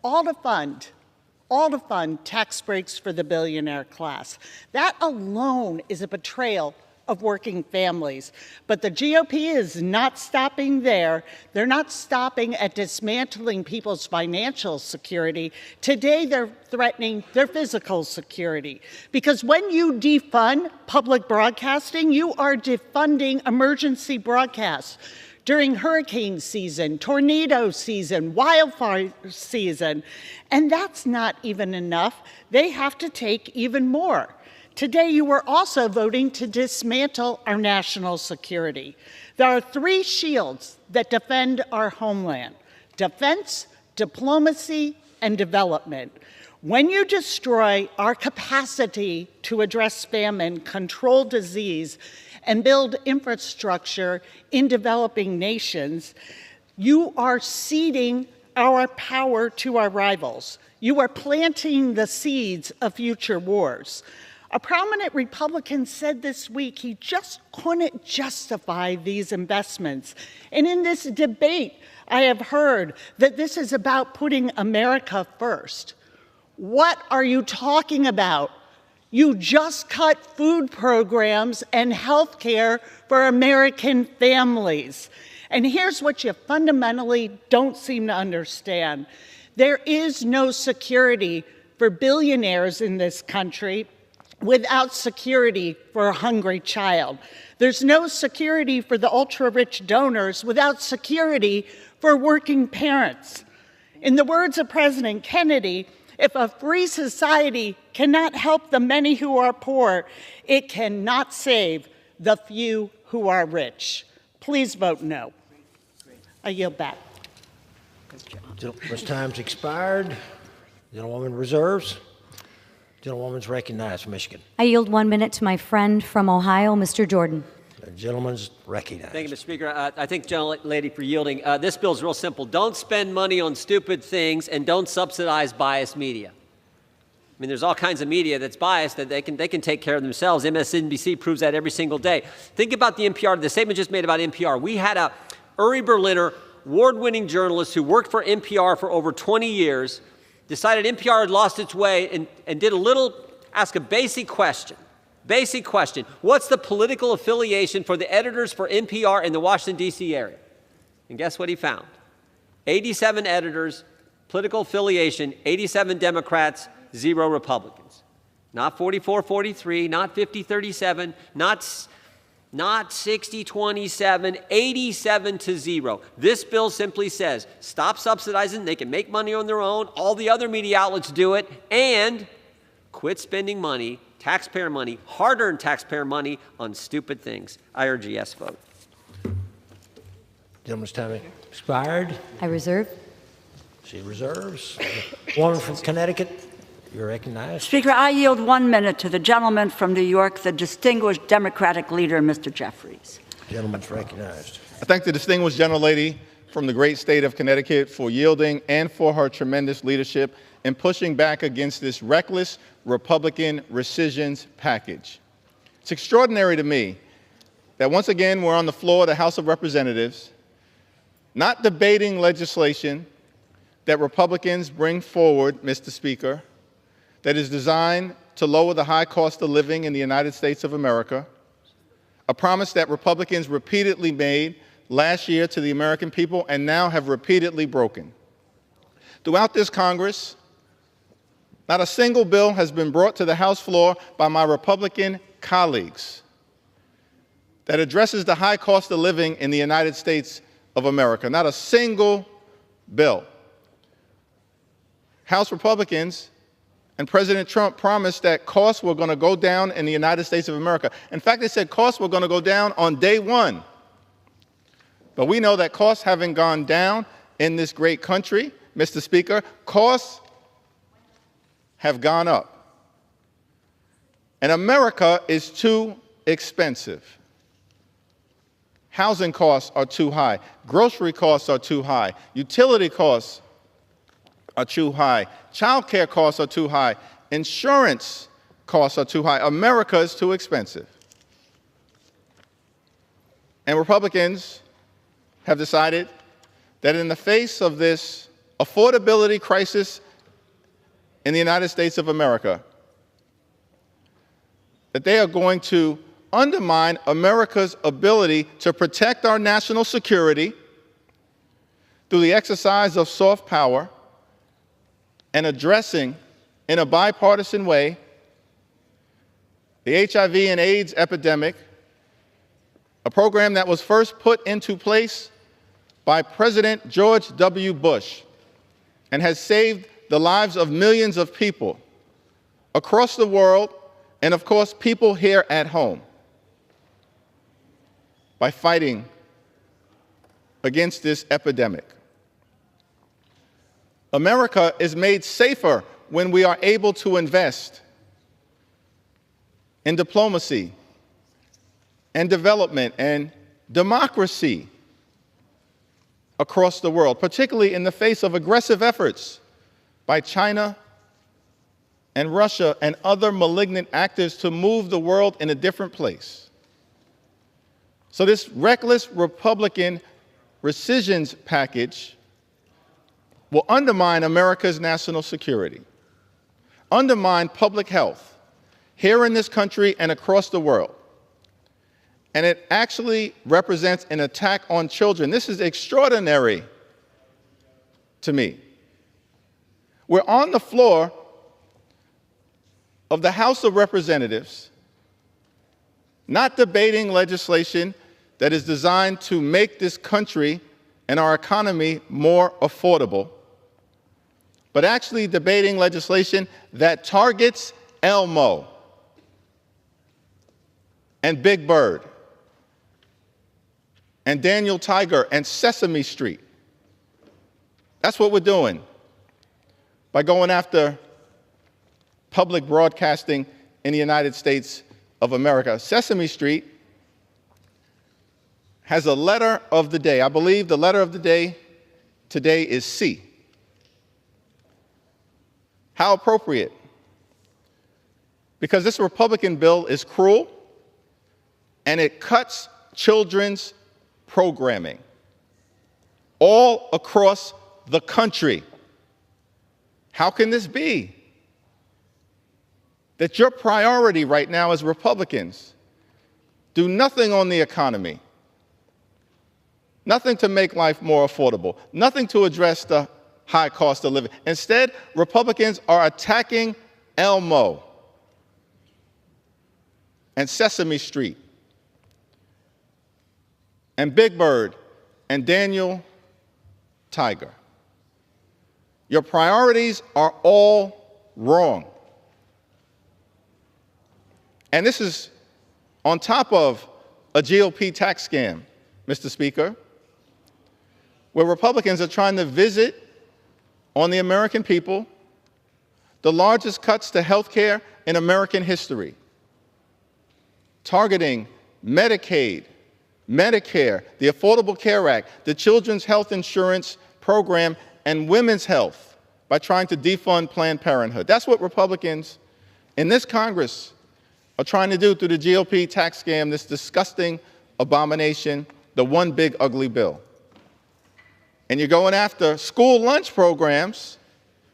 all to fund tax breaks for the billionaire class. That alone is a betrayal of working families. But the GOP is not stopping there. They're not stopping at dismantling people's financial security. Today, they're threatening their physical security. Because when you defund public broadcasting, you are defunding emergency broadcasts. During hurricane season, tornado season, wildfire season. And that's not even enough. They have to take even more. Today, you are also voting to dismantle our national security. There are 3 shields that defend our homeland: defense, diplomacy, and development. When you destroy our capacity to address famine, control disease, and build infrastructure in developing nations, you are ceding our power to our rivals. You are planting the seeds of future wars. A prominent Republican said this week he just couldn't justify these investments. And in this debate, I have heard that this is about putting America first. What are you talking about? You just cut food programs and health care for American families. And here's what you fundamentally don't seem to understand. There is no security for billionaires in this country without security for a hungry child. There's no security for the ultra-rich donors without security for working parents. In the words of President Kennedy, if a free society cannot help the many who are poor, it cannot save the few who are rich. Please vote no. I yield back. Gentleman's time's expired. Gentlewoman reserves. Gentlewoman's recognized from Michigan. I yield 1 minute to my friend from Ohio, Mr. Jordan. The gentleman's recognized. Thank you, Mr. Speaker. I thank the gentlelady for yielding. This bill is real simple. Don't spend money on stupid things, and don't subsidize biased media. I mean, there's all kinds of media that's biased that they can take care of themselves. MSNBC proves that every single day. Think about the NPR, the statement just made about NPR. We had a Uri Berliner, award-winning journalist who worked for NPR for over 20 years, decided NPR had lost its way and did ask a basic question. Basic question. What's the political affiliation for the editors for NPR in the Washington, D.C. area? And guess what he found? 87 editors, political affiliation, 87 Democrats, 0 Republicans. Not 44-43, not 50-37, not Not 60-27, 87-0. This bill simply says, stop subsidizing. They can make money on their own. All the other media outlets do it. And quit spending money, taxpayer money, hard-earned taxpayer money on stupid things. I urge a yes vote. Gentleman's time expired. I reserve. She reserves. Woman from Connecticut, you're recognized. Speaker, I yield 1 minute to the gentleman from New York, the distinguished Democratic leader, Mr. Jeffries. Gentleman's recognized. I thank the distinguished gentlelady from the great state of Connecticut for yielding and for her tremendous leadership in pushing back against this reckless Republican rescissions package. It's extraordinary to me that once again we're on the floor of the House of Representatives, not debating legislation that Republicans bring forward, Mr. Speaker, that is designed to lower the high cost of living in the United States of America, a promise that Republicans repeatedly made last year to the American people and now have repeatedly broken. Throughout this Congress, not a single bill has been brought to the House floor by my Republican colleagues that addresses the high cost of living in the United States of America. Not a single bill. House Republicans and President Trump promised that costs were going to go down in the United States of America. In fact, they said costs were going to go down on day one. But we know that costs haven't gone down in this great country, Mr. Speaker. Costs have gone up. And America is too expensive. Housing costs are too high. Grocery costs are too high. Utility costs are too high. Child care costs are too high. Insurance costs are too high. America is too expensive. And Republicans have decided that in the face of this affordability crisis in the United States of America, that they are going to undermine America's ability to protect our national security through the exercise of soft power and addressing in a bipartisan way the HIV and AIDS epidemic, a program that was first put into place by President George W. Bush and has saved the lives of millions of people across the world and, of course, people here at home by fighting against this epidemic. America is made safer when we are able to invest in diplomacy and development and democracy across the world, particularly in the face of aggressive efforts by China and Russia and other malignant actors to move the world in a different place. So this reckless Republican rescissions package will undermine America's national security, undermine public health here in this country and across the world. And it actually represents an attack on children. This is extraordinary to me. We're on the floor of the House of Representatives, not debating legislation that is designed to make this country and our economy more affordable, but actually debating legislation that targets Elmo and Big Bird and Daniel Tiger and Sesame Street. That's what we're doing by going after public broadcasting in the United States of America. Sesame Street has a letter of the day. I believe the letter of the day today is C. How appropriate. Because this Republican bill is cruel and it cuts children's programming all across the country. How can this be? That your priority right now as Republicans do nothing on the economy, nothing to make life more affordable, nothing to address the high cost of living. Instead, Republicans are attacking Elmo and Sesame Street and Big Bird and Daniel Tiger. Your priorities are all wrong. And this is on top of a GOP tax scam, Mr. Speaker, where Republicans are trying to visit on the American people the largest cuts to health care in American history, targeting Medicaid, Medicare, the Affordable Care Act, the Children's Health Insurance Program, and women's health by trying to defund Planned Parenthood. That's what Republicans in this Congress are trying to do through the GOP tax scam, this disgusting abomination, the one big ugly bill. And you're going after school lunch programs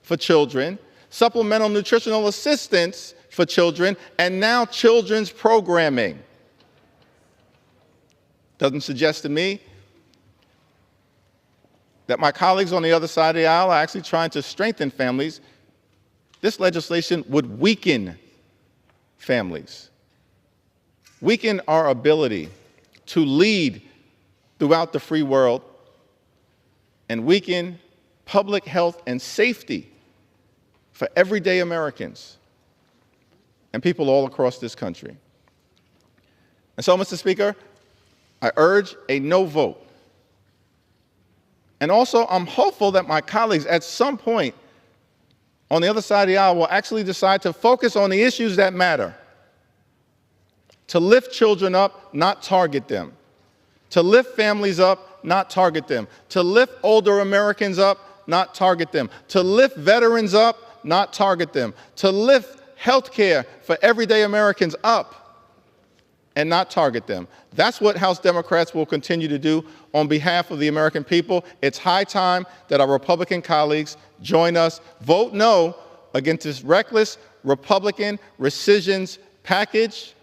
for children, supplemental nutritional assistance for children, and now children's programming. Doesn't suggest to me that my colleagues on the other side of the aisle are actually trying to strengthen families. This legislation would weaken families, weaken our ability to lead throughout the free world, and weaken public health and safety for everyday Americans and people all across this country. And so, Mr. Speaker, I urge a no vote. And also, I'm hopeful that my colleagues at some point on the other side of the aisle will actually decide to focus on the issues that matter, to lift children up, not target them, to lift families up, not target them, to lift older Americans up, not target them, to lift veterans up, not target them, to lift health care for everyday Americans up and not target them. That's what House Democrats will continue to do on behalf of the American people. It's high time that our Republican colleagues join us. Vote no against this reckless Republican rescissions package.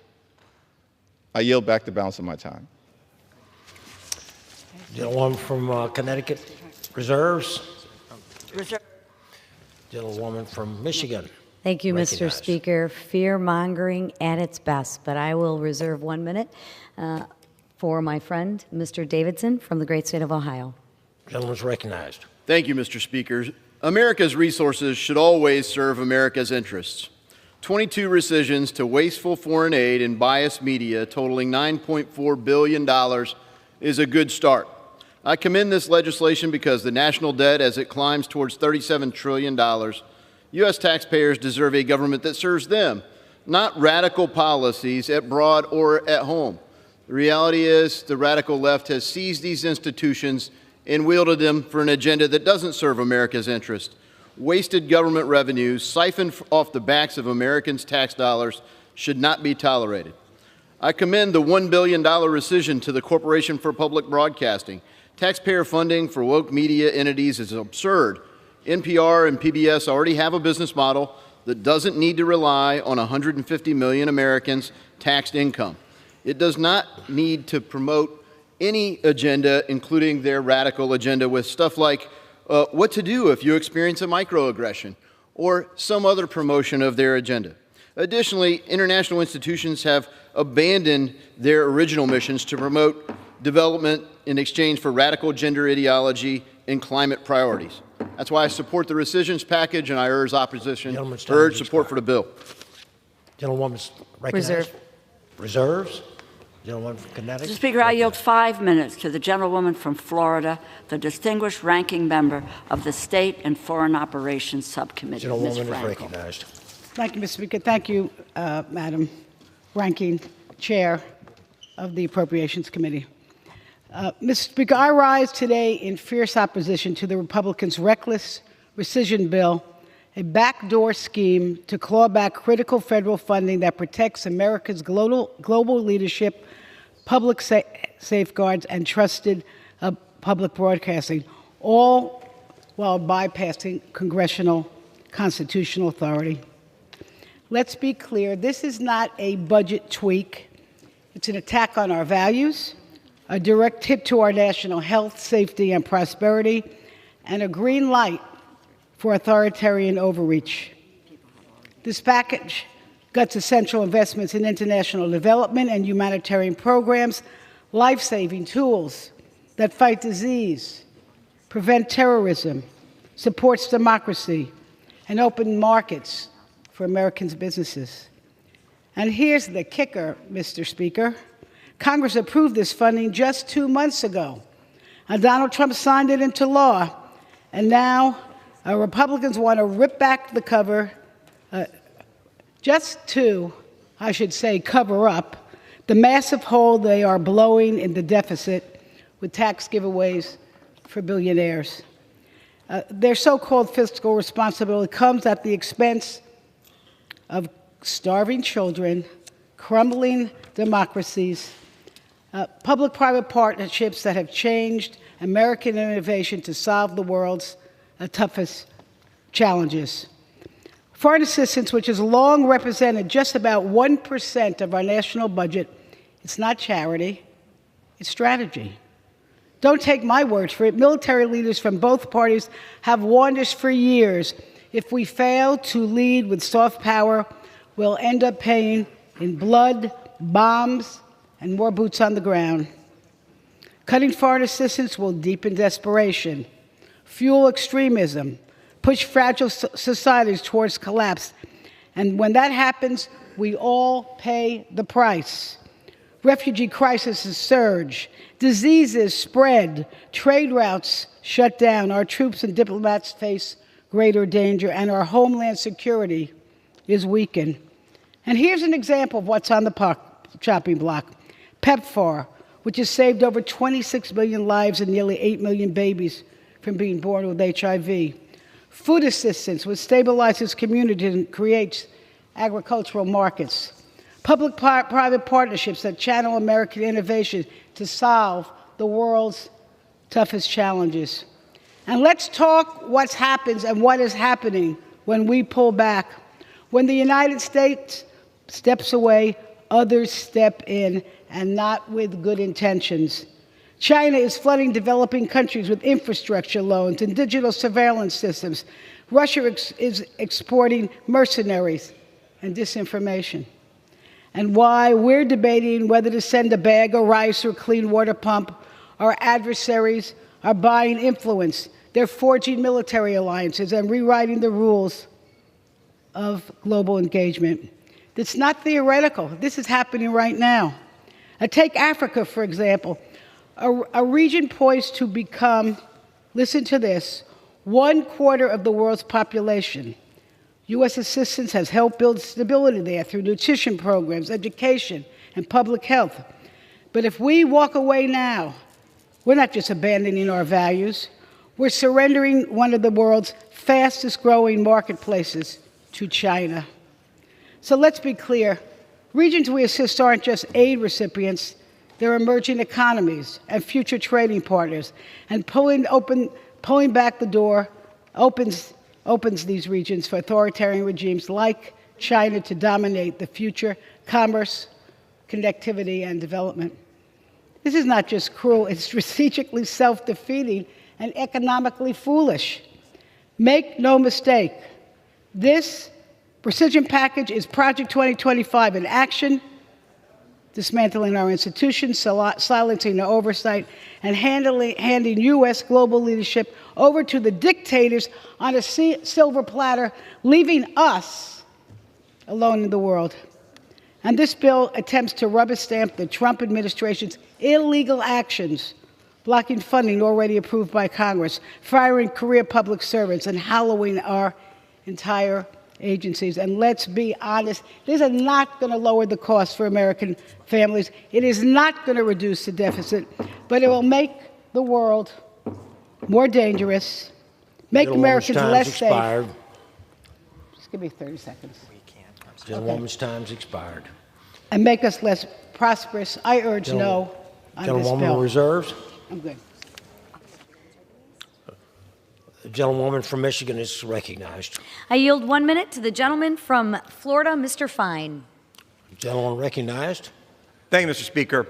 I yield back the balance of my time. Gentlewoman from Connecticut reserves. Gentlewoman from Michigan. Thank you, Mr. Speaker. Fear-mongering at its best, but I will reserve 1 minute for my friend, Mr. Davidson from the great state of Ohio. Gentleman's recognized. Thank you, Mr. Speaker. America's resources should always serve America's interests. 22 rescissions to wasteful foreign aid and biased media totaling $9.4 billion is a good start. I commend this legislation because the national debt, as it climbs towards $37 trillion, U.S. taxpayers deserve a government that serves them, not radical policies abroad or at home. The reality is the radical left has seized these institutions and wielded them for an agenda that doesn't serve America's interest. Wasted government revenues siphoned off the backs of Americans' tax dollars should not be tolerated. I commend the $1 billion rescission to the Corporation for Public Broadcasting. Taxpayer funding for woke media entities is absurd. NPR and PBS already have a business model that doesn't need to rely on 150 million Americans' taxed income. It does not need to promote any agenda, including their radical agenda, with stuff like what to do if you experience a microaggression or some other promotion of their agenda. Additionally, international institutions have abandoned their original missions to promote development in exchange for radical gender ideology and climate priorities. That's why I support the rescissions package, and I urge support for the bill. Gentlewoman's recognized. Reserves. Gentlewoman from Connecticut. Mr. Speaker, I yield 5 minutes to the gentlewoman from Florida, the distinguished ranking member of the State and Foreign Operations Subcommittee, Gentlewoman Ms. is Frankel. recognized. Thank you, Mr. Speaker. Thank you, Madam Ranking Chair of the Appropriations Committee. Mr. Speaker, I rise today in fierce opposition to the Republicans' reckless rescission bill, a backdoor scheme to claw back critical federal funding that protects America's global leadership, public safeguards, and trusted public broadcasting, all while bypassing congressional constitutional authority. Let's be clear, this is not a budget tweak. It's an attack on our values, a direct hit to our national health, safety, and prosperity, and a green light for authoritarian overreach. This package guts essential investments in international development and humanitarian programs life-saving tools that fight disease, prevent terrorism, supports democracy, and open markets for Americans' businesses. And here's the kicker, Mr. Speaker. Congress approved this funding just 2 months ago, and Donald Trump signed it into law. And now Republicans want to rip back the cover just to, I should say, cover up the massive hole they are blowing in the deficit with tax giveaways for billionaires. Their so-called fiscal responsibility comes at the expense of starving children, crumbling democracies, public-private partnerships that have changed American innovation to solve the world's toughest challenges. Foreign assistance, which has long represented just about 1% of our national budget, it's not charity, it's strategy. Don't take my word for it. Military leaders from both parties have warned us for years. If we fail to lead with soft power, we'll end up paying in blood, bombs, and more boots on the ground. Cutting foreign assistance will deepen desperation, fuel extremism, push fragile societies towards collapse. And when that happens, we all pay the price. Refugee crises surge, diseases spread, trade routes shut down, our troops and diplomats face greater danger, and our homeland security is weakened. And here's an example of what's on the chopping block. PEPFAR, which has saved over 26 million lives and nearly 8 million babies from being born with HIV. Food assistance, which stabilizes communities and creates agricultural markets. Public-private partnerships that channel American innovation to solve the world's toughest challenges. And let's talk what happens and what is happening when we pull back. When the United States steps away, others step in, and not with good intentions. China is flooding developing countries with infrastructure loans and digital surveillance systems. Russia is exporting mercenaries and disinformation. And why we're debating whether to send a bag of rice or clean water pump, our adversaries are buying influence. They're forging military alliances and rewriting the rules of global engagement. It's not theoretical. This is happening right now. Take Africa, for example, a region poised to become, listen to this, 1/4 of the world's population. U.S. assistance has helped build stability there through nutrition programs, education, and public health. But if we walk away now, we're not just abandoning our values, we're surrendering one of the world's fastest growing marketplaces to China. So let's be clear. Regions we assist aren't just aid recipients, they're emerging economies and future trading partners. And pulling back the door opens these regions for authoritarian regimes like China to dominate the future commerce, connectivity, and development. This is not just cruel, it's strategically self-defeating and economically foolish. Make no mistake, this precision package is Project 2025 in action, dismantling our institutions, silencing our oversight, and handing U.S. global leadership over to the dictators on a silver platter, leaving us alone in the world. And this bill attempts to rubber stamp the Trump administration's illegal actions, blocking funding already approved by Congress, firing career public servants, and hollowing our entire agencies. And let's be honest, this is not going to lower the cost for American families. It is not going to reduce the deficit, but it will make the world more dangerous, make Americans less safe. Just give me 30 seconds. Gentlewoman's time's expired. And make us less prosperous. I urge no on this bill. Gentlewoman reserves. I'm good. The gentlewoman from Michigan is recognized. I yield 1 minute to the gentleman from Florida, Mr. Fine. Gentleman recognized. Thank you, Mr. Speaker.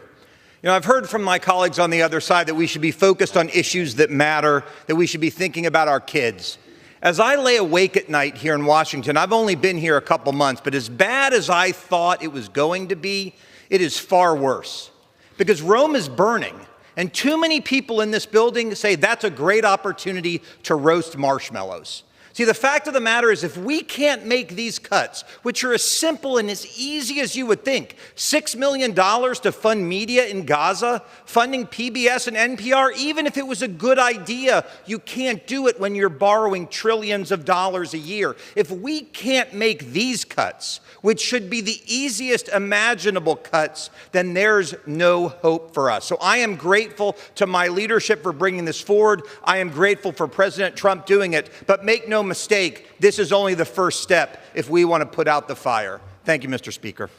You know, I've heard from my colleagues on the other side that we should be focused on issues that matter, that we should be thinking about our kids. As I lay awake at night here in Washington, I've only been here a couple months, but as bad as I thought it was going to be, it is far worse. because Rome is burning. And too many people in this building say that's a great opportunity to roast marshmallows. See, the fact of the matter is if we can't make these cuts, which are as simple and as easy as you would think, $6 million to fund media in Gaza, funding PBS and NPR, even if it was a good idea, you can't do it when you're borrowing trillions of dollars a year. If we can't make these cuts, which should be the easiest imaginable cuts, then there's no hope for us. So I am grateful to my leadership for bringing this forward. I am grateful for President Trump doing it. But make no mistake, this is only the first step if we want to put out the fire. Thank you, Mr. Speaker.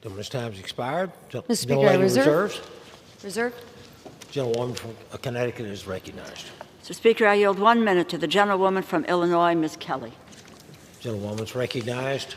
Gentleman's time's expired. Mr. Speaker, I reserve. Reserved. Gentlewoman from Connecticut is recognized. Mr. Speaker, I yield 1 minute to the gentlewoman from Illinois, Ms. Kelly. Gentlewoman's recognized.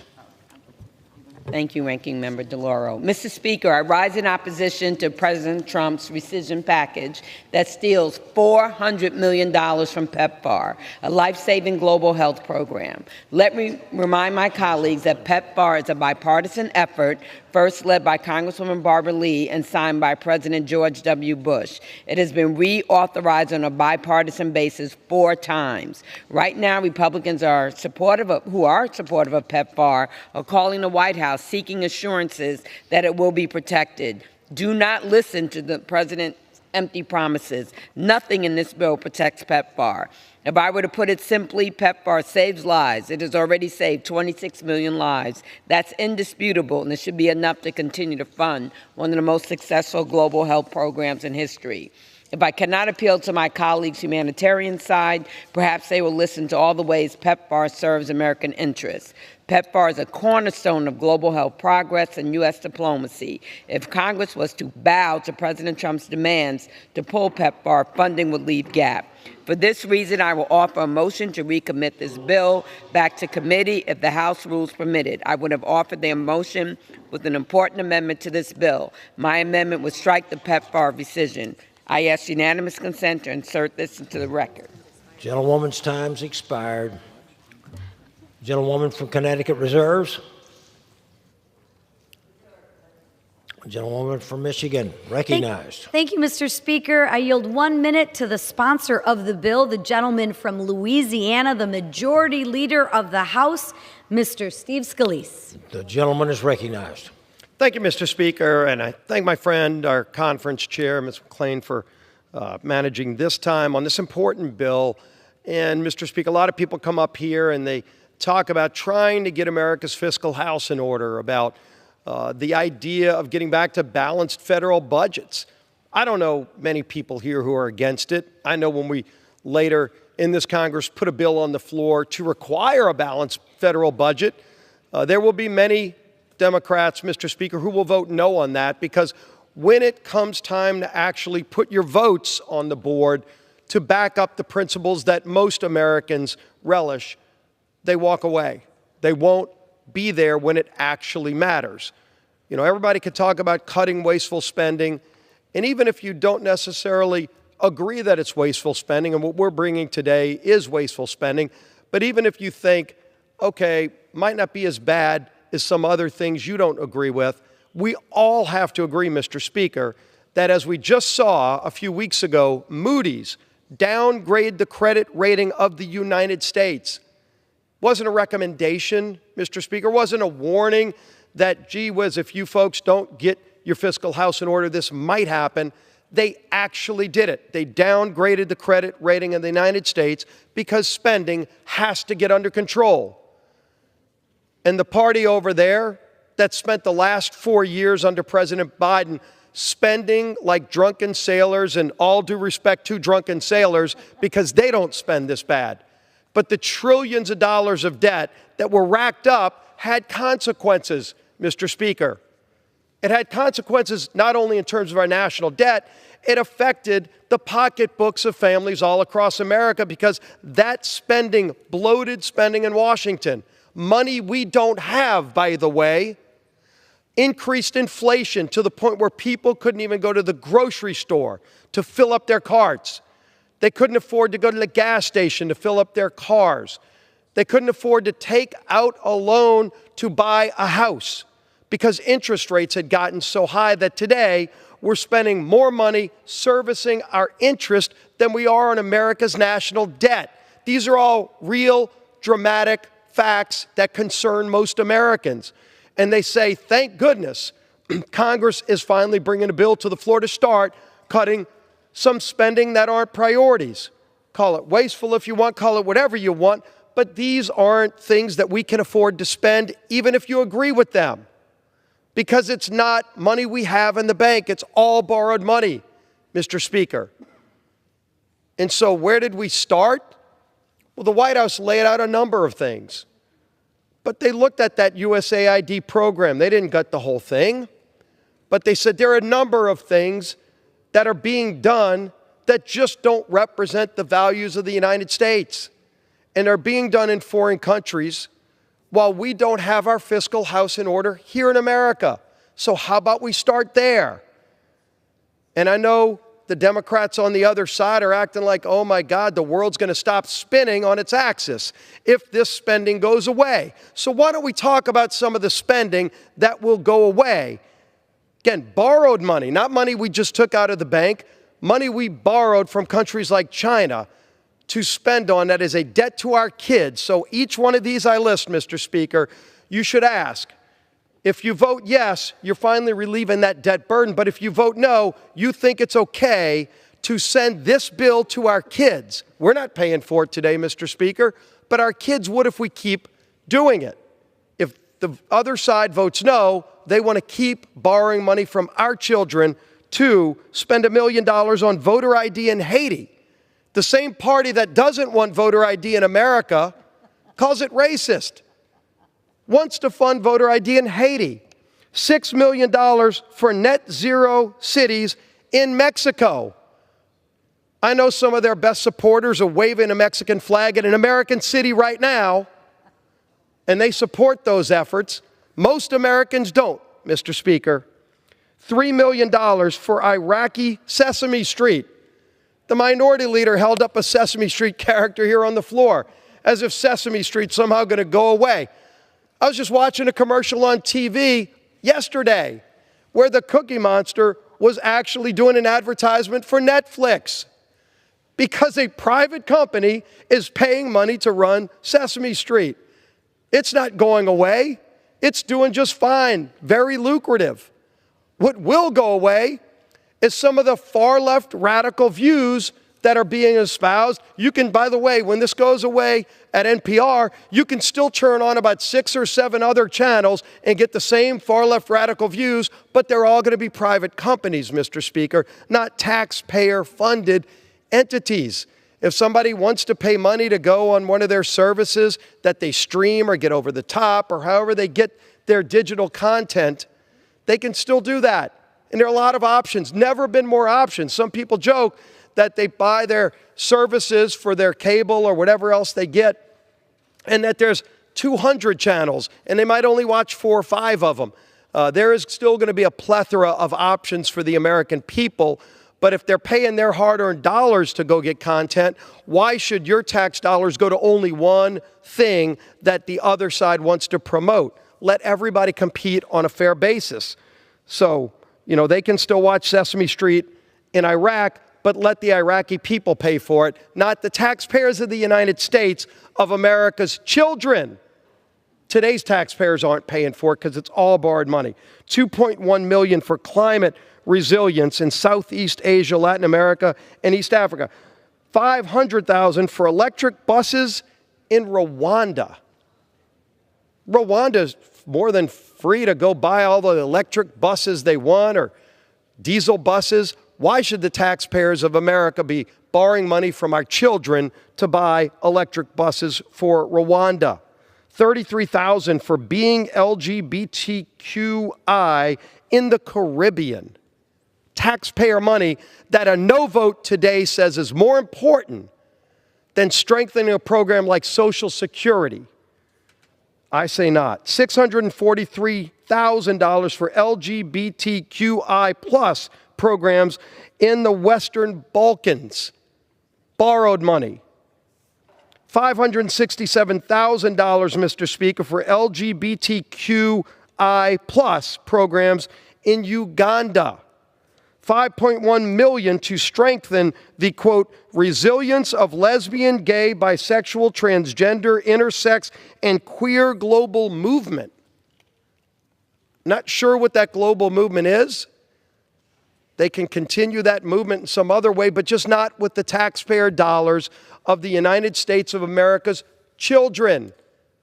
Thank you, Ranking Member DeLauro. Mr. Speaker, I rise in opposition to President Trump's rescission package that steals $400 million from PEPFAR, a life-saving global health program. Let me remind my colleagues that PEPFAR is a bipartisan effort first led by Congresswoman Barbara Lee and signed by President George W. Bush. It has been reauthorized on a bipartisan basis 4 times. Right now, Republicans who are supportive of PEPFAR are calling the White House seeking assurances that it will be protected. Do not listen to the president's empty promises. Nothing in this bill protects PEPFAR. If I were to put it simply, PEPFAR saves lives. It has already saved 26 million lives. That's indisputable, and it should be enough to continue to fund one of the most successful global health programs in history. If I cannot appeal to my colleagues' humanitarian side, perhaps they will listen to all the ways PEPFAR serves American interests. PEPFAR is a cornerstone of global health progress and U.S. diplomacy. If Congress was to bow to President Trump's demands to pull PEPFAR, funding would leave gap. For this reason, I will offer a motion to recommit this bill back to committee if the House rules permit it. I would have offered the motion with an important amendment to this bill. My amendment would strike the PEPFAR rescission. I ask unanimous consent to insert this into the record. Gentlewoman's time's expired. Gentlewoman from Connecticut reserves. Gentlewoman from Michigan recognized. Thank you, Mr. Speaker. I yield 1 minute to the sponsor of the bill, the gentleman from Louisiana, the majority leader of the House, Mr. Steve Scalise. The gentleman is recognized. Thank you, Mr. Speaker, and I thank my friend, our conference chair, Ms. McClain, for managing this time on this important bill. And, Mr. Speaker, a lot of people come up here and they talk about trying to get America's fiscal house in order, about the idea of getting back to balanced federal budgets. I don't know many people here who are against it. I know when we later in this Congress put a bill on the floor to require a balanced federal budget, there will be many Democrats, Mr. Speaker, who will vote no on that, because when it comes time to actually put your votes on the board to back up the principles that most Americans relish, they walk away. They won't be there when it actually matters. You know, everybody can talk about cutting wasteful spending, and even if you don't necessarily agree that it's wasteful spending, and what we're bringing today is wasteful spending, but even if you think, okay, might not be as bad as some other things you don't agree with, we all have to agree, Mr. Speaker, that as we just saw a few weeks ago, Moody's downgrade the credit rating of the United States. Wasn't a recommendation, Mr. Speaker, wasn't a warning that, gee whiz, if you folks don't get your fiscal house in order, this might happen. They actually did it. They downgraded the credit rating of the United States because spending has to get under control. And the party over there that spent the last 4 years under President Biden spending like drunken sailors, and all due respect to drunken sailors, because they don't spend this bad. But the trillions of dollars of debt that were racked up had consequences, Mr. Speaker. It had consequences not only in terms of our national debt, it affected the pocketbooks of families all across America, because that spending, bloated spending in Washington, money we don't have, by the way, increased inflation to the point where people couldn't even go to the grocery store to fill up their carts. They couldn't afford to go to the gas station to fill up their cars. They couldn't afford to take out a loan to buy a house because interest rates had gotten so high that today we're spending more money servicing our interest than we are on America's national debt. These are all real, dramatic facts that concern most Americans. And they say, thank goodness, Congress is finally bringing a bill to the floor to start cutting some spending that aren't priorities. Call it wasteful if you want, call it whatever you want, but these aren't things that we can afford to spend, even if you agree with them. Because it's not money we have in the bank. It's all borrowed money, Mr. Speaker. And so where did we start? Well, the White House laid out a number of things. But they looked at that USAID program. They didn't gut the whole thing. But they said there are a number of things that are being done that just don't represent the values of the United States and are being done in foreign countries while we don't have our fiscal house in order here in America. So how about we start there? And I know the Democrats on the other side are acting like, oh my God, the world's going to stop spinning on its axis if this spending goes away. So why don't we talk about some of the spending that will go away? Again, borrowed money, not money we just took out of the bank, money we borrowed from countries like China to spend on that is a debt to our kids. So each one of these I list, Mr. Speaker, you should ask. If you vote yes, you're finally relieving that debt burden. But if you vote no, you think it's okay to send this bill to our kids. We're not paying for it today, Mr. Speaker, but our kids would if we keep doing it. If the other side votes no, they want to keep borrowing money from our children to spend $1 million on voter ID in Haiti. The same party that doesn't want voter ID in America calls it racist. Wants to fund voter ID in Haiti. $6 million for net zero cities in Mexico. I know some of their best supporters are waving a Mexican flag in an American city right now, and they support those efforts. Most Americans don't, Mr. Speaker. $3 million for Iraqi Sesame Street. The minority leader held up a Sesame Street character here on the floor, as if Sesame Street's somehow going to go away. I was just watching a commercial on TV yesterday where the Cookie Monster was actually doing an advertisement for Netflix because a private company is paying money to run Sesame Street. It's not going away. It's doing just fine, very lucrative. What will go away is some of the far-left radical views that are being espoused. You can, by the way, when this goes away at NPR, you can still turn on about 6 or 7 other channels and get the same far-left radical views, but they're all going to be private companies, Mr. Speaker, not taxpayer-funded entities. If somebody wants to pay money to go on one of their services that they stream or get over the top or however they get their digital content, they can still do that. And there are a lot of options, never been more options. Some people joke that they buy their services for their cable or whatever else they get, and that there's 200 channels, and they might only watch 4 or 5 of them. There is still going to be a plethora of options for the American people, but if they're paying their hard-earned dollars to go get content, why should your tax dollars go to only one thing that the other side wants to promote? Let everybody compete on a fair basis. So, they can still watch Sesame Street in Iraq, but let the Iraqi people pay for it, not the taxpayers of the United States, of America's children. Today's taxpayers aren't paying for it because it's all borrowed money. $2.1 million for climate resilience in Southeast Asia, Latin America, and East Africa. $500,000 for electric buses in Rwanda. Rwanda's more than free to go buy all the electric buses they want or diesel buses. Why should the taxpayers of America be borrowing money from our children to buy electric buses for Rwanda? $33,000 for being LGBTQI in the Caribbean. Taxpayer money that a no vote today says is more important than strengthening a program like Social Security. I say not. $643,000 for LGBTQI plus programs in the Western Balkans. Borrowed money. $567,000, Mr. Speaker, for LGBTQI plus programs in Uganda. $5.1 million to strengthen the, quote, resilience of lesbian, gay, bisexual, transgender, intersex, and queer global movement. Not sure what that global movement is. They can continue that movement in some other way, but just not with the taxpayer dollars of the United States of America's children.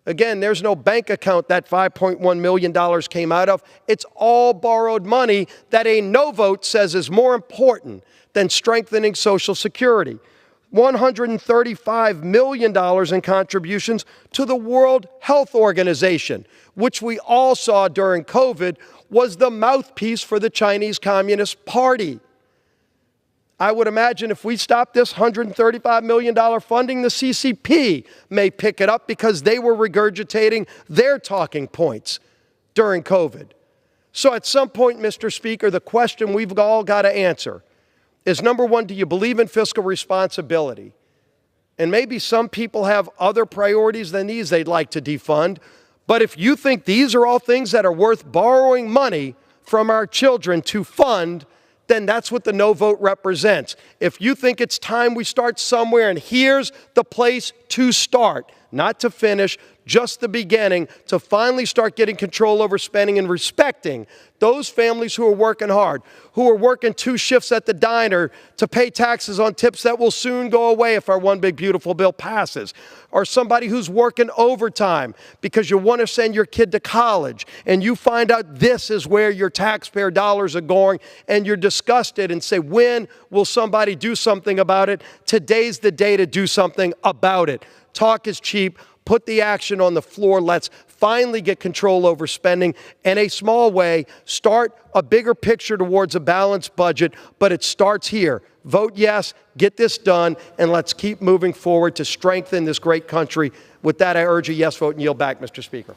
Again, there's no bank account that $5.1 million came out of. It's all borrowed money that a no vote says is more important than strengthening Social Security. $135 million in contributions to the World Health Organization, which we all saw during COVID was the mouthpiece for the Chinese Communist Party. I would imagine if we stop this $135 million funding, the CCP may pick it up because they were regurgitating their talking points during COVID. So at some point, Mr. Speaker, the question we've all got to answer is, number one, do you believe in fiscal responsibility? And maybe some people have other priorities than these they'd like to defund. But if you think these are all things that are worth borrowing money from our children to fund, then that's what the no vote represents. If you think it's time we start somewhere, and here's the place to start, not to finish, just the beginning, to finally start getting control over spending and respecting those families who are working hard, who are working 2 shifts at the diner to pay taxes on tips that will soon go away if our One Big Beautiful Bill passes, or somebody who's working overtime because you want to send your kid to college and you find out this is where your taxpayer dollars are going and you're disgusted and say, when will somebody do something about it? Today's the day to do something about it. Talk is cheap. Put the action on the floor. Let's finally get control over spending. In a small way, start a bigger picture towards a balanced budget, but it starts here. Vote yes, get this done, and let's keep moving forward to strengthen this great country. With that, I urge a yes vote and yield back, Mr. Speaker.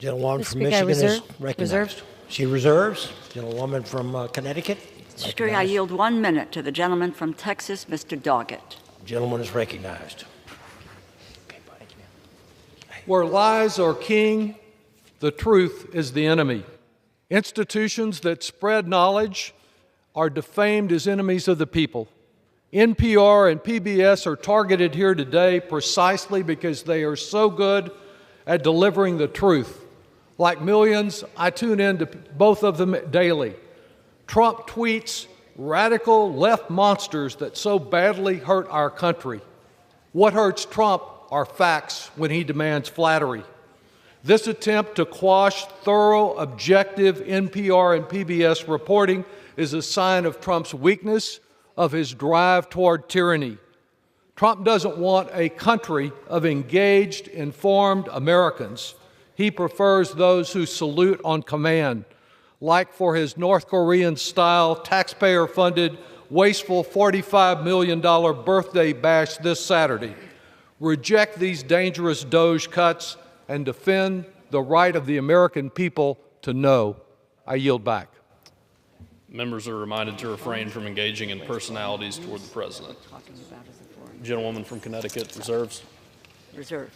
Gentlewoman from Michigan is recognized. Reserved. She reserves. Gentlewoman from Connecticut. Speaker, I yield 1 minute to the gentleman from Texas, Mr. Doggett. Gentleman is recognized. Where lies are king, the truth is the enemy. Institutions that spread knowledge are defamed as enemies of the people. NPR and PBS are targeted here today precisely because they are so good at delivering the truth. Like millions, I tune in to both of them daily. Trump tweets radical left monsters that so badly hurt our country. What hurts Trump are facts when he demands flattery. This attempt to quash thorough, objective NPR and PBS reporting is a sign of Trump's weakness, of his drive toward tyranny. Trump doesn't want a country of engaged, informed Americans. He prefers those who salute on command, like for his North Korean-style, taxpayer-funded, wasteful $45 million birthday bash this Saturday. Reject these dangerous DOGE cuts and defend the right of the American people to know. I yield back. Members are reminded to refrain from engaging in personalities toward the president. Gentlewoman from Connecticut reserves. Reserve.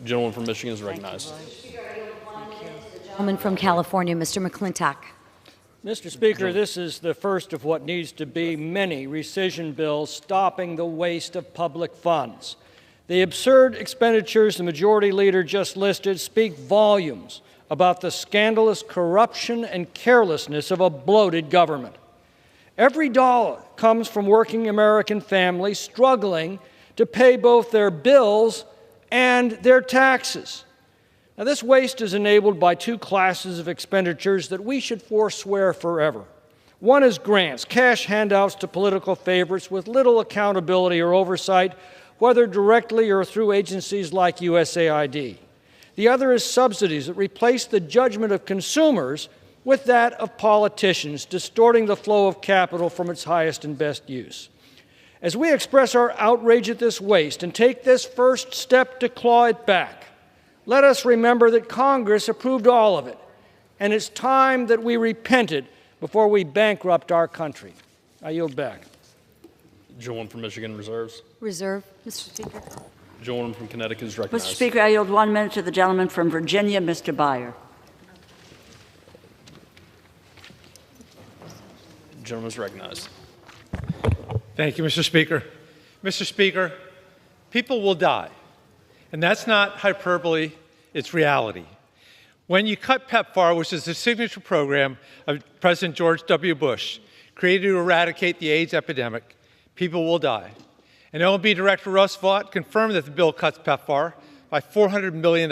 Gentleman from Michigan is recognized. Gentleman from California, Mr. McClintock. Mr. Speaker, this is the first of what needs to be many rescission bills stopping the waste of public funds. The absurd expenditures the Majority Leader just listed speak volumes about the scandalous corruption and carelessness of a bloated government. Every dollar comes from working American families struggling to pay both their bills and their taxes. Now, this waste is enabled by 2 classes of expenditures that we should forswear forever. One is grants, cash handouts to political favorites with little accountability or oversight, whether directly or through agencies like USAID. The other is subsidies that replace the judgment of consumers with that of politicians, distorting the flow of capital from its highest and best use. As we express our outrage at this waste and take this first step to claw it back, let us remember that Congress approved all of it, and it's time that we repented before we bankrupt our country. I yield back. Gentleman from Michigan reserves. Reserve, Mr. Speaker. Gentleman from Connecticut is recognized. Mr. Speaker, I yield 1 minute to the gentleman from Virginia, Mr. Byer. Gentleman is recognized. Thank you, Mr. Speaker. Mr. Speaker, people will die. And that's not hyperbole, it's reality. When you cut PEPFAR, which is the signature program of President George W. Bush, created to eradicate the AIDS epidemic, people will die. And OMB Director Russ Vought confirmed that the bill cuts PEPFAR by $400 million.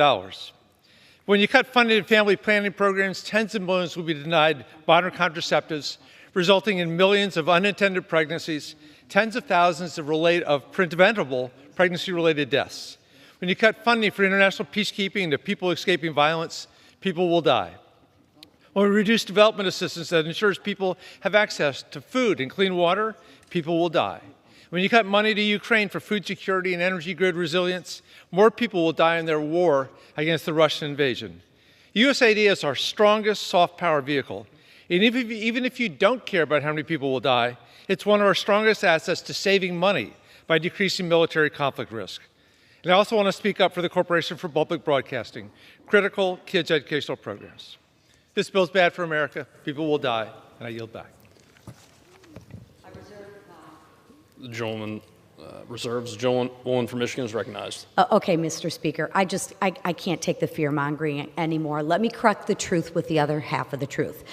When you cut funding to family planning programs, tens of millions will be denied modern contraceptives, resulting in millions of unintended pregnancies, tens of thousands of preventable pregnancy-related deaths. When you cut funding for international peacekeeping and to people escaping violence, people will die. When we reduce development assistance that ensures people have access to food and clean water, people will die. When you cut money to Ukraine for food security and energy grid resilience, more people will die in their war against the Russian invasion. USAID is our strongest soft power vehicle. And even if you don't care about how many people will die, it's one of our strongest assets to saving money by decreasing military conflict risk. And I also want to speak up for the Corporation for Public Broadcasting, critical kids' educational programs. This bill is bad for America. People will die, and I yield back. The gentleman reserves. The gentleman from Michigan is recognized. Okay, Mr. Speaker, I can't take the fear-mongering anymore. Let me correct the truth with the other half of the truth.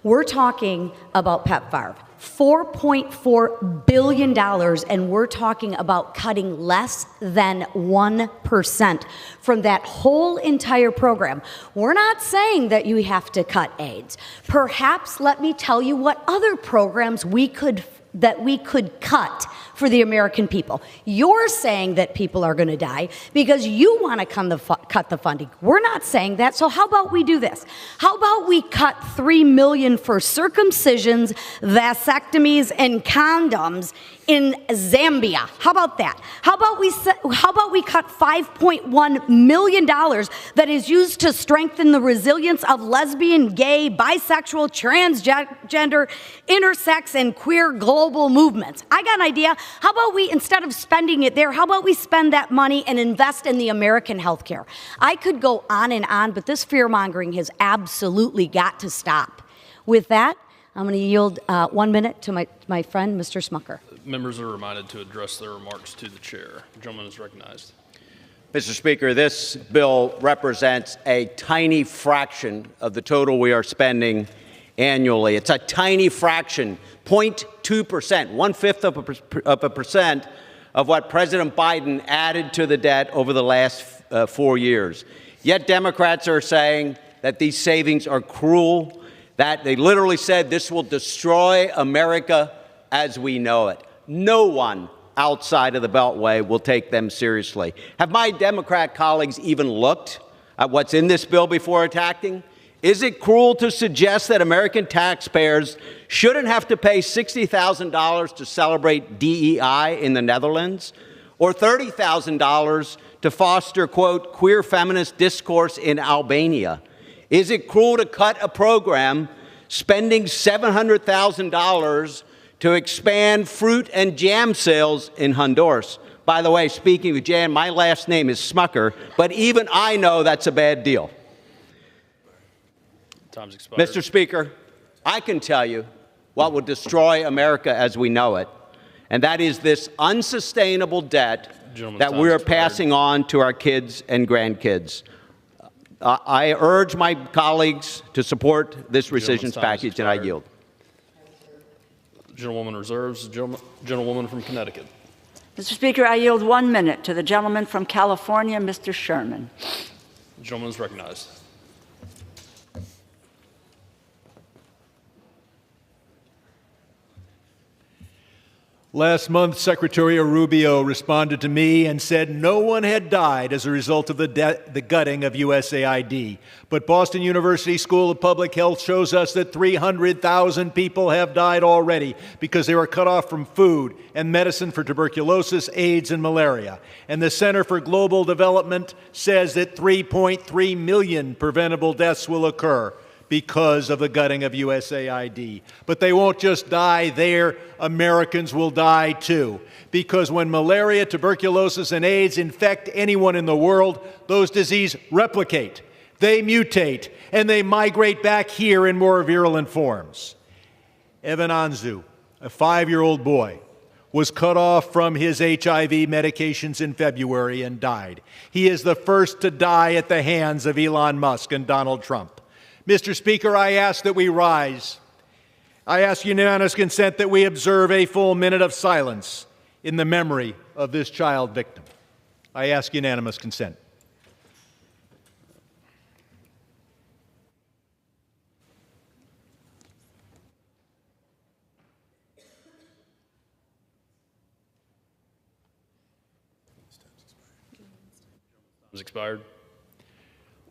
We're talking about PEPFAR, $4.4 billion, and we're talking about cutting less than 1% from that whole entire program. We're not saying that you have to cut AIDS. Perhaps let me tell you what other programs we could cut for the American people. You're saying that people are going to die because you want to cut the funding. We're not saying that, so how about we do this? How about we cut $3 million for circumcisions, vasectomies, and condoms in Zambia? How about that? How about we cut $5.1 million that is used to strengthen the resilience of lesbian, gay, bisexual, transgender, intersex, and queer global movements? I got an idea. How about we, instead of spending it there, how about we spend that money and invest in the American healthcare? I could go on, but this fear-mongering has absolutely got to stop. With that, I'm going to yield 1 minute to my friend, Mr. Smucker. Members are reminded to address their remarks to the chair. The gentleman is recognized. Mr. Speaker, this bill represents a tiny fraction of the total we are spending annually. It's a tiny fraction, 0.2%, 1/5 of a percent of what President Biden added to the debt over the last 4 years. Yet Democrats are saying that these savings are cruel, that they literally said this will destroy America as we know it. No one outside of the Beltway will take them seriously. Have my Democrat colleagues even looked at what's in this bill before attacking? Is it cruel to suggest that American taxpayers shouldn't have to pay $60,000 to celebrate DEI in the Netherlands, or $30,000 to foster, quote, queer feminist discourse in Albania? Is it cruel to cut a program spending $700,000 to expand fruit and jam sales in Honduras? By the way, speaking of jam, my last name is Smucker, but even I know that's a bad deal. Time's expired. Mr. Speaker, I can tell you what will destroy America as we know it, and that is this unsustainable debt that we are passing on to our kids and grandkids. I urge my colleagues to support this rescissions package, and I yield. Gentlewoman reserves. Gentlewoman from Connecticut. Mr. Speaker, I yield 1 minute to the gentleman from California, Mr. Sherman. The gentleman is recognized. Last month, Secretary Rubio responded to me and said no one had died as a result of the gutting of USAID. But Boston University School of Public Health shows us that 300,000 people have died already because they were cut off from food and medicine for tuberculosis, AIDS, and malaria. And the Center for Global Development says that 3.3 million preventable deaths will occur because of the gutting of USAID. But they won't just die there, Americans will die too. Because when malaria, tuberculosis, and AIDS infect anyone in the world, those diseases replicate, they mutate, and they migrate back here in more virulent forms. Evan Anzu, a 5-year-old boy, was cut off from his HIV medications in February and died. He is the first to die at the hands of Elon Musk and Donald Trump. Mr. Speaker, I ask that we rise. I ask unanimous consent that we observe a full minute of silence in the memory of this child victim. I ask unanimous consent. Expired.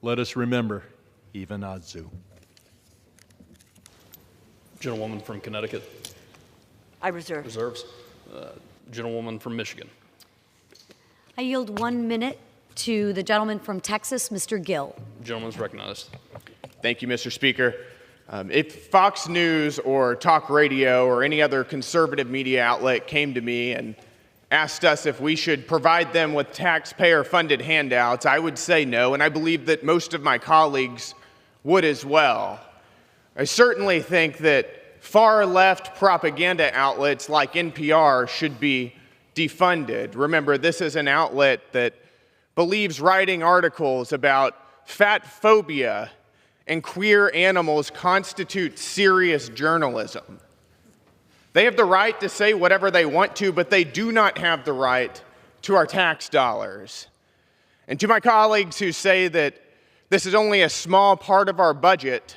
Let us remember Evan Anzu. Gentlewoman from Connecticut. I reserve. Reserves. Gentlewoman from Michigan. I yield 1 minute to the gentleman from Texas, Mr. Gill. Gentleman's recognized. Thank you, Mr. Speaker. If Fox News or talk radio or any other conservative media outlet came to me and asked us if we should provide them with taxpayer-funded handouts, I would say no, and I believe that most of my colleagues would as well. I certainly think that far-left propaganda outlets like NPR should be defunded. Remember, this is an outlet that believes writing articles about fat phobia and queer animals constitute serious journalism. They have the right to say whatever they want to, but they do not have the right to our tax dollars. And to my colleagues who say that this is only a small part of our budget,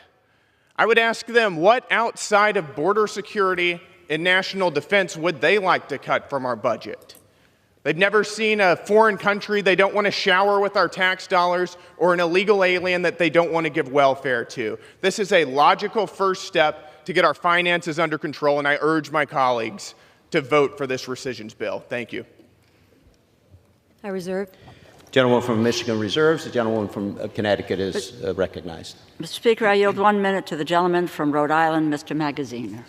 I would ask them, what outside of border security and national defense would they like to cut from our budget? They've never seen a foreign country they don't want to shower with our tax dollars or an illegal alien that they don't want to give welfare to. This is a logical first step to get our finances under control, and I urge my colleagues to vote for this rescissions bill. Thank you. I reserve. Gentleman from Michigan reserves. The gentleman from Connecticut is recognized. Mr. Speaker, I yield 1 minute to the gentleman from Rhode Island, Mr. Magaziner.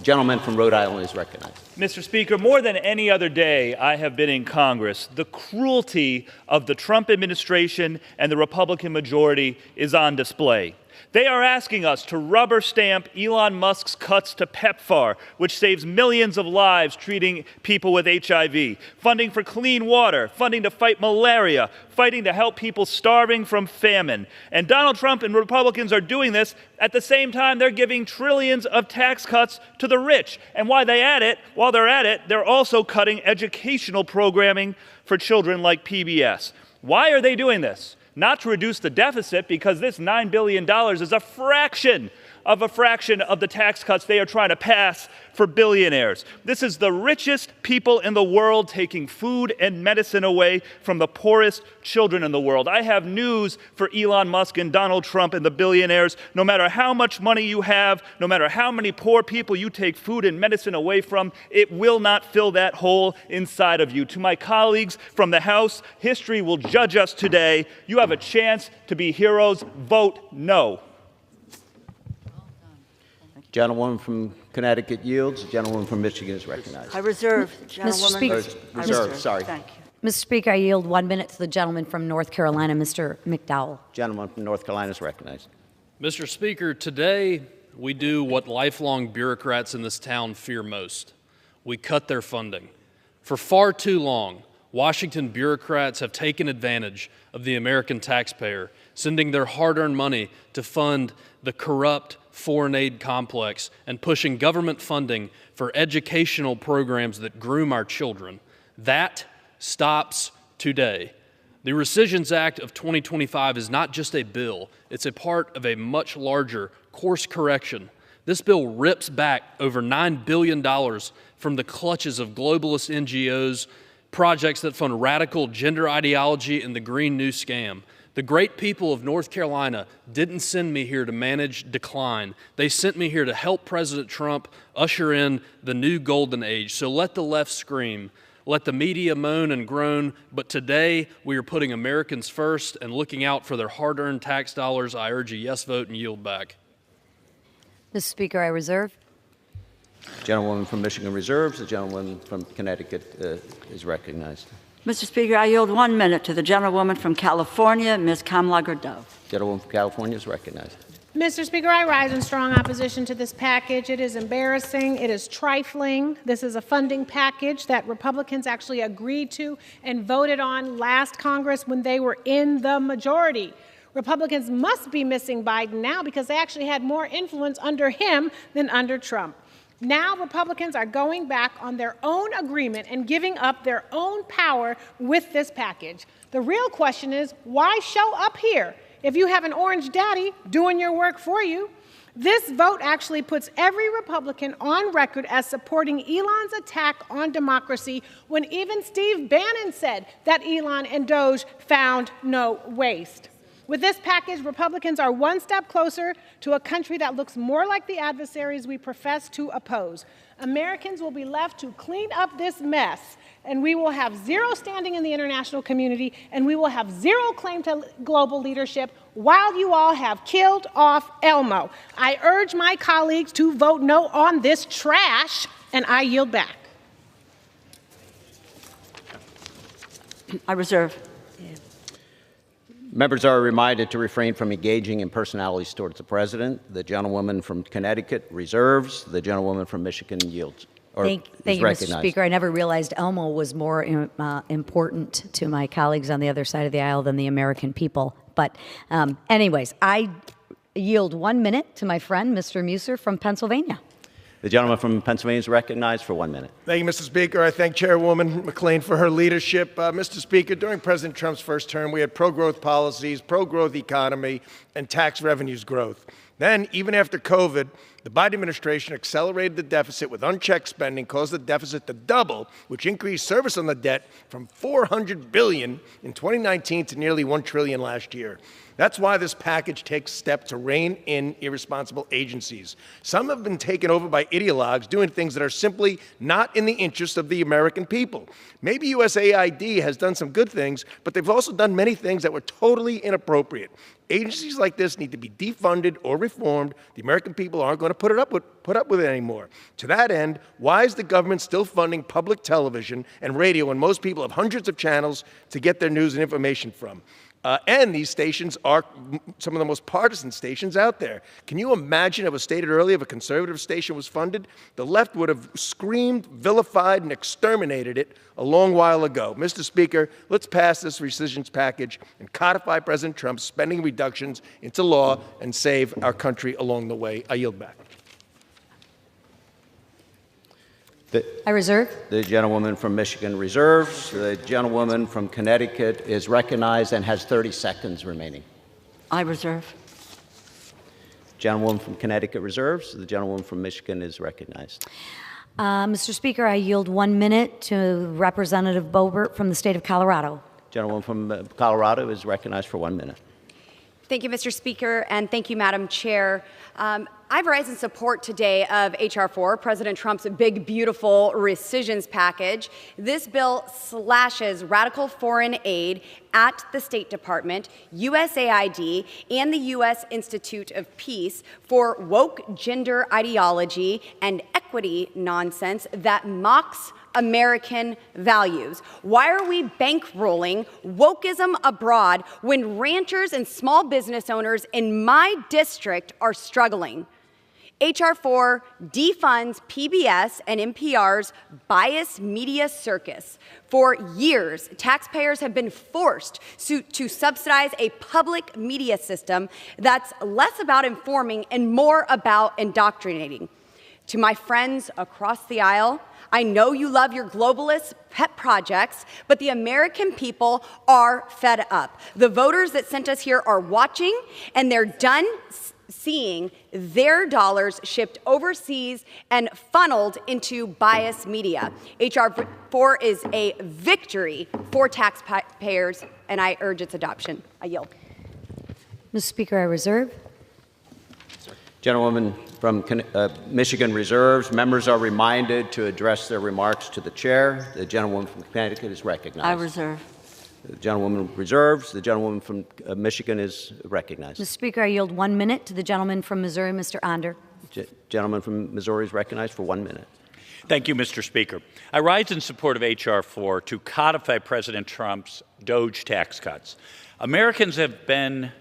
Gentleman from Rhode Island is recognized. Mr. Speaker, more than any other day I have been in Congress, the cruelty of the Trump administration and the Republican majority is on display. They are asking us to rubber stamp Elon Musk's cuts to PEPFAR, which saves millions of lives treating people with HIV, funding for clean water, funding to fight malaria, fighting to help people starving from famine. And Donald Trump and Republicans are doing this at the same time they're giving trillions of tax cuts to the rich. And while they're at it, they're also cutting educational programming for children like PBS. Why are they doing this? Not to reduce the deficit, because this $9 billion is a fraction of the tax cuts they are trying to pass for billionaires. This is the richest people in the world taking food and medicine away from the poorest children in the world. I have news for Elon Musk and Donald Trump and the billionaires. No matter how much money you have, no matter how many poor people you take food and medicine away from, it will not fill that hole inside of you. To my colleagues from the House, history will judge us today. You have a chance to be heroes. Vote no. Gentlewoman from Connecticut yields. The gentlewoman from Michigan is recognized. I reserve. Gentlewoman. Reserve, sorry. Thank you. Mr. Speaker, I yield 1 minute to the gentleman from North Carolina, Mr. McDowell. Gentleman from North Carolina is recognized. Mr. Speaker, today we do what lifelong bureaucrats in this town fear most. We cut their funding. For far too long, Washington bureaucrats have taken advantage of the American taxpayer, sending their hard-earned money to fund the corrupt foreign aid complex and pushing government funding for educational programs that groom our children. That stops today. The Recissions Act of 2025 is not just a bill, it's a part of a much larger course correction. This bill rips back over $9 billion from the clutches of globalist NGOs, projects that fund radical gender ideology and the Green New Scam. The great people of North Carolina didn't send me here to manage decline. They sent me here to help President Trump usher in the new golden age. So let the left scream. Let the media moan and groan. But today we are putting Americans first and looking out for their hard-earned tax dollars. I urge a yes vote and yield back. Mr. Speaker, I reserve. Gentlewoman from Michigan reserves. The gentleman from Connecticut is recognized. Mr. Speaker, I yield 1 minute to the gentlewoman from California, Ms. Kamlager Dove. Gentlewoman from California is recognized. Mr. Speaker, I rise in strong opposition to this package. It is embarrassing. It is trifling. This is a funding package that Republicans actually agreed to and voted on last Congress when they were in the majority. Republicans must be missing Biden now because they actually had more influence under him than under Trump. Now Republicans are going back on their own agreement and giving up their own power with this package. The real question is, why show up here if you have an orange daddy doing your work for you? This vote actually puts every Republican on record as supporting Elon's attack on democracy when even Steve Bannon said that Elon and Doge found no waste. With this package, Republicans are one step closer to a country that looks more like the adversaries we profess to oppose. Americans will be left to clean up this mess, and we will have zero standing in the international community, and we will have zero claim to global leadership while you all have killed off Elmo. I urge my colleagues to vote no on this trash, and I yield back. I reserve. Members are reminded to refrain from engaging in personalities towards the president. The gentlewoman from Connecticut reserves. The gentlewoman from Michigan yields. Thank you, Mr. Speaker. I never realized Elmo was more important to my colleagues on the other side of the aisle than the American people. But anyways, I yield 1 minute to my friend, Mr. Musser from Pennsylvania. The gentleman from Pennsylvania is recognized for 1 minute. Thank you, Mr. Speaker. I thank Chairwoman McClain for her leadership. Mr. Speaker, during President Trump's first term, we had pro-growth policies, pro-growth economy, and tax revenues growth. Then, even after COVID, the Biden administration accelerated the deficit with unchecked spending, caused the deficit to double, which increased service on the debt from $400 billion in 2019 to nearly $1 trillion last year. That's why this package takes steps to rein in irresponsible agencies. Some have been taken over by ideologues doing things that are simply not in the interest of the American people. Maybe USAID has done some good things, but they've also done many things that were totally inappropriate. Agencies like this need to be defunded or reformed. The American people aren't going to put up with it anymore. To that end, why is the government still funding public television and radio when most people have hundreds of channels to get their news and information from? And these stations are some of the most partisan stations out there. Can you imagine, it was stated earlier, if a conservative station was funded, the left would have screamed, vilified, and exterminated it a long while ago. Mr. Speaker, let's pass this rescissions package and codify President Trump's spending reductions into law and save our country along the way. I yield back. I reserve. The gentlewoman from Michigan reserves. The gentlewoman from Connecticut is recognized and has 30 seconds remaining. I reserve. Gentlewoman from Connecticut reserves. The gentlewoman from Michigan is recognized. Mr. Speaker, I yield 1 minute to Representative Boebert from the state of Colorado. Gentlewoman from Colorado is recognized for 1 minute. Thank you, Mr. Speaker, and thank you, Madam Chair. I rise in support today of H.R. 4, President Trump's big, beautiful rescissions package. This bill slashes radical foreign aid at the State Department, USAID, and the U.S. Institute of Peace for woke gender ideology and equity nonsense that mocks American values. Why are we bankrolling wokeism abroad when ranchers and small business owners in my district are struggling? H.R. 4 defunds PBS and NPR's biased media circus. For years, taxpayers have been forced to subsidize a public media system that's less about informing and more about indoctrinating. To my friends across the aisle, I know you love your globalist pet projects, but the American people are fed up. The voters that sent us here are watching, and they're done seeing their dollars shipped overseas and funneled into biased media. H.R. 4 is a victory for taxpayers, and I urge its adoption. I yield. Mr. Speaker, I reserve. Gentlewoman from Michigan reserves. Members are reminded to address their remarks to the chair. The gentlewoman from Connecticut is recognized. I reserve. The gentlewoman reserves. The gentlewoman from Michigan is recognized. Mr. Speaker, I yield 1 minute to the gentleman from Missouri, Mr. Onder. Gentleman from Missouri is recognized for 1 minute. Thank you, Mr. Speaker. I rise in support of H.R. 4 to codify President Trump's Doge tax cuts. Americans have been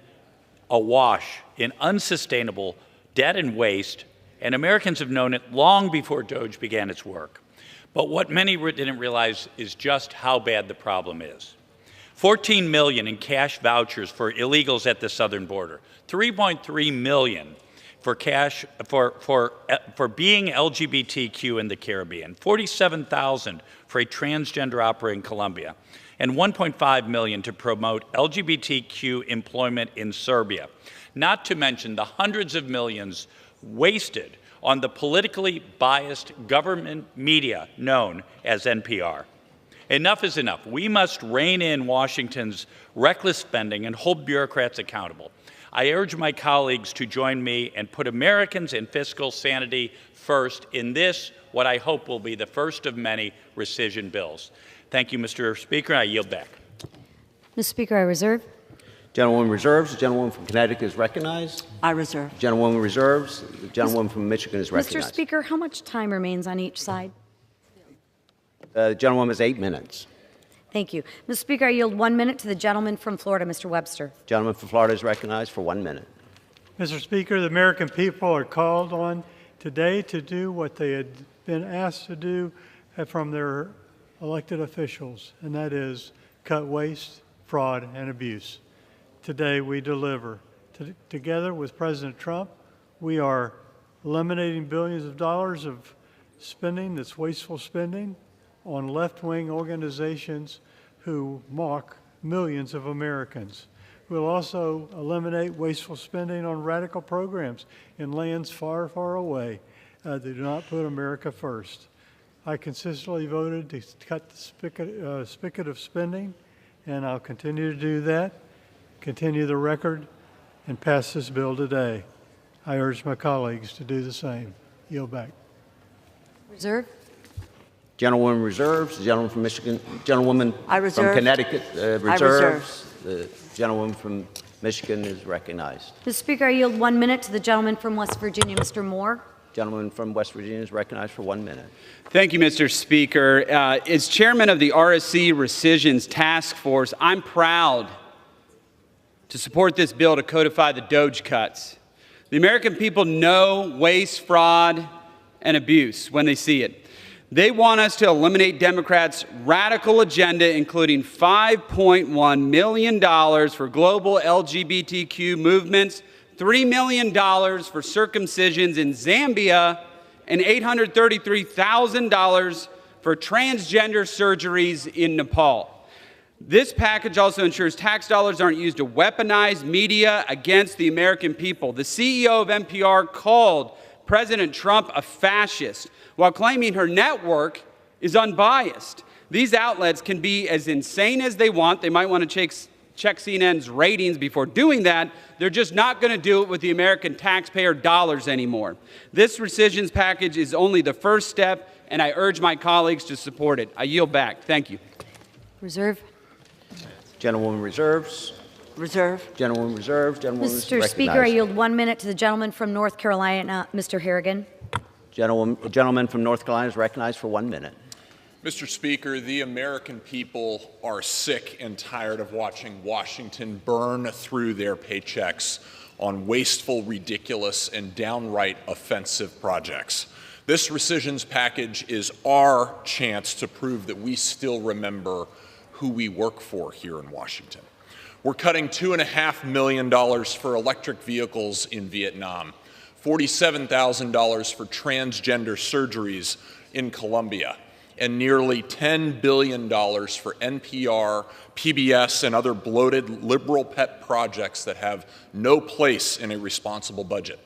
awash in unsustainable debt and waste, and Americans have known it long before DOGE began its work. But what many didn't realize is just how bad the problem is. 14 million in cash vouchers for illegals at the southern border, 3.3 million for cash for being LGBTQ in the Caribbean, 47,000 for a transgender opera in Colombia, and 1.5 million to promote LGBTQ employment in Serbia, not to mention the hundreds of millions wasted on the politically biased government media known as NPR. Enough is enough. We must rein in Washington's reckless spending and hold bureaucrats accountable. I urge my colleagues to join me and put Americans and fiscal sanity first in this, what I hope will be the first of many rescission bills. Thank you, Mr. Speaker. I yield back. Mr. Speaker, I reserve. Gentlewoman reserves. The gentlewoman from Connecticut is recognized. I reserve. Gentlewoman reserves. The gentlewoman from Michigan is recognized. Mr. Speaker, how much time remains on each side? The gentlewoman has 8 minutes. Thank you. Mr. Speaker, I yield 1 minute to the gentleman from Florida, Mr. Webster. Gentleman from Florida is recognized for 1 minute. Mr. Speaker, the American people are called on today to do what they had been asked to do from their elected officials, and that is cut waste, fraud, and abuse. Today we deliver. Together with President Trump, we are eliminating billions of dollars of spending that's wasteful spending on left-wing organizations who mock millions of Americans. We'll also eliminate wasteful spending on radical programs in lands far, far away that do not put America first. I consistently voted to cut the spigot of spending, and I'll continue to do that, continue the record, and pass this bill today. I urge my colleagues to do the same. Yield back. Reserve. Gentlewoman reserves. The gentleman from Michigan, gentlewoman from Connecticut reserves. The gentlewoman from Michigan is recognized. Mr. Speaker, I yield 1 minute to the gentleman from West Virginia, Mr. Moore. Gentleman from West Virginia is recognized for 1 minute. Thank you, Mr. Speaker. As chairman of the RSC Rescissions Task Force, I'm proud to support this bill to codify the DOGE cuts. The American people know waste, fraud, and abuse when they see it. They want us to eliminate Democrats' radical agenda, including $5.1 million for global LGBTQ movements, $3 million for circumcisions in Zambia, and $833,000 for transgender surgeries in Nepal. This package also ensures tax dollars aren't used to weaponize media against the American people. The CEO of NPR called President Trump a fascist while claiming her network is unbiased. These outlets can be as insane as they want. They might want to check CNN's ratings before doing that. They're just not going to do it with the American taxpayer dollars anymore. This rescissions package is only the first step, and I urge my colleagues to support it. I yield back. Thank you. Reserve. Gentlewoman reserves. Reserve. Gentlewoman reserves. Gentlewoman is Mr. recognized. Speaker, I yield 1 minute to the gentleman from North Carolina, Mr. Harrigan. Gentleman from North Carolina is recognized for 1 minute. Mr. Speaker, the American people are sick and tired of watching Washington burn through their paychecks on wasteful, ridiculous, and downright offensive projects. This rescissions package is our chance to prove that we still remember who we work for here in Washington. We're cutting $2.5 million for electric vehicles in Vietnam, $47,000 for transgender surgeries in Colombia, and nearly $10 billion for NPR, PBS, and other bloated liberal pet projects that have no place in a responsible budget.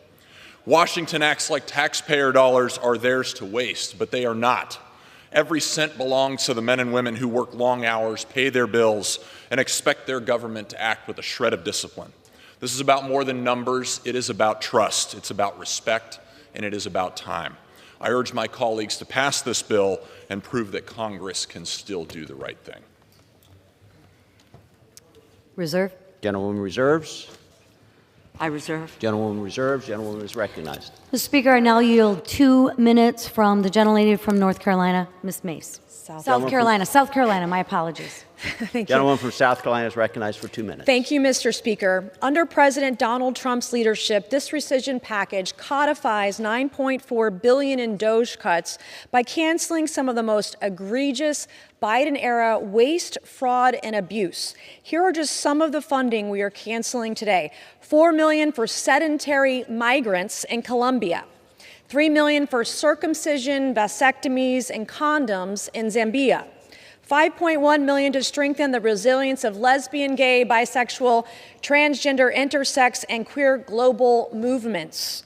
Washington acts like taxpayer dollars are theirs to waste, but they are not. Every cent belongs to the men and women who work long hours, pay their bills, and expect their government to act with a shred of discipline. This is about more than numbers. It is about trust. It's about respect, and it is about time. I urge my colleagues to pass this bill and prove that Congress can still do the right thing. Reserve. Gentlewoman reserves. I reserve. Gentlewoman reserves. Gentlewoman is recognized. Mr. Speaker, I now yield 2 minutes from the gentlelady from North Carolina, Ms. Mace. South Carolina, my apologies. Thank Gentleman from South Carolina is recognized for 2 minutes. Thank you, Mr. Speaker. Under President Donald Trump's leadership, this rescission package codifies $9.4 billion in DOGE cuts by canceling some of the most egregious Biden-era waste, fraud, and abuse. Here are just some of the funding we are canceling today. $4 million for sedentary migrants in Colombia. $3 million for circumcision, vasectomies, and condoms in Zambia. $5.1 million to strengthen the resilience of lesbian, gay, bisexual, transgender, intersex, and queer global movements.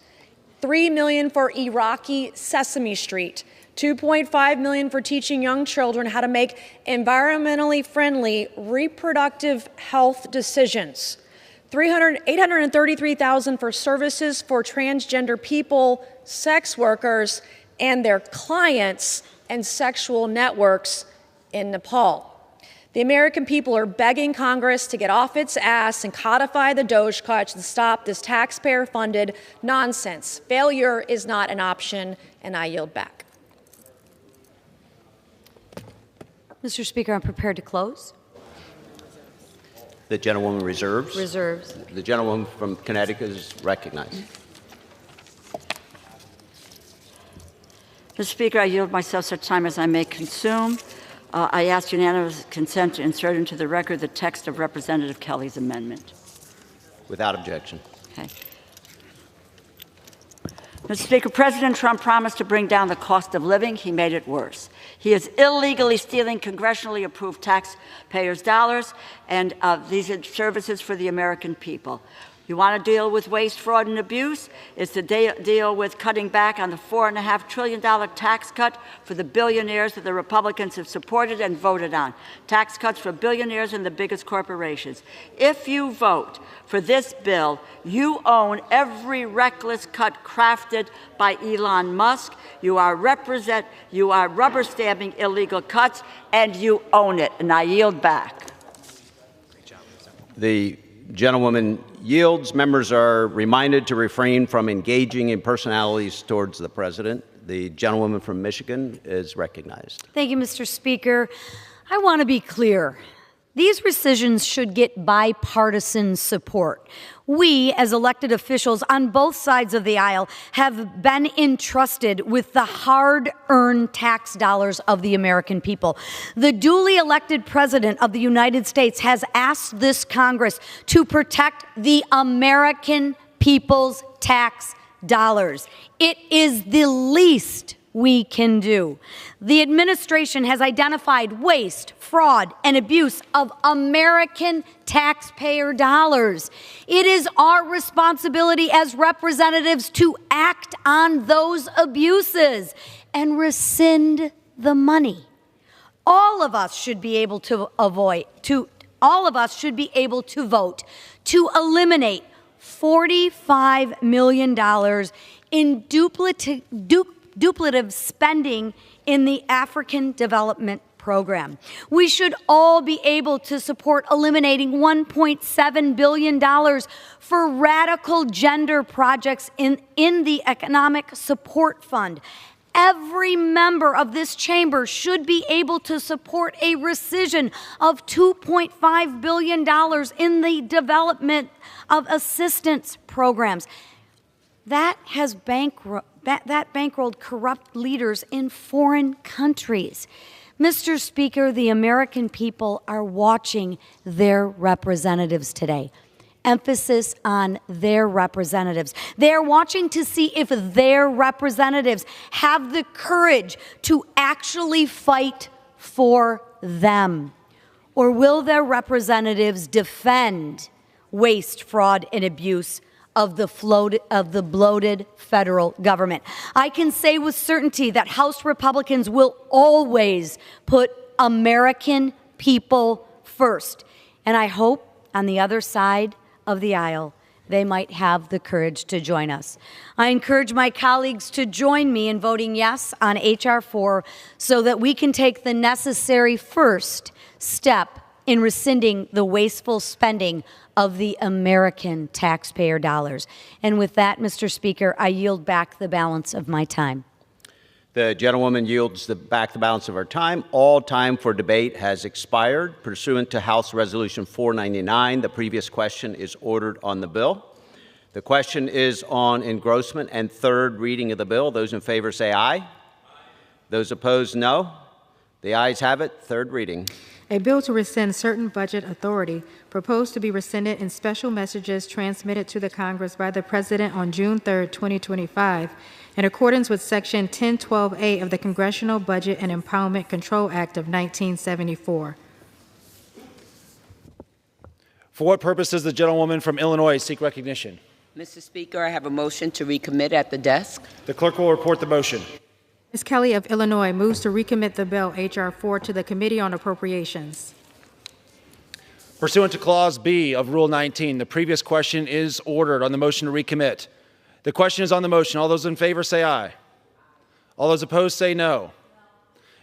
$3 million for Iraqi Sesame Street. $2.5 million for teaching young children how to make environmentally friendly reproductive health decisions. $833,000 for services for transgender people, sex workers, and their clients and sexual networks in Nepal. The American people are begging Congress to get off its ass and codify the DOGE cuts and stop this taxpayer-funded nonsense. Failure is not an option, and I yield back. Mr. Speaker, I'm prepared to close. The gentlewoman reserves. Reserves. The gentlewoman from Connecticut is recognized. Mr. Speaker, I yield myself such time as I may consume. I ask unanimous consent to insert into the record the text of Representative Kelly's amendment. Without objection. Okay. Mr. Speaker, President Trump promised to bring down the cost of living. He made it worse. He is illegally stealing congressionally approved taxpayers' dollars and these are services for the American people. You want to deal with waste, fraud, and abuse? It's to deal with cutting back on the $4.5 trillion tax cut for the billionaires that the Republicans have supported and voted on. Tax cuts for billionaires and the biggest corporations. If you vote for this bill, you own every reckless cut crafted by Elon Musk. You are rubber stamping illegal cuts, and you own it. And I yield back. The gentlewoman yields. Members are reminded to refrain from engaging in personalities towards the president. The gentlewoman from Michigan is recognized. Thank you, Mr. Speaker. I want to be clear. These rescissions should get bipartisan support. We, as elected officials on both sides of the aisle, have been entrusted with the hard-earned tax dollars of the American people. The duly elected President of the United States has asked this Congress to protect the American people's tax dollars. It is the least we can do. The administration has identified waste, fraud, and abuse of American taxpayer dollars. It is our responsibility as representatives to act on those abuses and rescind the money. All of us should be able to vote to eliminate $45 million in duplicative spending in the African Development Program. We should all be able to support eliminating $1.7 billion for radical gender projects in the Economic Support Fund. Every member of this chamber should be able to support a rescission of $2.5 billion in the development of assistance programs. That has bankrolled corrupt leaders in foreign countries. Mr. Speaker, the American people are watching their representatives today. Emphasis on their representatives. They are watching to see if their representatives have the courage to actually fight for them. Or will their representatives defend waste, fraud, and abuse of the bloated federal government? I can say with certainty that House Republicans will always put American people first. And I hope on the other side of the aisle, they might have the courage to join us. I encourage my colleagues to join me in voting yes on H.R. 4 so that we can take the necessary first step in rescinding the wasteful spending of the American taxpayer dollars. And with that, Mr. Speaker, I yield back the balance of my time. The gentlewoman yields back the balance of her time. All time for debate has expired. Pursuant to House Resolution 499, the previous question is ordered on the bill. The question is on engrossment and third reading of the bill. Those in favor say aye. Aye. Those opposed, no. The ayes have it. Third reading. A bill to rescind certain budget authority proposed to be rescinded in special messages transmitted to the Congress by the President on June 3, 2025, in accordance with Section 1012A of the Congressional Budget and Empowerment Control Act of 1974. For what purpose does the gentlewoman from Illinois seek recognition? Mr. Speaker, I have a motion to recommit at the desk. The clerk will report the motion. Ms. Kelly of Illinois moves to recommit the bill H.R. 4 to the Committee on Appropriations. Pursuant to Clause B of Rule 19, the previous question is ordered on the motion to recommit. The question is on the motion. All those in favor say aye. All those opposed say no.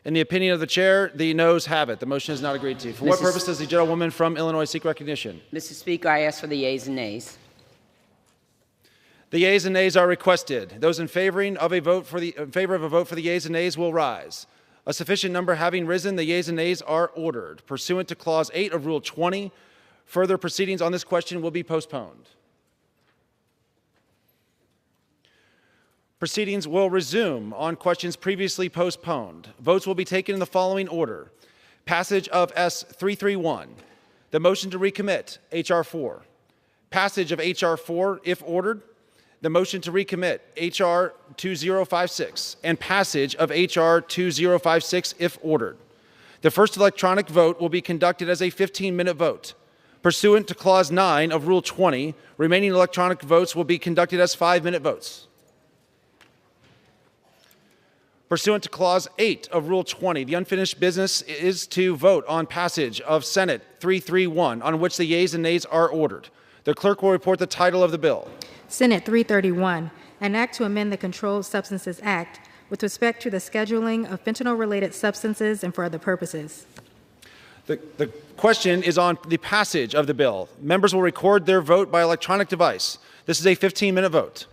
In the opinion of the chair, the noes have it. The motion is not agreed to. For what purpose does the gentlewoman from Illinois seek recognition? Mr. Speaker, I ask for the yeas and nays. The yeas and nays are requested. Those in favor of a vote for the yeas and nays will rise. A sufficient number having risen, the yeas and nays are ordered. Pursuant to Clause 8 of Rule 20, further proceedings on this question will be postponed. Proceedings will resume on questions previously postponed. Votes will be taken in the following order. Passage of S 331, the motion to recommit, H.R. 4. Passage of H.R. 4, if ordered, the motion to recommit, H.R. 2056, and passage of H.R. 2056, if ordered. The first electronic vote will be conducted as a 15-minute vote. Pursuant to Clause 9 of Rule 20, remaining electronic votes will be conducted as 5-minute votes. Pursuant to Clause 8 of Rule 20, the unfinished business is to vote on passage of Senate 331, on which the yeas and nays are ordered. The clerk will report the title of the bill. Senate 331, an act to amend the Controlled Substances Act with respect to the scheduling of fentanyl-related substances and for other purposes. The question is on the passage of the bill. Members will record their vote by electronic device. This is a 15-minute vote.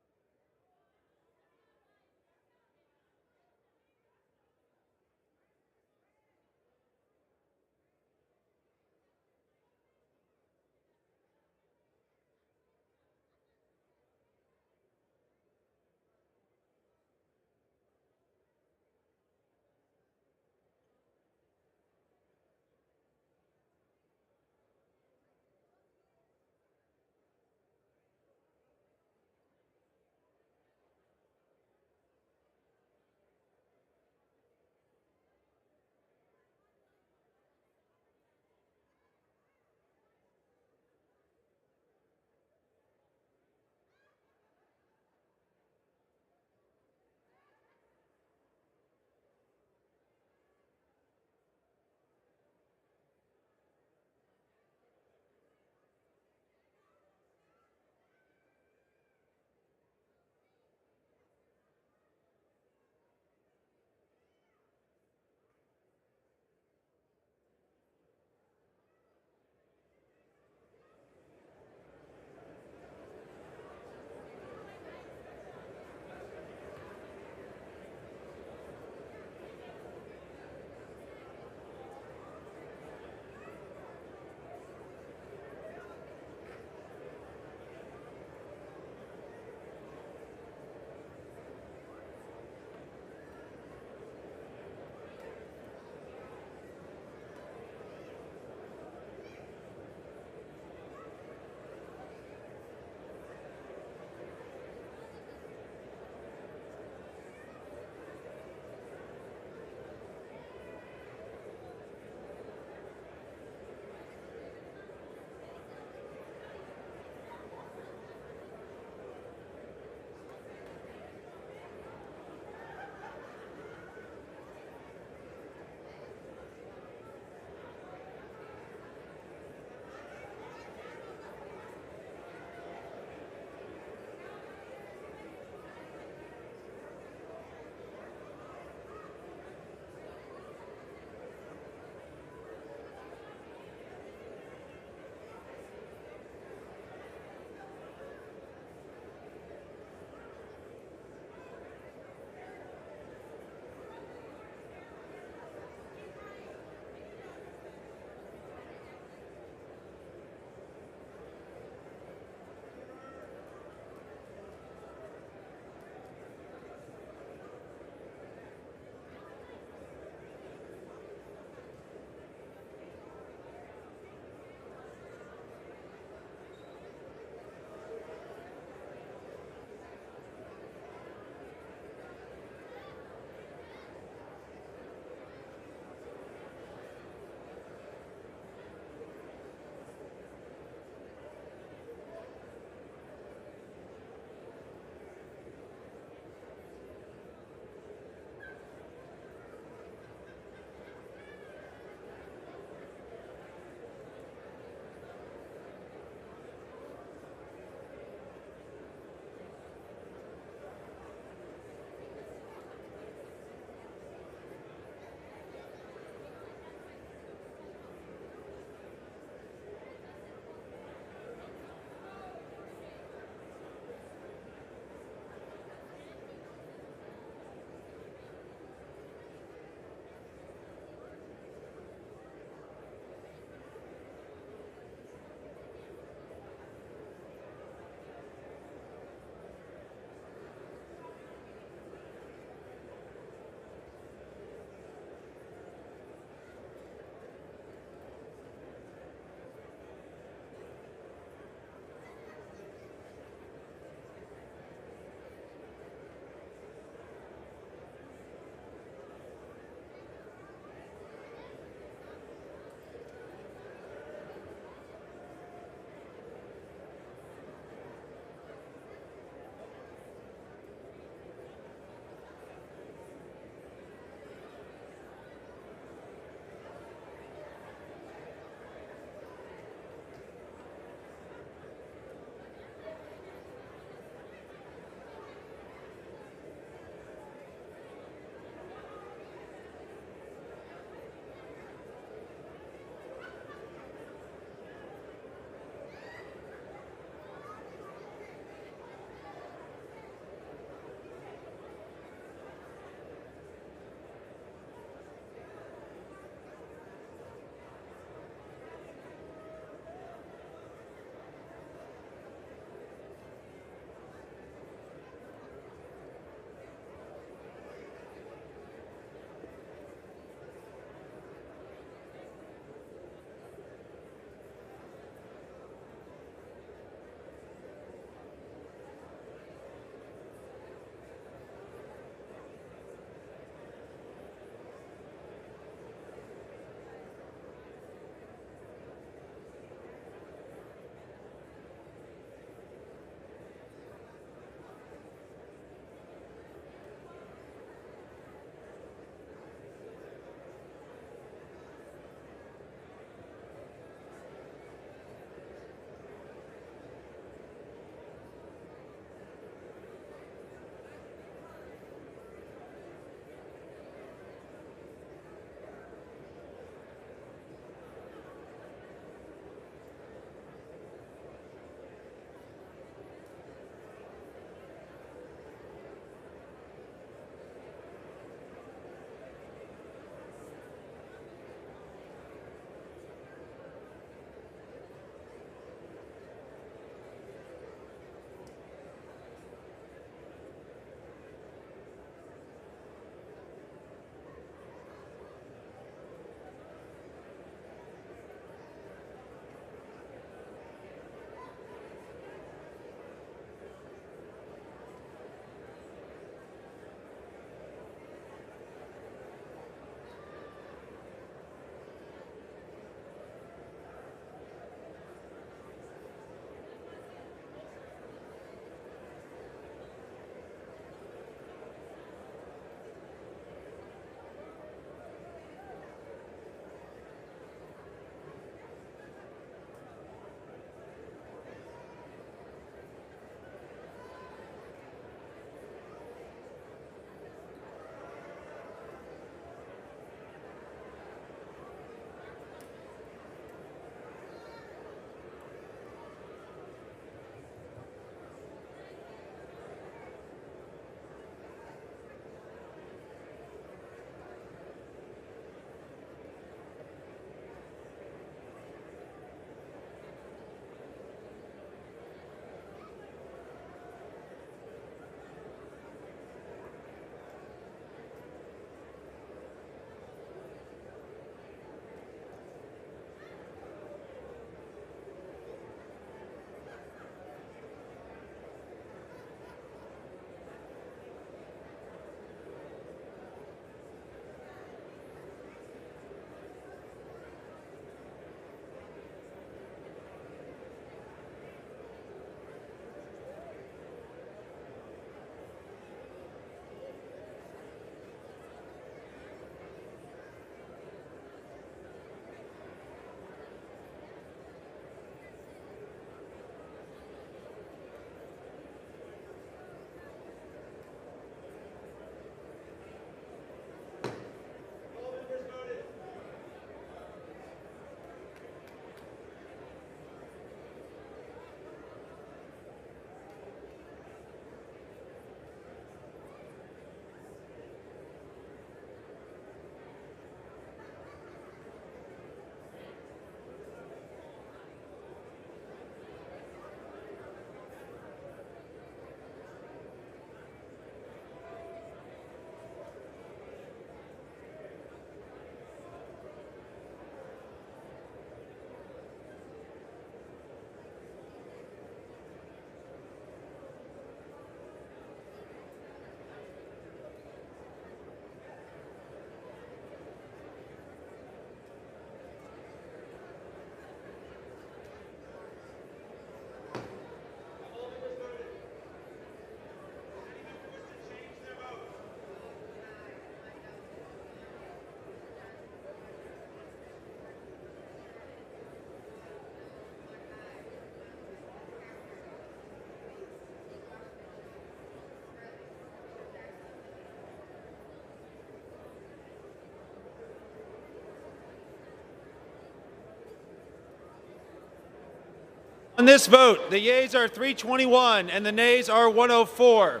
On this vote, the yeas are 321 and the nays are 104.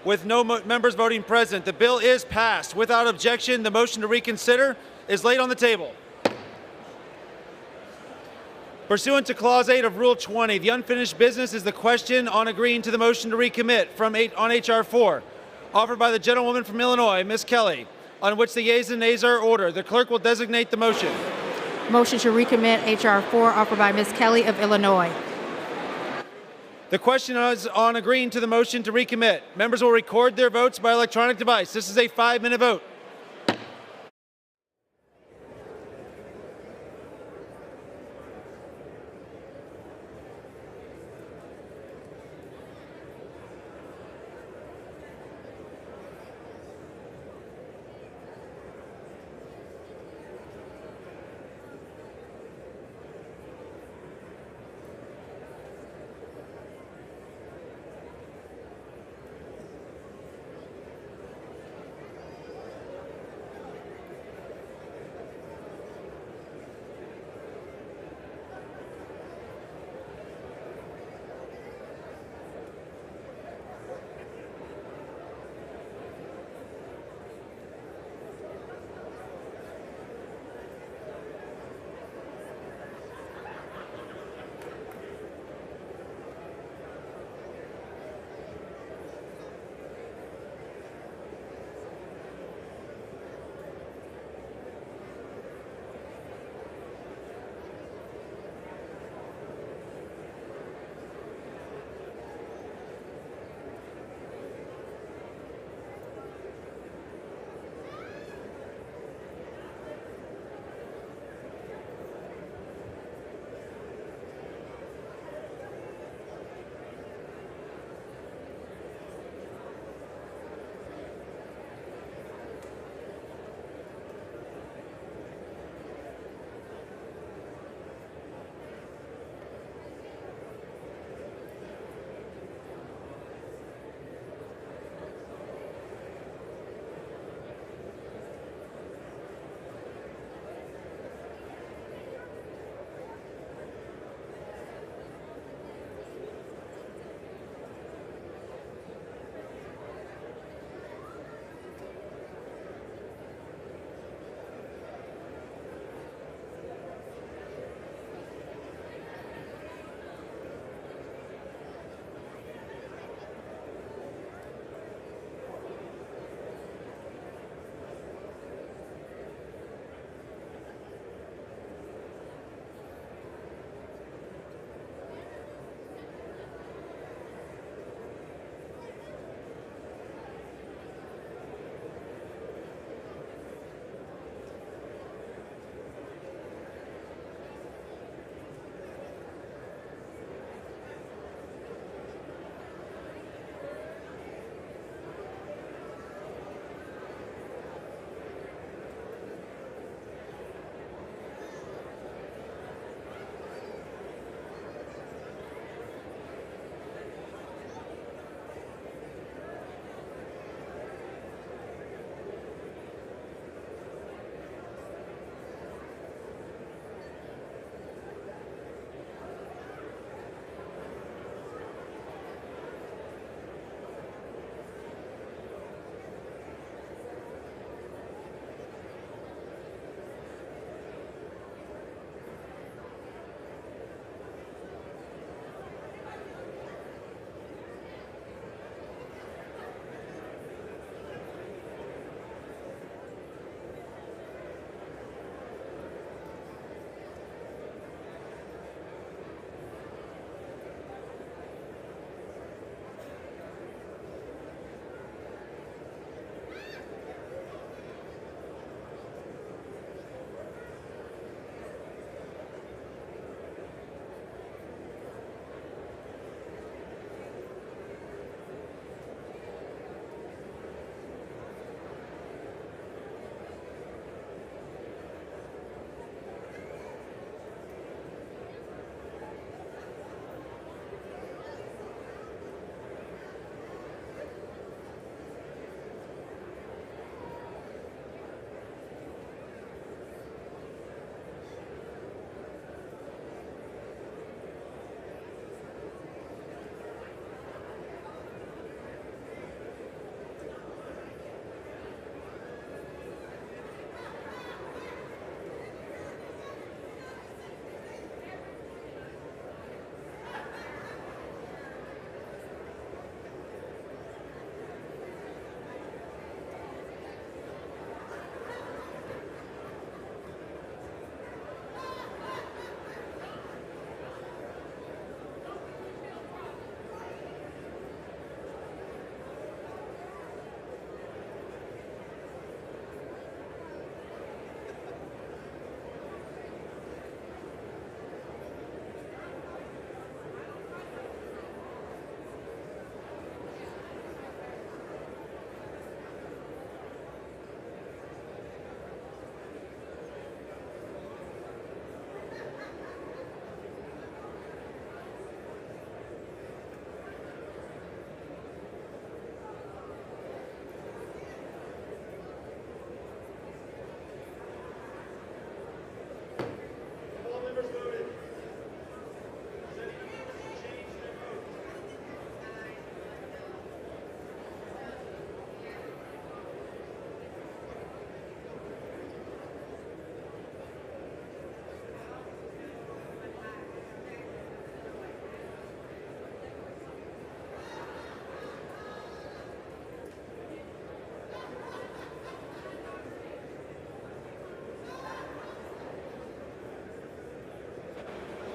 With no members voting present, the bill is passed. Without objection, the motion to reconsider is laid on the table. Pursuant to Clause 8 of Rule 20, the unfinished business is the question on agreeing to the motion to recommit on H.R. 4, offered by the gentlewoman from Illinois, Ms. Kelly, on which the yeas and nays are ordered. The clerk will designate the motion. Motion to recommit H.R. 4, offered by Ms. Kelly of Illinois. The question is on agreeing to the motion to recommit. Members will record their votes by electronic device. This is a 5-minute vote.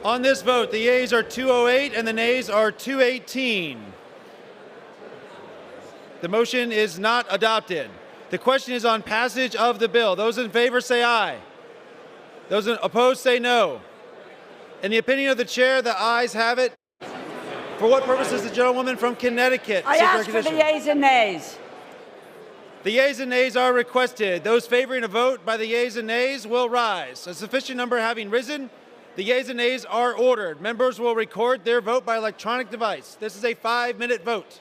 On this vote, the yeas are 208 and the nays are 218. The motion is not adopted. The question is on passage of the bill. Those in favor say aye. Those opposed say no. In the opinion of the chair, the ayes have it. For what purpose is the gentlewoman from Connecticut? I ask for the yeas and nays. The yeas and nays are requested. Those favoring a vote by the yeas and nays will rise. A sufficient number having risen, the yeas and nays are ordered. Members will record their vote by electronic device. This is a 5-minute vote.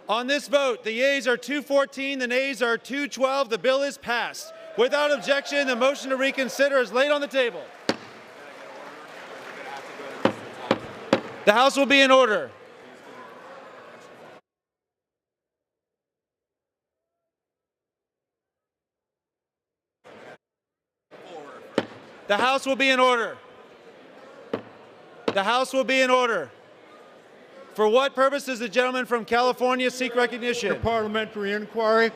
On this vote, the yeas are 214, the nays are 212. The bill is passed. Without objection, the motion to reconsider is laid on the table. The House will be in order. The House will be in order. The House will be in order. For what purpose does the gentleman from California seek recognition? Parliamentary inquiry.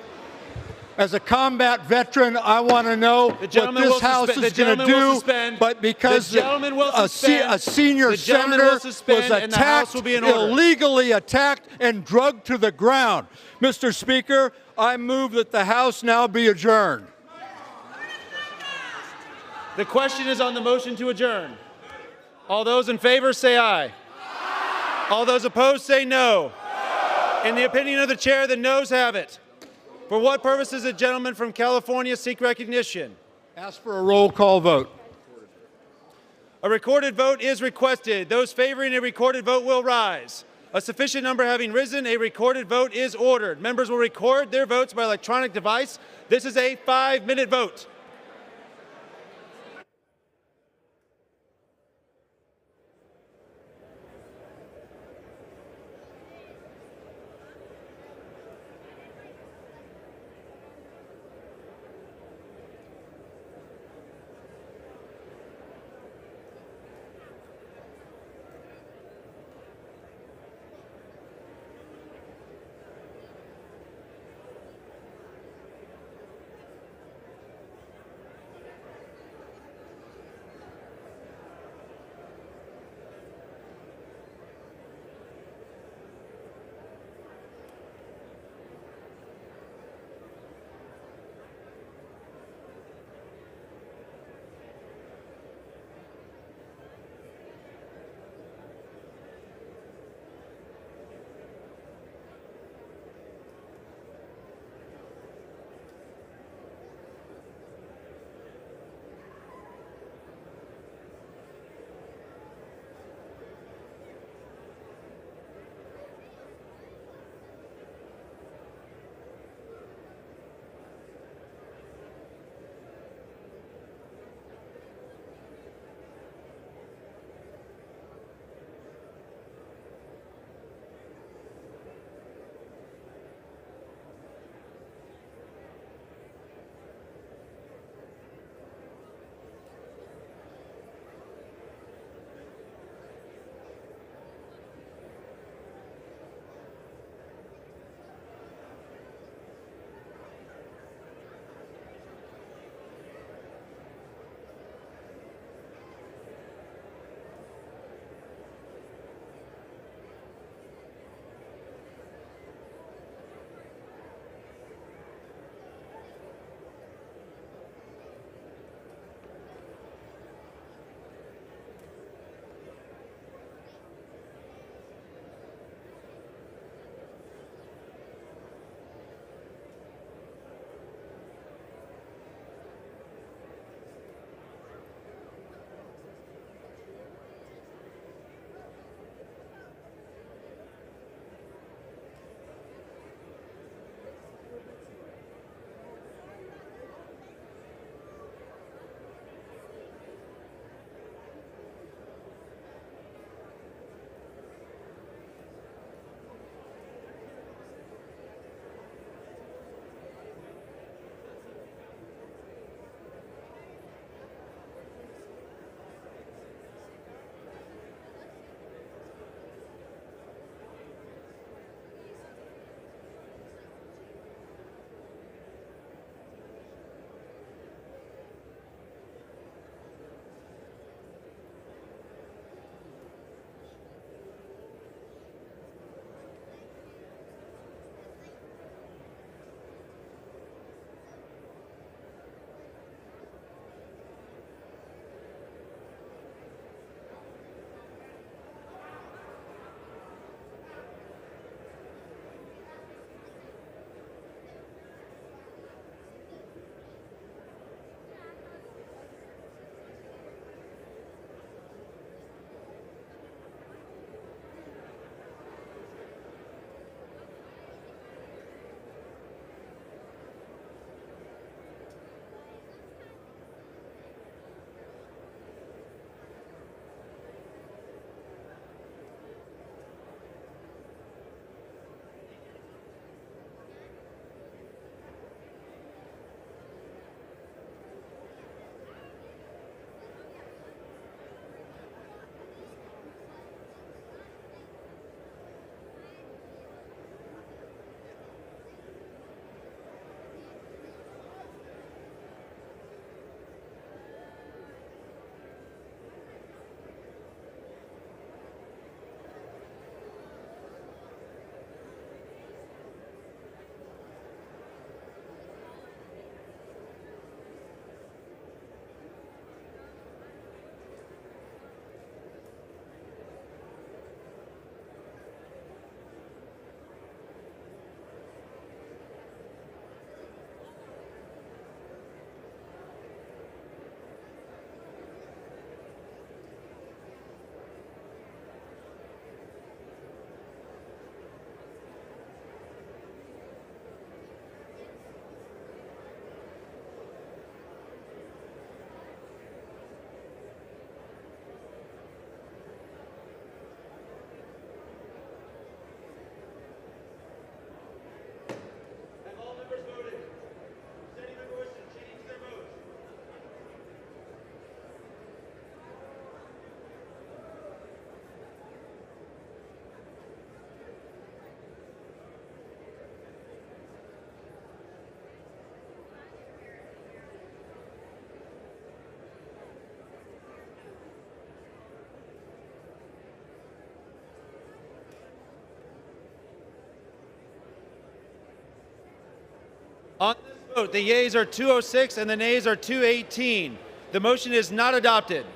As a combat veteran, I want to know what this House is going to do. But because a senior senator was attacked, illegally attacked, and drugged to the ground. Mr. Speaker, I move that the House now be adjourned. The question is on the motion to adjourn. All those in favor say aye. All those opposed say no. In the opinion of the chair, the noes have it. For what purpose does the gentleman from California seek recognition? Ask for a roll call vote. A recorded vote is requested. Those favoring a recorded vote will rise. A sufficient number having risen, a recorded vote is ordered. Members will record their votes by electronic device. This is a 5-minute vote. On this vote, the yeas are 206 and the nays are 218. The motion is not adopted.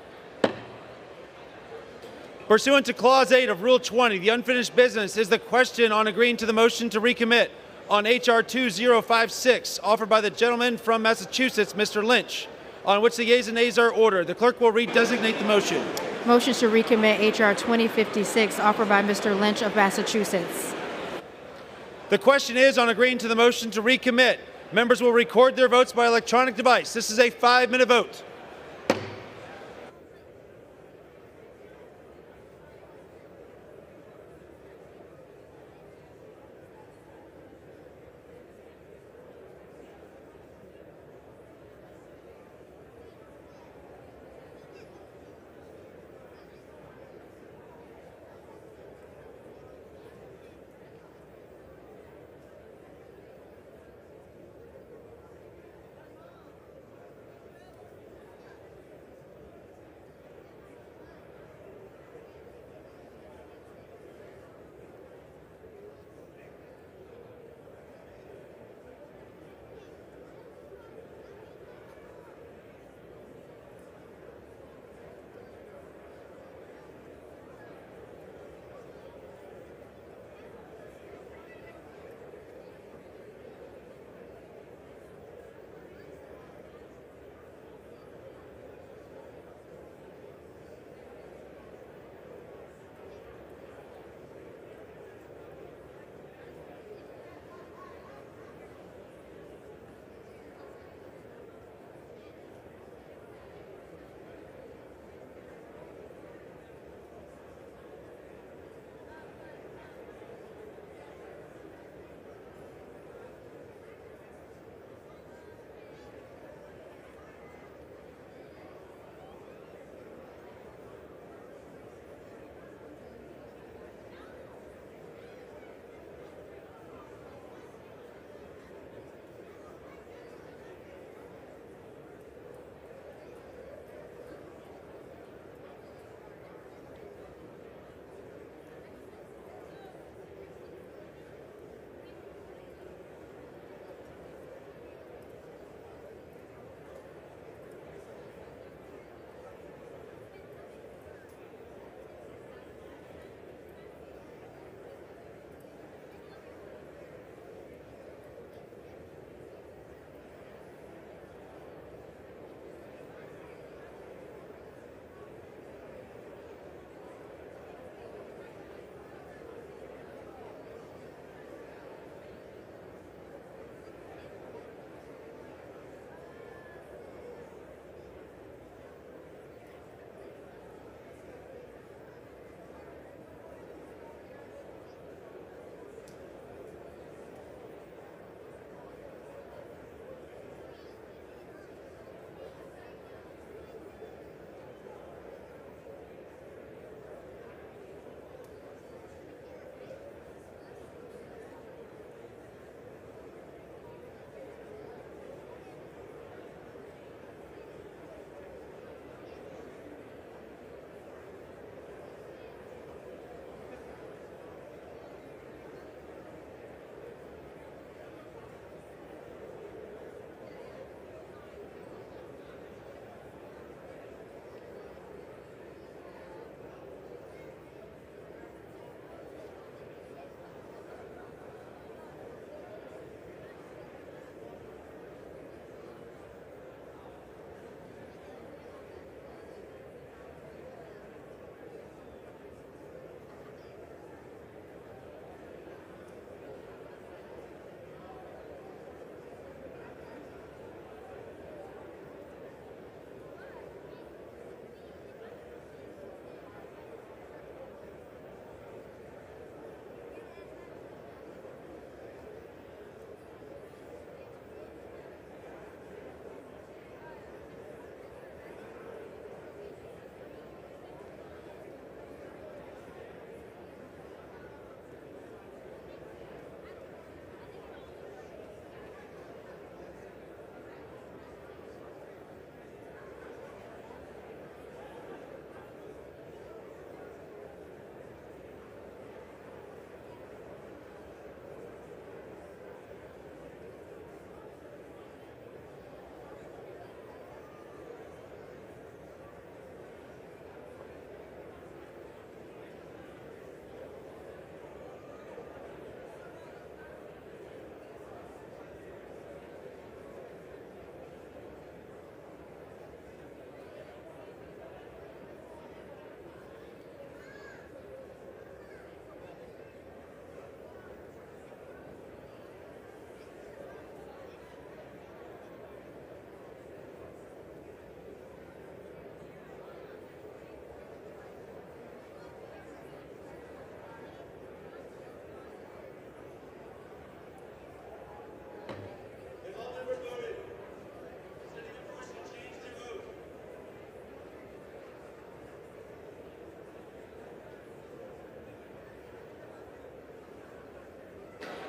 Pursuant to Clause 8 of Rule 20, the unfinished business is the question on agreeing to the motion to recommit on H.R. 2056, offered by the gentleman from Massachusetts, Mr. Lynch, on which the yeas and nays are ordered. The clerk will redesignate the motion. Motion to recommit H.R. 2056, offered by Mr. Lynch of Massachusetts. The question is on agreeing to the motion to recommit. Members will record their votes by electronic device. This is a 5-minute vote.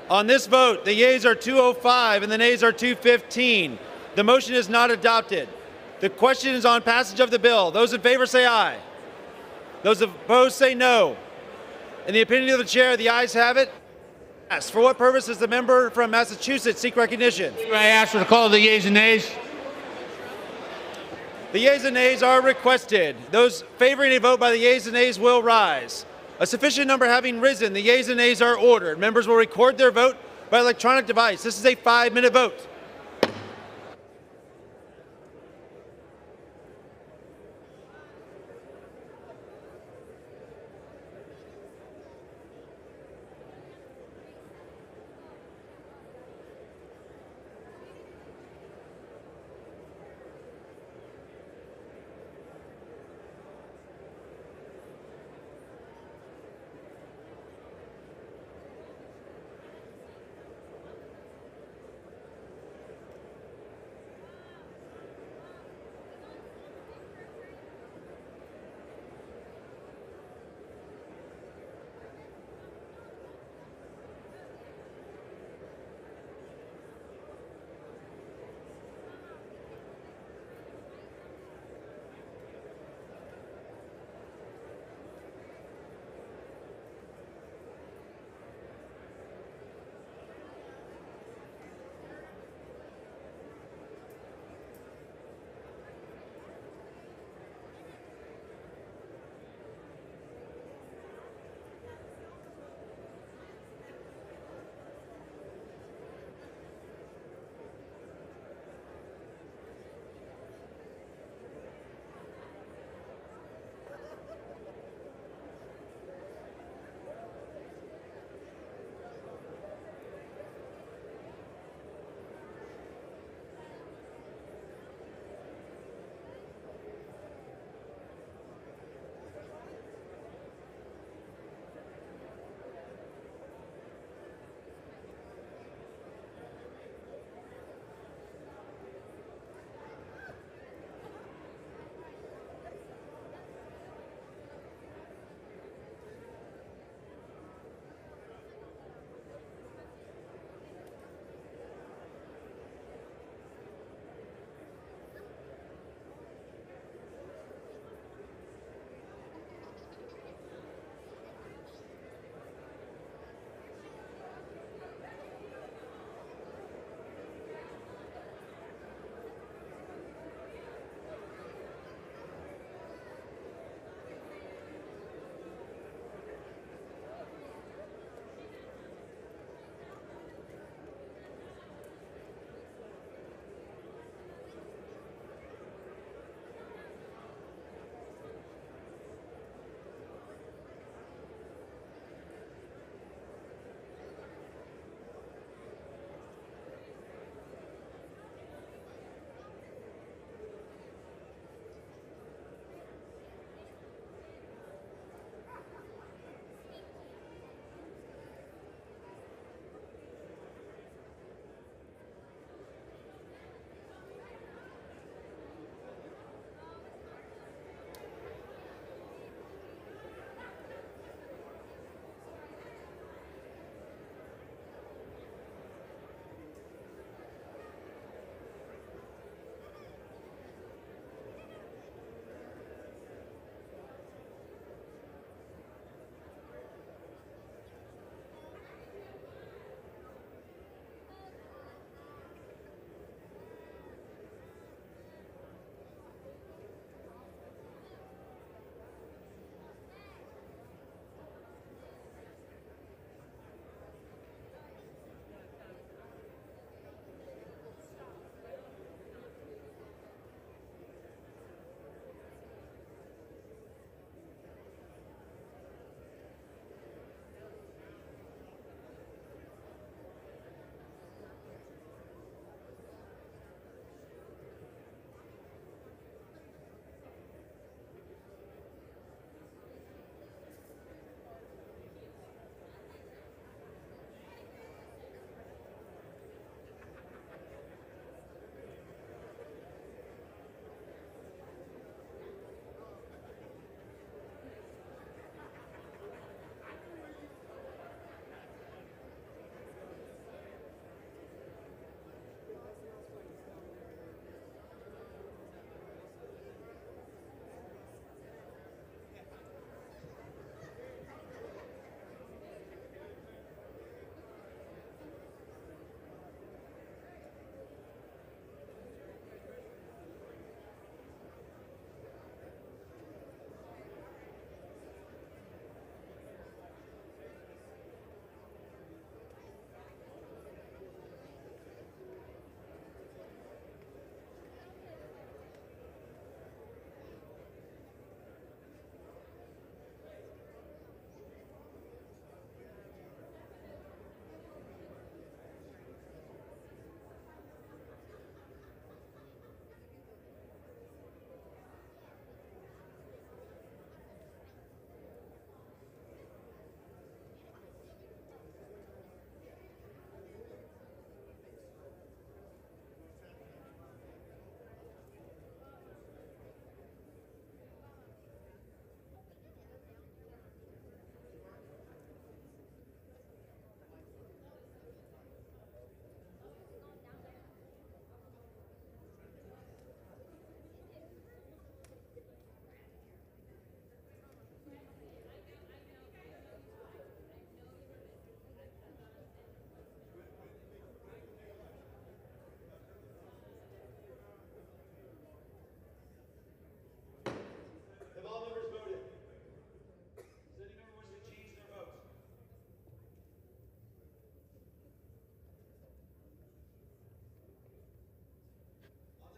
On this vote, the yeas are 205 and the nays are 215. The motion is not adopted. The question is on passage of the bill. Those in favor say aye. Those opposed say no. In the opinion of the chair, the ayes have it. For what purpose does the member from Massachusetts seek recognition? I ask for the call of the yeas and nays. The yeas and nays are requested. Those favoring a vote by the yeas and nays will rise. A sufficient number having risen, the yeas and nays are ordered. Members will record their vote by electronic device. This is a 5-minute vote.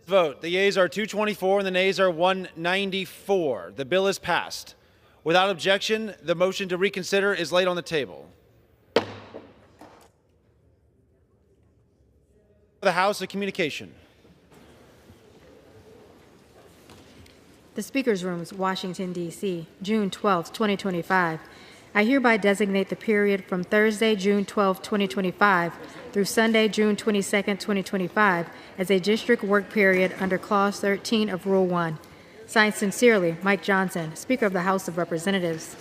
Vote. The yeas are 224 and the nays are 194. The bill is passed. Without objection, the motion to reconsider is laid on the table. The House of Communication. The Speaker's Rooms, Washington, D.C., June 12, 2025. I hereby designate the period from Thursday, June 12, 2025 through Sunday, June 22, 2025 as a district work period under Clause 13 of Rule 1. Signed sincerely, Mike Johnson, Speaker of the House of Representatives.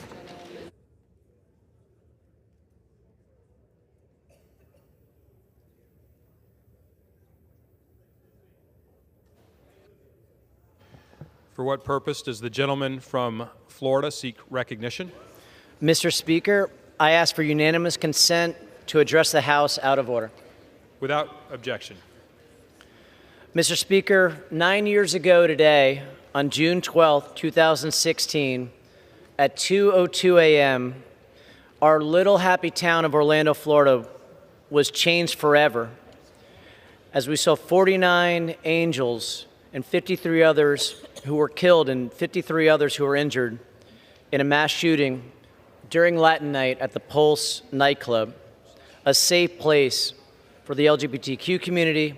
For what purpose does the gentleman from Florida seek recognition? Mr. Speaker, I ask for unanimous consent to address the House out of order. Without objection. Mr. Speaker, 9 years ago today, on June 12, 2016, at 2:02 a.m., our little happy town of Orlando, Florida, was changed forever as we saw 49 angels and 53 others who were killed and 53 others who were injured in a mass shooting during Latin Night at the Pulse nightclub, a safe place for the LGBTQ community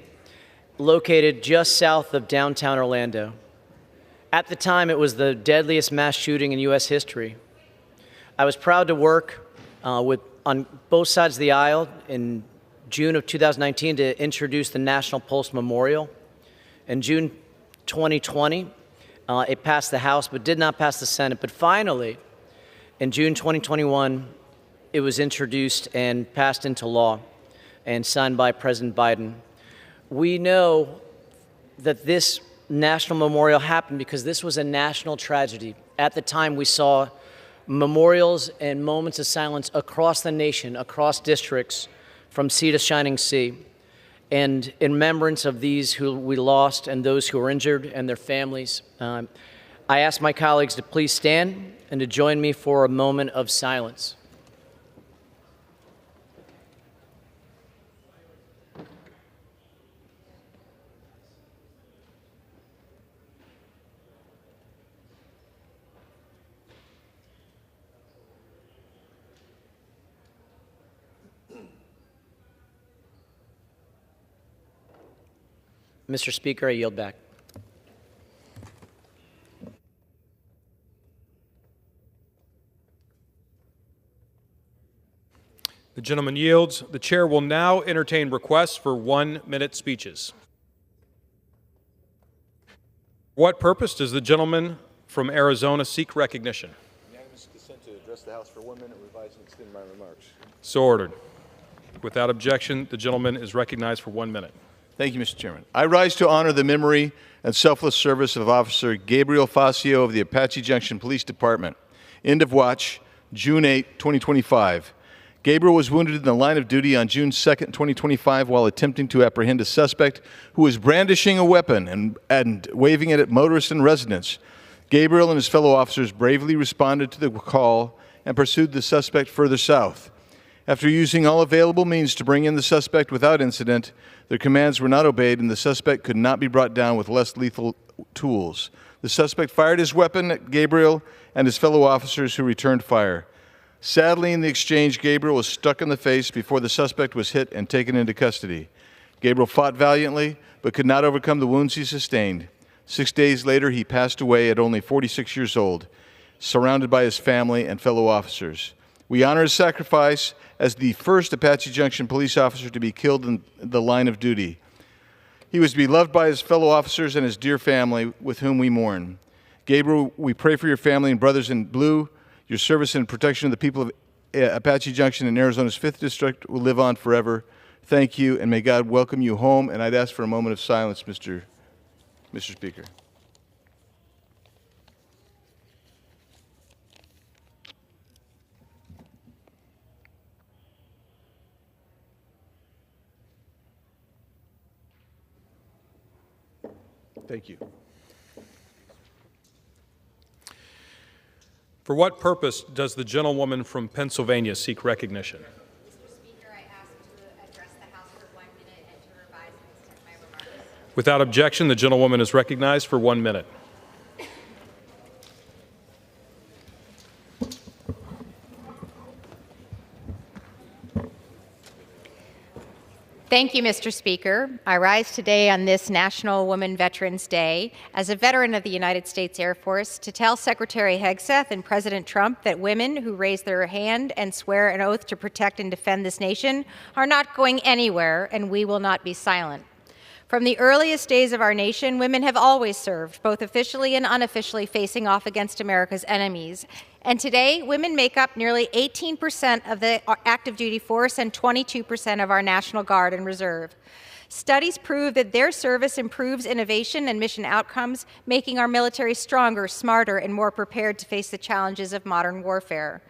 located just south of downtown Orlando. At the time, it was the deadliest mass shooting in U.S. history. I was proud to work on both sides of the aisle in June of 2019 to introduce the National Pulse Memorial. In June 2020, it passed the House but did not pass the Senate. But finally, in June 2021, it was introduced and passed into law and signed by President Biden. We know that this national memorial happened because this was a national tragedy. At the time, we saw memorials and moments of silence across the nation, across districts, from sea to shining sea. And in remembrance of these who we lost and those who were injured and their families, I ask my colleagues to please stand and to join me for a moment of silence. Mr. Speaker, I yield back. The gentleman yields. The chair will now entertain requests for 1-minute speeches. For what purpose does the gentleman from Arizona seek recognition? Unanimous consent to address the House for 1 minute, revise and extend my remarks. So ordered. Without objection, the gentleman is recognized for 1 minute. Thank you, Mr. Chairman. I rise to honor the memory and selfless service of Officer Gabriel Facio of the Apache Junction Police Department. End of watch, June 8, 2025. Gabriel was wounded in the line of duty on June 2, 2025, while attempting to apprehend a suspect who was brandishing a weapon and waving it at motorists and residents. Gabriel and his fellow officers bravely responded to the call and pursued the suspect further south. After using all available means to bring in the suspect without incident, their commands were not obeyed and the suspect could not be brought down with less lethal tools. The suspect fired his weapon at Gabriel and his fellow officers, who returned fire. Sadly, in the exchange, Gabriel was struck in the face before the suspect was hit and taken into custody. Gabriel fought valiantly but could not overcome the wounds he sustained. 6 days later, he passed away at only 46 years old, surrounded by his family and fellow officers. We honor his sacrifice as the first Apache Junction police officer to be killed in the line of duty. He was beloved by his fellow officers and his dear family, with whom we mourn. Gabriel, we pray for your family and brothers in blue. Your service and protection of the people of Apache Junction in Arizona's 5th District will live on forever. Thank you, and may God welcome you home. And I'd ask for a moment of silence, Mr. Speaker. Thank you. For what purpose does the gentlewoman from Pennsylvania seek recognition? Mr. Speaker, I ask to address the House for 1 minute and to revise and extend my remarks. Without objection, the gentlewoman is recognized for 1 minute. Thank you, Mr. Speaker. I rise today on this National Women Veterans Day as a veteran of the United States Air Force to tell Secretary Hegseth and President Trump that women who raise their hand and swear an oath to protect and defend this nation are not going anywhere, and we will not be silent. From the earliest days of our nation, women have always served, both officially and unofficially, facing off against America's enemies. And today, women make up nearly 18% of the active duty force and 22% of our National Guard and Reserve. Studies prove that their service improves innovation and mission outcomes, making our military stronger, smarter, and more prepared to face the challenges of modern warfare.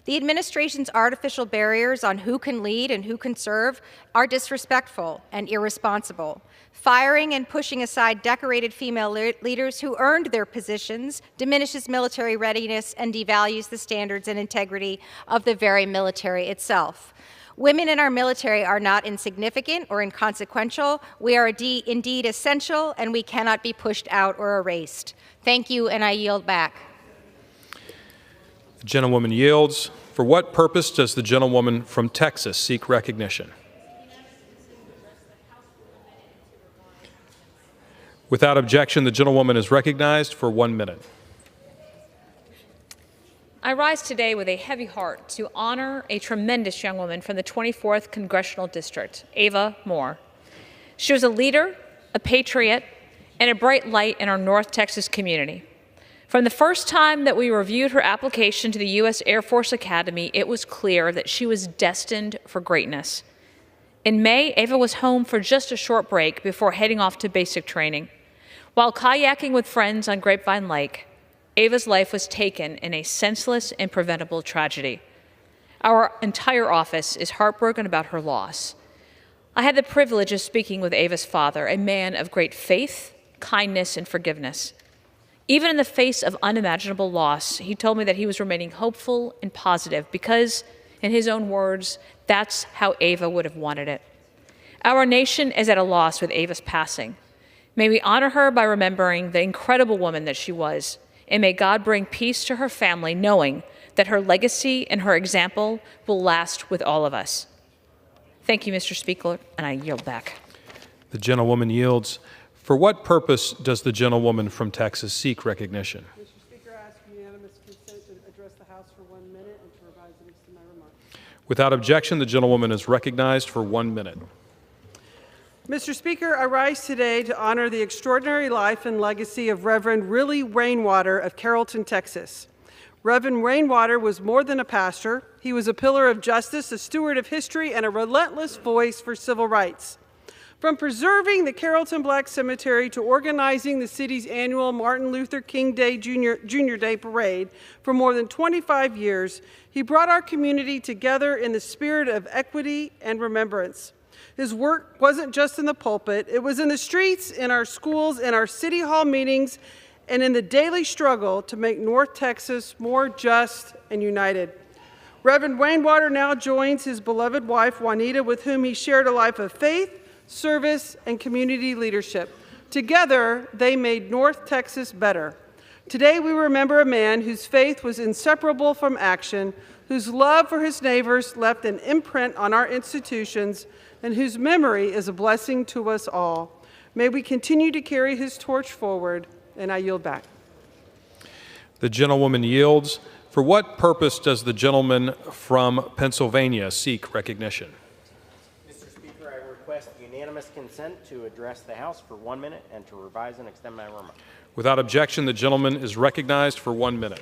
The administration's artificial barriers on who can lead and who can serve are disrespectful and irresponsible. Firing and pushing aside decorated female leaders who earned their positions diminishes military readiness and devalues the standards and integrity of the very military itself. Women in our military are not insignificant or inconsequential. We are indeed essential, and we cannot be pushed out or erased. Thank you, and I yield back. The gentlewoman yields. For what purpose does the gentlewoman from Texas seek recognition? Without objection, the gentlewoman is recognized for 1 minute. I rise today with a heavy heart to honor a tremendous young woman from the 24th Congressional District, Ava Moore. She was a leader, a patriot, and a bright light in our North Texas community. From the first time that we reviewed her application to the U.S. Air Force Academy, it was clear that she was destined for greatness. In May, Ava was home for just a short break before heading off to basic training. While kayaking with friends on Grapevine Lake, Ava's life was taken in a senseless and preventable tragedy. Our entire office is heartbroken about her loss. I had the privilege of speaking with Ava's father, a man of great faith, kindness, and forgiveness. Even in the face of unimaginable loss, he told me that he was remaining hopeful and positive because, in his own words, that's how Ava would have wanted it. Our nation is at a loss with Ava's passing. May we honor her by remembering the incredible woman that she was, and may God bring peace to her family, knowing that her legacy and her example will last with all of us. Thank you, Mr. Speaker, and I yield back. The gentlewoman yields. For what purpose does the gentlewoman from Texas seek recognition? Mr. Speaker, I ask unanimous consent to address the House for 1 minute and to revise and extend my remarks. Without objection, the gentlewoman is recognized for 1 minute. Mr. Speaker, I rise today to honor the extraordinary life and legacy of Reverend Willie Rainwater of Carrollton, Texas. Reverend Rainwater was more than a pastor. He was a pillar of justice, a steward of history, and a relentless voice for civil rights. From preserving the Carrollton Black Cemetery to organizing the city's annual Martin Luther King Day Junior Day Parade for more than 25 years, he brought our community together in the spirit of equity and remembrance. His work wasn't just in the pulpit, it was in the streets, in our schools, in our city hall meetings, and in the daily struggle to make North Texas more just and united. Reverend Rainwater now joins his beloved wife, Juanita, with whom he shared a life of faith, service, and community leadership. Together, they made North Texas better. Today, we remember a man whose faith was inseparable from action, whose love for his neighbors left an imprint on our institutions, and whose memory is a blessing to us all. May we continue to carry his torch forward, and I yield back. The gentlewoman yields. For what purpose does the gentleman from Pennsylvania seek recognition? Mr. Speaker, I request unanimous consent to address the House for 1 minute and to revise and extend my remarks. Without objection, the gentleman is recognized for 1 minute.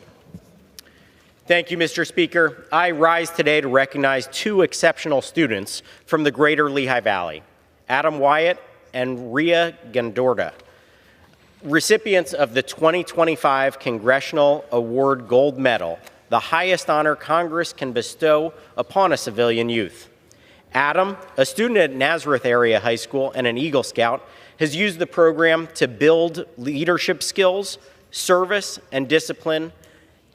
Thank you, Mr. Speaker. I rise today to recognize two exceptional students from the greater Lehigh Valley, Adam Wyatt and Rhea Gandorda, recipients of the 2025 Congressional Award Gold Medal, the highest honor Congress can bestow upon a civilian youth. Adam, a student at Nazareth Area High School and an Eagle Scout, has used the program to build leadership skills, service, and discipline.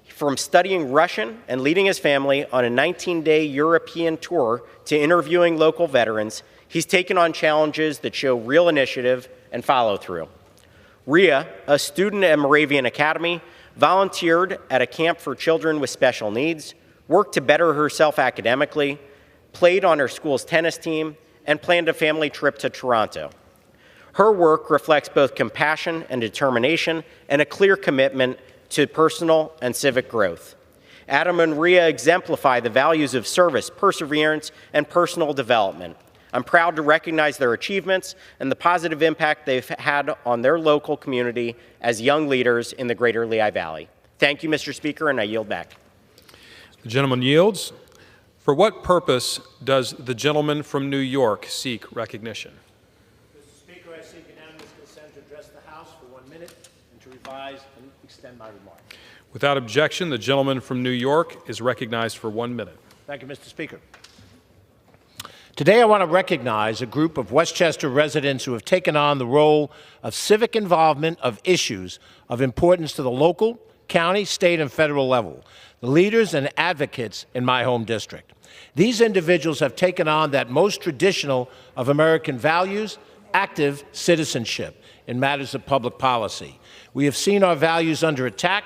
From studying Russian and leading his family on a 19-day European tour to interviewing local veterans, he's taken on challenges that show real initiative and follow-through. Rhea, a student at Moravian Academy, volunteered at a camp for children with special needs, worked to better herself academically, played on her school's tennis team, and planned a family trip to Toronto. Her work reflects both compassion and determination and a clear commitment to personal and civic growth. Adam and Rhea exemplify the values of service, perseverance, and personal development. I'm proud to recognize their achievements and the positive impact they've had on their local community as young leaders in the Greater Lehigh Valley. Thank you, Mr. Speaker, and I yield back. The gentleman yields. For what purpose does the gentleman from New York seek recognition? Mr. Speaker, I seek unanimous consent to address the House for 1 minute and to revise and extend my remarks. Without objection, the gentleman from New York is recognized for 1 minute. Thank you, Mr. Speaker. Today, I want to recognize a group of Westchester residents who have taken on the role of civic involvement of issues of importance to the local, county, state, and federal level, the leaders and advocates in my home district. These individuals have taken on that most traditional of American values, active citizenship in matters of public policy. We have seen our values under attack: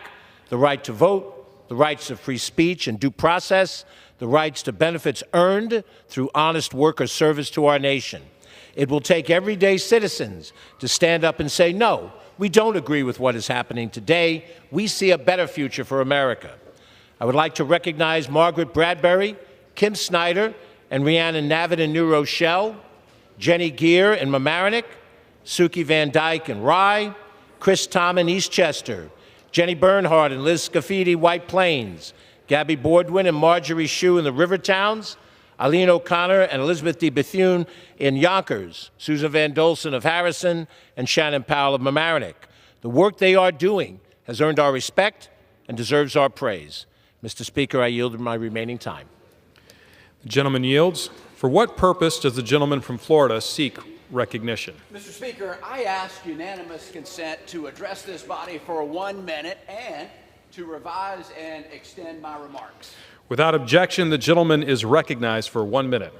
the right to vote, the rights of free speech and due process, the rights to benefits earned through honest work or service to our nation. It will take everyday citizens to stand up and say, no, we don't agree with what is happening today. We see a better future for America. I would like to recognize Margaret Bradbury, Kim Snyder, and Rhiannon Navitt in New Rochelle, Jenny Gear in Mamaroneck, Suki Van Dyke in Rye, Chris Tom in Eastchester, Jenny Bernhardt and Liz Scafidi, White Plains, Gabby Boardwin and Marjorie Shue in the River Towns, Eileen O'Connor and Elizabeth D. Bethune in Yonkers, Susan Van Dolson of Harrison, and Shannon Powell of Mamaroneck. The work they are doing has earned our respect and deserves our praise. Mr. Speaker, I yield my remaining time. The gentleman yields. For what purpose does the gentleman from Florida seek recognition? Mr. Speaker, I ask unanimous consent to address this body for 1 minute and to revise and extend my remarks. Without objection, the gentleman is recognized for 1 minute.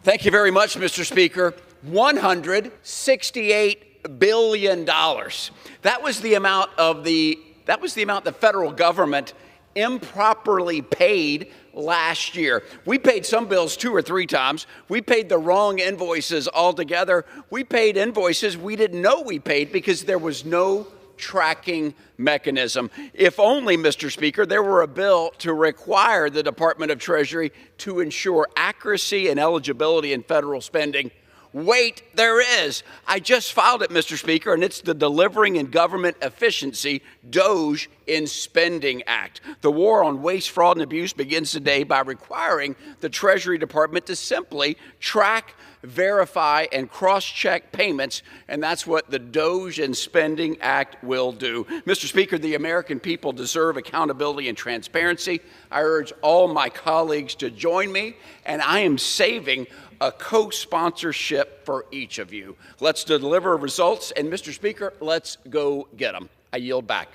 Thank you very much, Mr. Speaker. $168 billion. That was the amount the federal government improperly paid last year. We paid some bills 2 or 3 times. We paid the wrong invoices altogether. We paid invoices we didn't know we paid because there was no tracking mechanism. If only, Mr. Speaker, there were a bill to require the Department of Treasury to ensure accuracy and eligibility in federal spending. Wait, there is. I just filed it, Mr. Speaker, and it's the Delivering in Government Efficiency, DOGE in Spending Act. The war on waste, fraud, and abuse begins today by requiring the Treasury Department to simply track, verify, and cross-check payments, and that's what the DOGE and Spending Act will do. Mr. Speaker, the American people deserve accountability and transparency. I urge all my colleagues to join me, and I am saving a co-sponsorship for each of you. Let's deliver results, and Mr. Speaker, let's go get them. I yield back.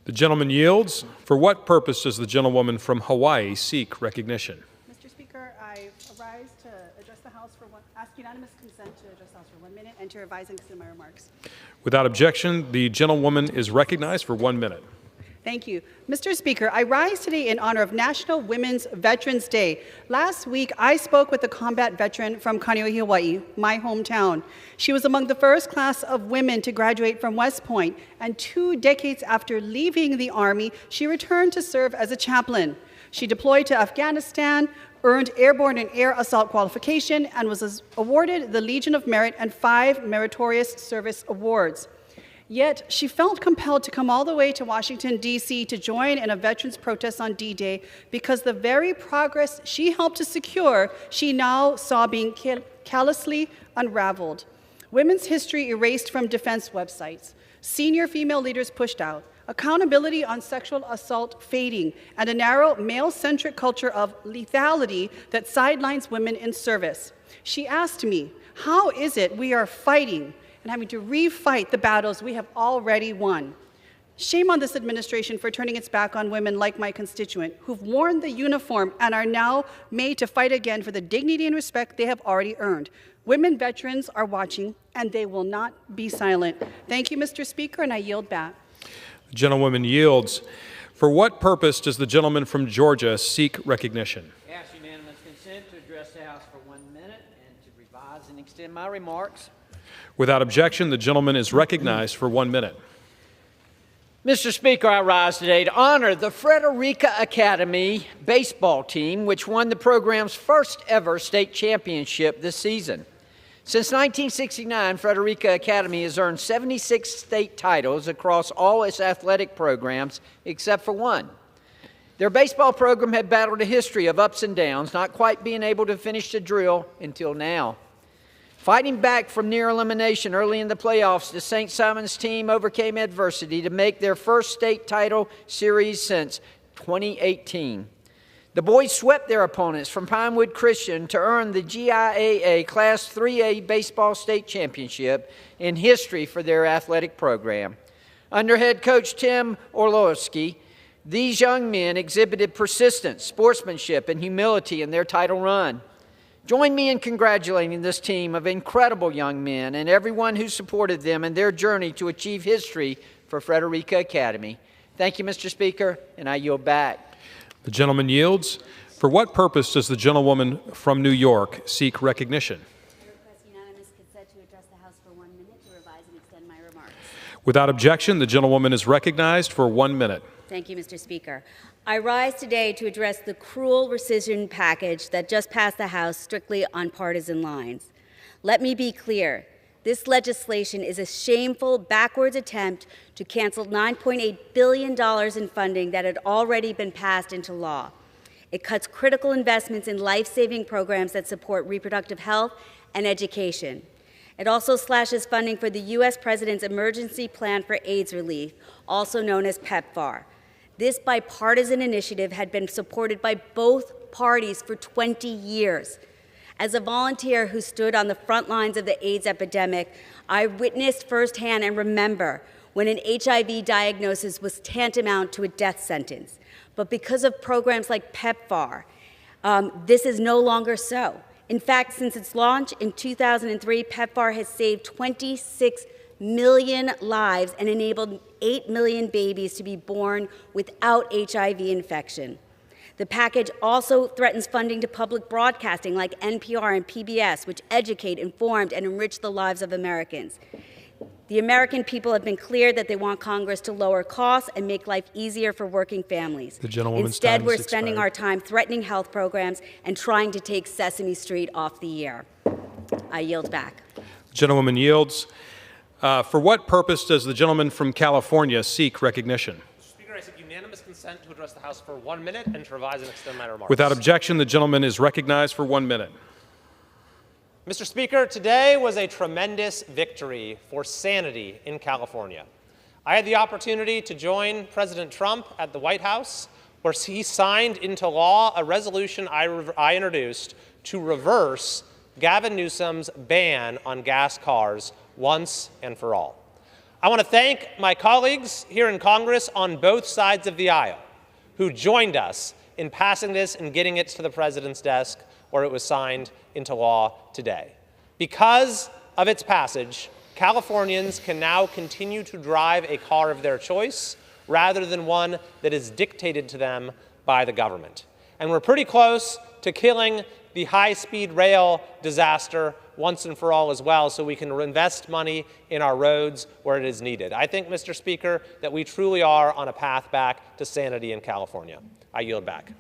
The gentleman yields. For what purpose does the gentlewoman from Hawaii seek recognition? Mr. Speaker, I rise to address the House ask unanimous consent to address the House for 1 minute and to revise and extend my remarks. Without objection, the gentlewoman is recognized for 1 minute. Thank you. Mr. Speaker, I rise today in honor of National Women's Veterans Day. Last week, I spoke with a combat veteran from Kaneohe, Hawaii, my hometown. She was among the first class of women to graduate from West Point, and 2 decades after leaving the Army, she returned to serve as a chaplain. She deployed to Afghanistan, earned airborne and air assault qualification, and was awarded the Legion of Merit and 5 Meritorious Service Awards. Yet, she felt compelled to come all the way to Washington, D.C. to join in a veterans protest on D-Day because the very progress she helped to secure, she now saw being callously unraveled. Women's history erased from defense websites, senior female leaders pushed out, accountability on sexual assault fading, and a narrow male-centric culture of lethality that sidelines women in service. She asked me, how is it we are fighting and having to refight the battles we have already won? Shame on this administration for turning its back on women like my constituent, who've worn the uniform and are now made to fight again for the dignity and respect they have already earned. Women veterans are watching, and they will not be silent. Thank you, Mr. Speaker, and I yield back. The gentlewoman yields. For what purpose does the gentleman from Georgia seek recognition? Ask unanimous consent to address the House for 1 minute and to revise and extend my remarks. Without objection, the gentleman is recognized for 1 minute. Mr. Speaker, I rise today to honor the Frederica Academy baseball team, which won the program's first ever state championship this season. Since 1969, Frederica Academy has earned 76 state titles across all its athletic programs except for one. Their baseball program had battled a history of ups and downs, not quite being able to finish the drill until now. Fighting back from near elimination early in the playoffs, the St. Simon's team overcame adversity to make their first state title series since 2018. The boys swept their opponents from Pinewood Christian to earn the GIAA Class 3A Baseball State Championship in history for their athletic program. Under head coach Tim Orlowski, these young men exhibited persistence, sportsmanship, and humility in their title run. Join me in congratulating this team of incredible young men and everyone who supported them in their journey to achieve history for Frederica Academy. Thank you, Mr. Speaker, and I yield back. The gentleman yields. For what purpose does the gentlewoman from New York seek recognition? I request unanimous consent to address the House for 1 minute to revise and extend my remarks. Without objection, the gentlewoman is recognized for 1 minute. Thank you, Mr. Speaker. I rise today to address the cruel rescission package that just passed the House strictly on partisan lines. Let me be clear. This legislation is a shameful, backwards attempt to cancel $9.8 billion in funding that had already been passed into law. It cuts critical investments in life-saving programs that support reproductive health and education. It also slashes funding for the U.S. President's Emergency Plan for AIDS Relief, also known as PEPFAR. This bipartisan initiative had been supported by both parties for 20 years. As a volunteer who stood on the front lines of the AIDS epidemic, I witnessed firsthand and remember when an HIV diagnosis was tantamount to a death sentence. But because of programs like PEPFAR, this is no longer so. In fact, since its launch in 2003, PEPFAR has saved 26 million lives and enabled 8 million babies to be born without HIV infection. The package also threatens funding to public broadcasting like NPR and PBS, which educate, inform, and enrich the lives of Americans. The American people have been clear that they want Congress to lower costs and make life easier for working families. Instead, we're spending our time threatening health programs and trying to take Sesame Street off the air. I yield back. The gentlewoman yields. For what purpose does the gentleman from California seek recognition? Speaker, I seek unanimous consent to address the House for 1 minute and to revise and extend my remarks. Without objection, the gentleman is recognized for 1 minute. Mr. Speaker, today was a tremendous victory for sanity in California. I had the opportunity to join President Trump at the White House, where he signed into law a resolution I introduced to reverse Gavin Newsom's ban on gas cars once and for all. I want to thank my colleagues here in Congress on both sides of the aisle who joined us in passing this and getting it to the President's desk, where it was signed into law today. Because of its passage, Californians can now continue to drive a car of their choice rather than one that is dictated to them by the government. And we're pretty close to killing the high-speed rail disaster once and for all as well, so we can invest money in our roads where it is needed. I think, Mr. Speaker, that we truly are on a path back to sanity in California. I yield back.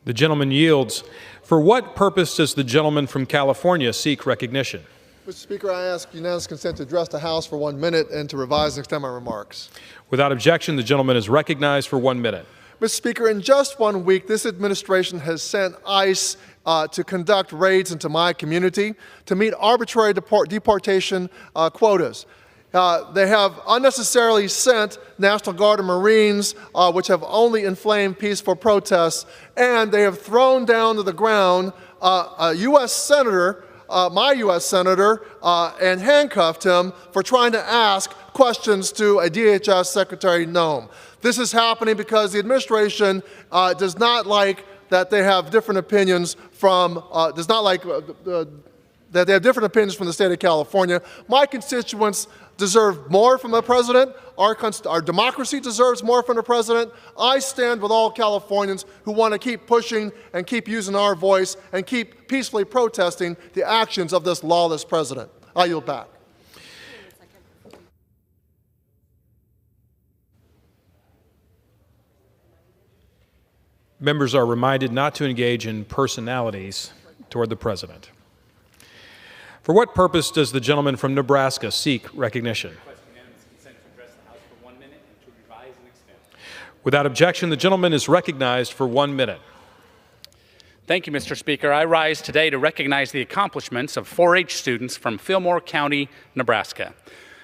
The gentleman yields. For what purpose does the gentleman from California seek recognition? Mr. Speaker, I ask unanimous consent to address the House for 1 minute and to revise and extend my remarks. Without objection, the gentleman is recognized for 1 minute. Mr. Speaker, in just 1 week, this administration has sent ICE to conduct raids into my community to meet arbitrary deportation quotas. They have unnecessarily sent National Guard and Marines, which have only inflamed peaceful protests, and they have thrown down to the ground a U.S. Senator, my U.S. Senator, and handcuffed him for trying to ask questions to a DHS Secretary Noem. This is happening because the administration does not like that they have different opinions from, that they have different opinions from the state of California. My constituents deserve more from the president. Our democracy deserves more from the president. I stand with all Californians who want to keep pushing and keep using our voice and keep peacefully protesting the actions of this lawless president. I yield back. Members are reminded not to engage in personalities toward the president. For what purpose does the gentleman from Nebraska seek recognition? Without objection, the gentleman is recognized for 1 minute. Thank you, Mr. Speaker. I rise today to recognize the accomplishments of 4-H students from Fillmore County, Nebraska.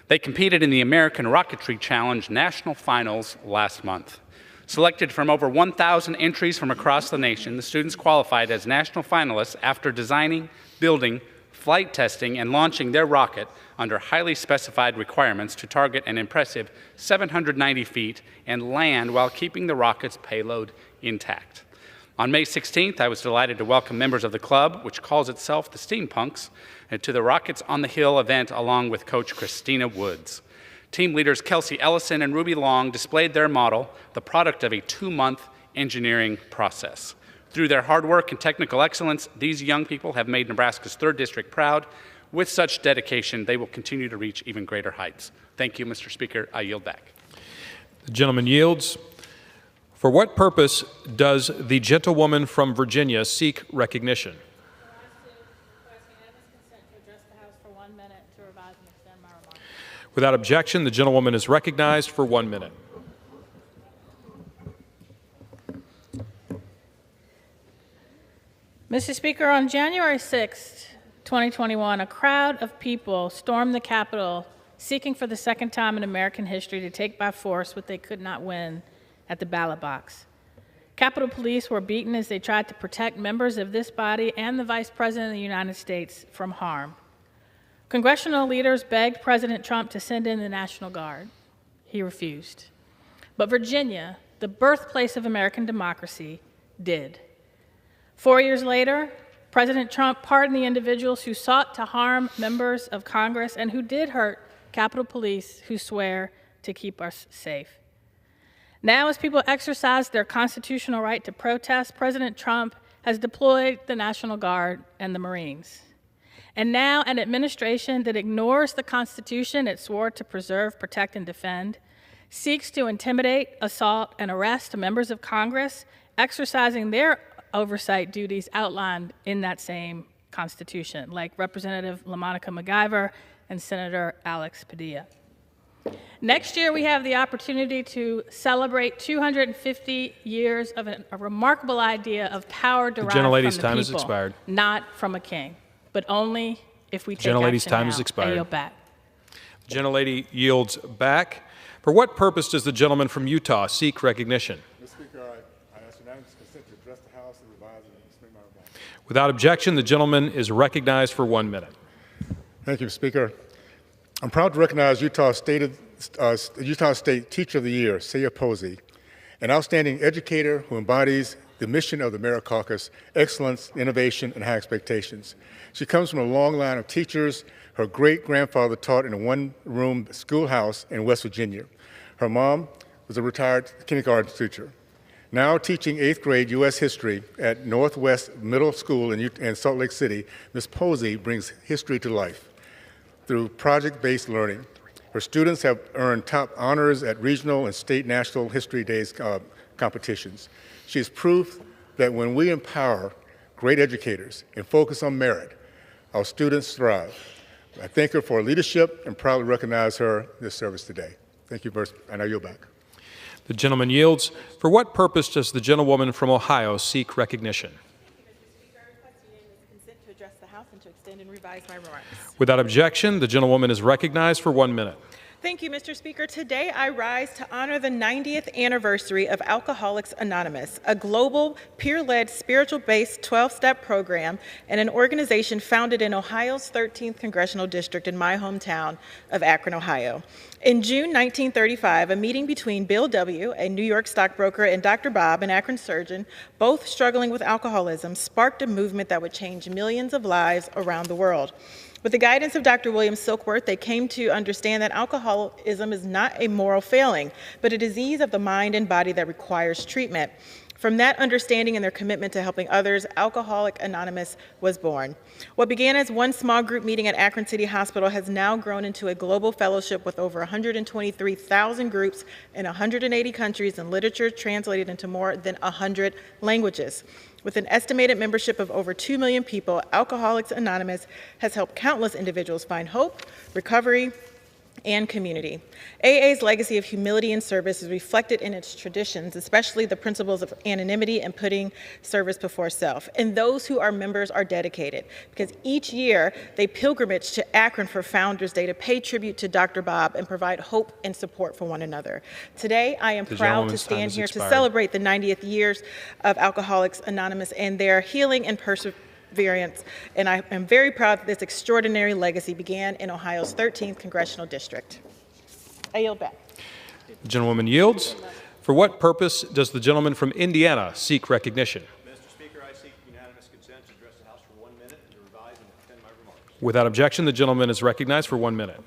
They competed in the American Rocketry Challenge National Finals last month. Selected from over 1,000 entries from across the nation, the students qualified as national finalists after designing, building, flight testing, and launching their rocket under highly specified requirements to target an impressive 790 feet and land while keeping the rocket's payload intact. On May 16th, I was delighted to welcome members of the club, which calls itself the Steampunks, to the Rockets on the Hill event along with Coach Christina Woods. Team leaders Kelsey Ellison and Ruby Long displayed their model, the product of a 2-month engineering process. Through their hard work and technical excellence, these young people have made Nebraska's 3rd District proud. With such dedication, they will continue to reach even greater heights. Thank you, Mr. Speaker. I yield back. The gentleman yields. For what purpose does the gentlewoman from Virginia seek recognition? Without objection, the gentlewoman is recognized for 1 minute. Mr. Speaker, on January 6, 2021, a crowd of people stormed the Capitol seeking for the second time in American history to take by force what they could not win at the ballot box. Capitol Police were beaten as they tried to protect members of this body and the Vice President of the United States from harm. Congressional leaders begged President Trump to send in the National Guard. He refused. But Virginia, the birthplace of American democracy, did. 4 years later, President Trump pardoned the individuals who sought to harm members of Congress and who did hurt Capitol Police who swear to keep us safe. Now, as people exercise their constitutional right to protest, President Trump has deployed the National Guard and the Marines. And now an administration that ignores the Constitution it swore to preserve, protect, and defend, seeks to intimidate, assault, and arrest members of Congress exercising their oversight duties outlined in that same Constitution, like Representative LaMonica MacGyver and Senator Alex Padilla. Next year, we have the opportunity to celebrate 250 years of a remarkable idea of power derived from the people. Gentlelady's time has expired. Not from a king, but only if we take Gentlelady's action time now. has expired. I yield back. The gentlelady yields back. For what purpose does the gentleman from Utah seek recognition? Mr. Speaker, I ask unanimous consent to address the House and revise and explain my remarks. Without objection, the gentleman is recognized for 1 minute. Thank you, Speaker. I'm proud to recognize Utah State Teacher of the Year, Saya Posey, an outstanding educator who embodies the mission of the Merit Caucus: excellence, innovation, and high expectations. She comes from a long line of teachers. Her great-grandfather taught in a one-room schoolhouse in West Virginia. Her mom was a retired kindergarten teacher. Now teaching 8th grade U.S. history at Northwest Middle School in Salt Lake City, Ms. Posey brings history to life through project-based learning. Her students have earned top honors at regional and state national history days competitions. She is proof that when we empower great educators and focus on merit, our students thrive. I thank her for her leadership and proudly recognize her in this service today. Thank you, and I yield back. The gentleman yields. For what purpose does the gentlewoman from Ohio seek recognition? To address the House and to extend and revise my remarks. Without objection, the gentlewoman is recognized for 1 minute. Thank you, Mr. Speaker. Today, I rise to honor the 90th anniversary of Alcoholics Anonymous, a global, peer-led, spiritual-based 12-step program and an organization founded in Ohio's 13th Congressional District in my hometown of Akron, Ohio. In June 1935, a meeting between Bill W., a New York stockbroker, and Dr. Bob, an Akron surgeon, both struggling with alcoholism, sparked a movement that would change millions of lives around the world. With the guidance of Dr. William Silkworth, they came to understand that alcoholism is not a moral failing, but a disease of the mind and body that requires treatment. From that understanding and their commitment to helping others, Alcoholics Anonymous was born. What began as one small group meeting at Akron City Hospital has now grown into a global fellowship with over 123,000 groups in 180 countries and literature translated into more than 100 languages. With an estimated membership of over 2 million people, Alcoholics Anonymous has helped countless individuals find hope, recovery, and community. AA's legacy of humility and service is reflected in its traditions, especially the principles of anonymity and putting service before self. And those who are members are dedicated, because each year they pilgrimage to Akron for Founders Day to pay tribute to Dr. Bob and provide hope and support for one another. Today, I am proud to stand here to celebrate the 90th years of Alcoholics Anonymous and their healing and perseverance, and I am very proud that this extraordinary legacy began in Ohio's 13th Congressional District. I yield back. The gentlewoman yields. For what purpose does the gentleman from Indiana seek recognition? Mr. Speaker, I seek unanimous consent to address the House for 1 minute and to revise and extend my remarks. Without objection, the gentleman is recognized for 1 minute.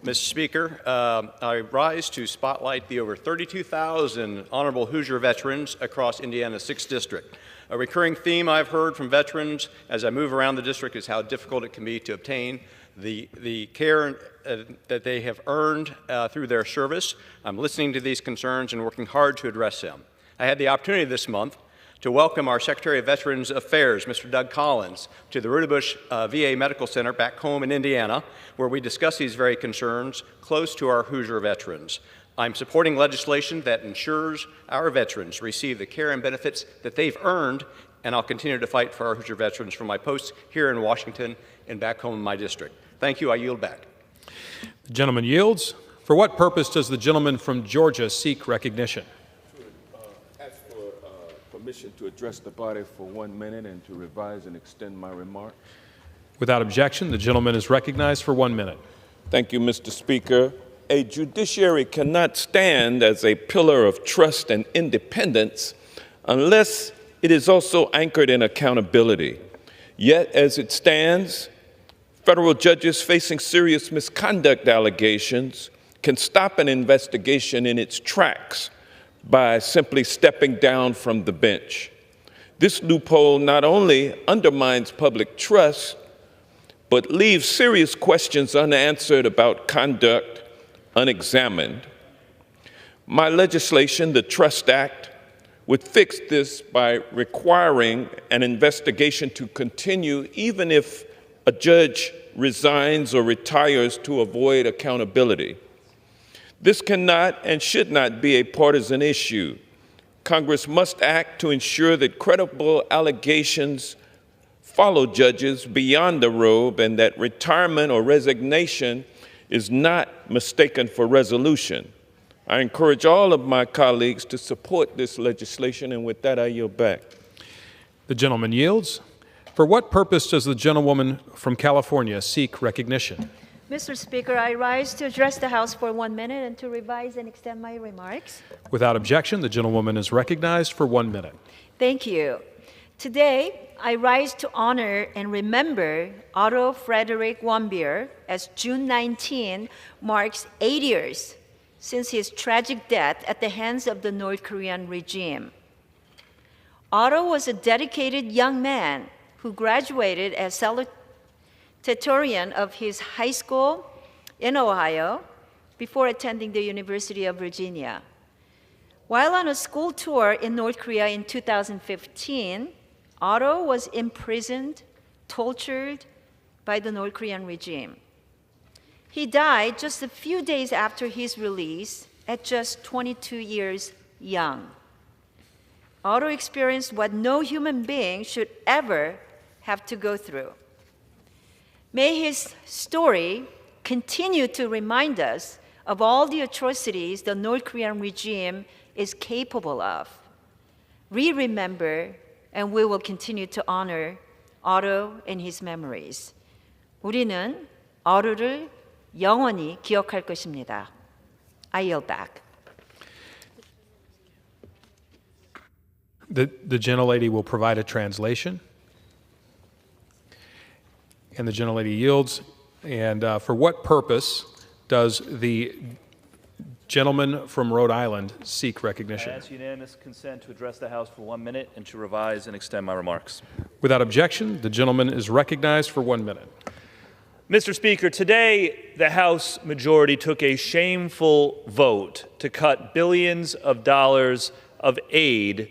Mr. Speaker, I rise to spotlight the over 32,000 honorable Hoosier veterans across Indiana's 6th District. A recurring theme I've heard from veterans as I move around the district is how difficult it can be to obtain the care that they have earned through their service. I'm listening to these concerns and working hard to address them. I had the opportunity this month to welcome our Secretary of Veterans Affairs, Mr. Doug Collins, to the Rudabush VA Medical Center back home in Indiana, where we discuss these very concerns close to our Hoosier veterans. I'm supporting legislation that ensures our veterans receive the care and benefits that they've earned, and I'll continue to fight for our Hoosier veterans from my posts here in Washington and back home in my district. Thank you. I yield back. The gentleman yields. For what purpose does the gentleman from Georgia seek recognition? Ask for permission to address the body for 1 minute and to revise and extend my remarks. Without objection, the gentleman is recognized for 1 minute. Thank you, Mr. Speaker. A judiciary cannot stand as a pillar of trust and independence unless it is also anchored in accountability. Yet, as it stands, federal judges facing serious misconduct allegations can stop an investigation in its tracks by simply stepping down from the bench. This loophole not only undermines public trust, but leaves serious questions unanswered about conduct unexamined. My legislation, the Trust Act, would fix this by requiring an investigation to continue even if a judge resigns or retires to avoid accountability. This cannot and should not be a partisan issue. Congress must act to ensure that credible allegations follow judges beyond the robe and that retirement or resignation is not mistaken for resolution. I encourage all of my colleagues to support this legislation, and with that, I yield back. The gentleman yields. For what purpose does the gentlewoman from California seek recognition? Mr. Speaker, I rise to address the House for 1 minute and to revise and extend my remarks. Without objection, the gentlewoman is recognized for 1 minute. Thank you. Today, I rise to honor and remember Otto Frederick Warmbier, as June 19 marks 8 years since his tragic death at the hands of the North Korean regime. Otto was a dedicated young man who graduated as salutatorian of his high school in Ohio before attending the University of Virginia. While on a school tour in North Korea in 2015, Otto was imprisoned, tortured by the North Korean regime. He died just a few days after his release at just 22 years young. Otto experienced what no human being should ever have to go through. May his story continue to remind us of all the atrocities the North Korean regime is capable of. We remember and we will continue to honor Otto and his memories. 우리는 어루를 영원히 기억할 것입니다. I yield back. The gentlelady will provide a translation. And the gentlelady yields. And for what purpose does the gentleman from Rhode Island seek recognition? I ask unanimous consent to address the House for 1 minute and to revise and extend my remarks. Without objection, the gentleman is recognized for 1 minute. Mr. Speaker, today the House majority took a shameful vote to cut billions of dollars of aid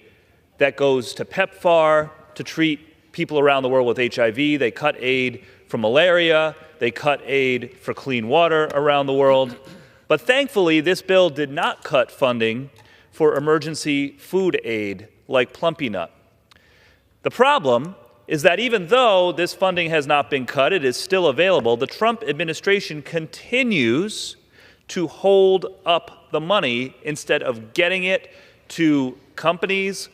that goes to PEPFAR to treat people around the world with HIV. They cut aid for malaria. They cut aid for clean water around the world. But thankfully, this bill did not cut funding for emergency food aid like Plumpy Nut. The problem is that even though this funding has not been cut, it is still available. The Trump administration continues to hold up the money instead of getting it to companies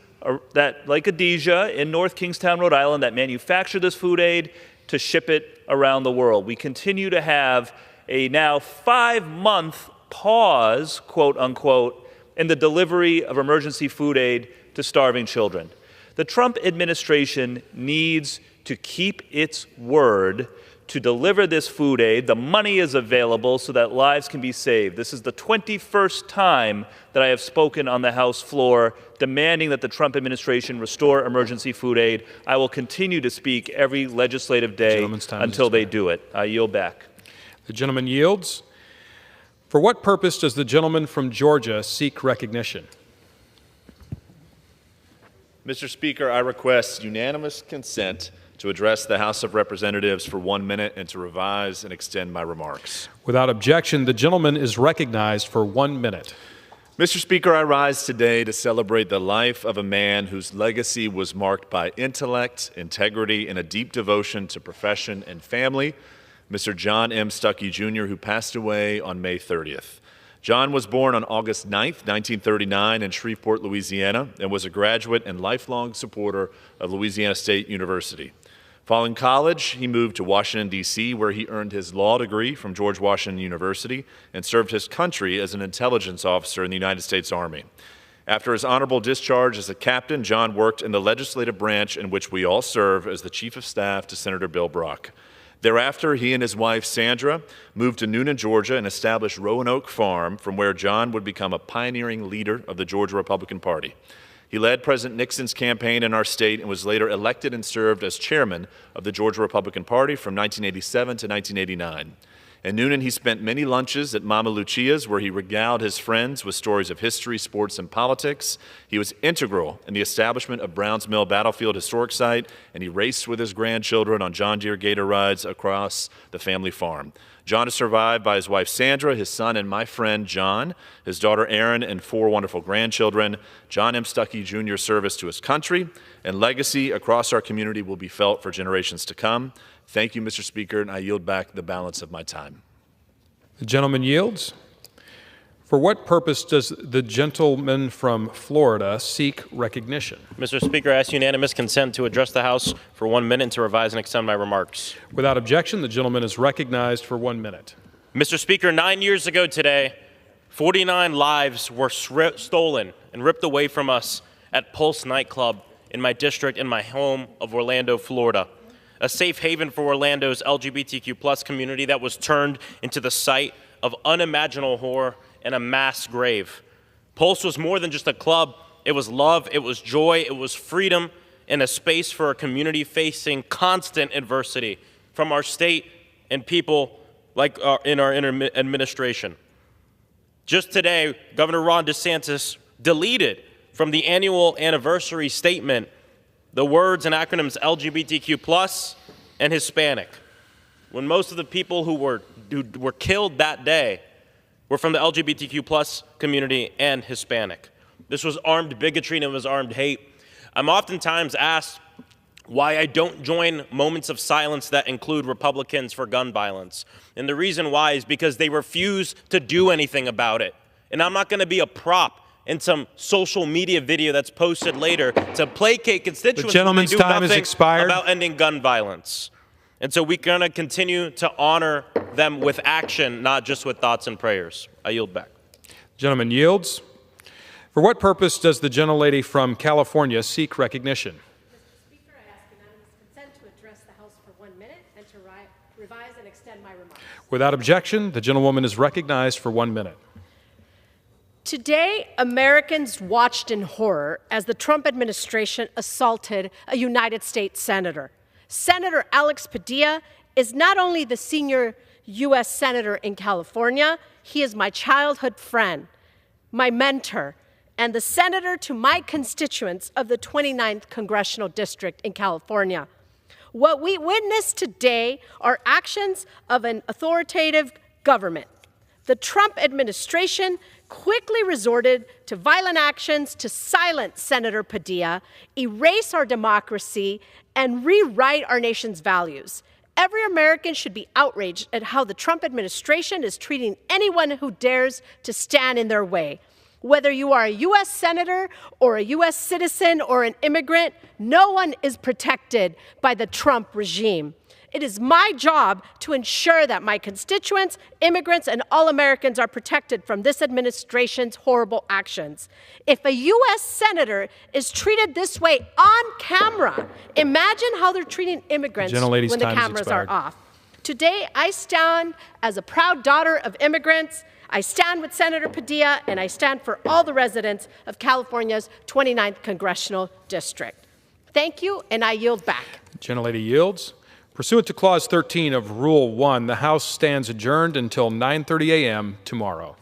that, like Adija in North Kingstown, Rhode Island, that manufacture this food aid to ship it around the world. We continue to have a now 5-month pause, quote unquote, in the delivery of emergency food aid to starving children. The Trump administration needs to keep its word to deliver this food aid. The money is available so that lives can be saved. This is the 21st time that I have spoken on the House floor demanding that the Trump administration restore emergency food aid. I will continue to speak every legislative day until they do it. I yield back. The gentleman yields. For what purpose does the gentleman from Georgia seek recognition? Mr. Speaker, I request unanimous consent to address the House of Representatives for 1 minute and to revise and extend my remarks. Without objection, the gentleman is recognized for 1 minute. Mr. Speaker, I rise today to celebrate the life of a man whose legacy was marked by intellect, integrity, and a deep devotion to profession and family, Mr. John M. Stuckey, Jr., who passed away on May 30th. John was born on August 9th, 1939 in Shreveport, Louisiana, and was a graduate and lifelong supporter of Louisiana State University. Following college, he moved to Washington, D.C., where he earned his law degree from George Washington University and served his country as an intelligence officer in the United States Army. After his honorable discharge as a captain, John worked in the legislative branch in which we all serve as the Chief of Staff to Senator Bill Brock. Thereafter, he and his wife, Sandra, moved to Noonan, Georgia, and established Roanoke Farm, from where John would become a pioneering leader of the Georgia Republican Party. He led President Nixon's campaign in our state and was later elected and served as chairman of the Georgia Republican Party from 1987 to 1989. In Noonan, he spent many lunches at Mama Lucia's, where he regaled his friends with stories of history, sports, and politics. He was integral in the establishment of Browns Mill Battlefield Historic Site, and he raced with his grandchildren on John Deere Gator rides across the family farm. John is survived by his wife Sandra, his son and my friend John, his daughter Erin, and 4 wonderful grandchildren. John M. Stuckey Jr.'s service to his country and legacy across our community will be felt for generations to come. Thank you, Mr. Speaker, and I yield back the balance of my time. The gentleman yields. For what purpose does the gentleman from Florida seek recognition? Mr. Speaker, I ask unanimous consent to address the House for 1 minute and to revise and extend my remarks. Without objection, the gentleman is recognized for 1 minute. Mr. Speaker, 9 years ago today, 49 lives were stolen and ripped away from us at Pulse nightclub in my district in my home of Orlando, Florida. A safe haven for Orlando's LGBTQ+ community that was turned into the site of unimaginable horror and a mass grave. Pulse was more than just a club. It was love, it was joy, it was freedom, and a space for a community facing constant adversity from our state and people like in our administration. Just today, Governor Ron DeSantis deleted from the annual anniversary statement the words and acronyms LGBTQ+ and Hispanic, when most of the people who were killed that day were from the LGBTQ+ community and Hispanic. This was armed bigotry and it was armed hate. I'm oftentimes asked why I don't join moments of silence that include Republicans for gun violence. And the reason why is because they refuse to do anything about it. And I'm not going to be a prop in some social media video that's posted later to placate constituents. The gentleman's time has expired. About ending gun violence. And so we're going to continue to honor them with action, not just with thoughts and prayers. I yield back. Gentleman yields. For what purpose does the gentlelady from California seek recognition? Mr. Speaker, I ask unanimous consent to address the House for 1 minute and to revise and extend my remarks. Without objection, the gentlewoman is recognized for 1 minute. Today, Americans watched in horror as the Trump administration assaulted a United States senator. Senator Alex Padilla is not only the senior U.S. senator in California, he is my childhood friend, my mentor, and the senator to my constituents of the 29th Congressional District in California. What we witnessed today are actions of an authoritative government. The Trump administration quickly resorted to violent actions to silence Senator Padilla, erase our democracy, and rewrite our nation's values. Every American should be outraged at how the Trump administration is treating anyone who dares to stand in their way. Whether you are a U.S. senator or a U.S. citizen or an immigrant, no one is protected by the Trump regime. It is my job to ensure that my constituents, immigrants, and all Americans are protected from this administration's horrible actions. If a U.S. senator is treated this way on camera, imagine how they're treating immigrants when the cameras are off. Today, I stand as a proud daughter of immigrants. I stand with Senator Padilla, and I stand for all the residents of California's 29th Congressional District. Thank you, and I yield back. Gentlelady yields. Pursuant to Clause 13 of Rule 1, the House stands adjourned until 9:30 a.m. tomorrow.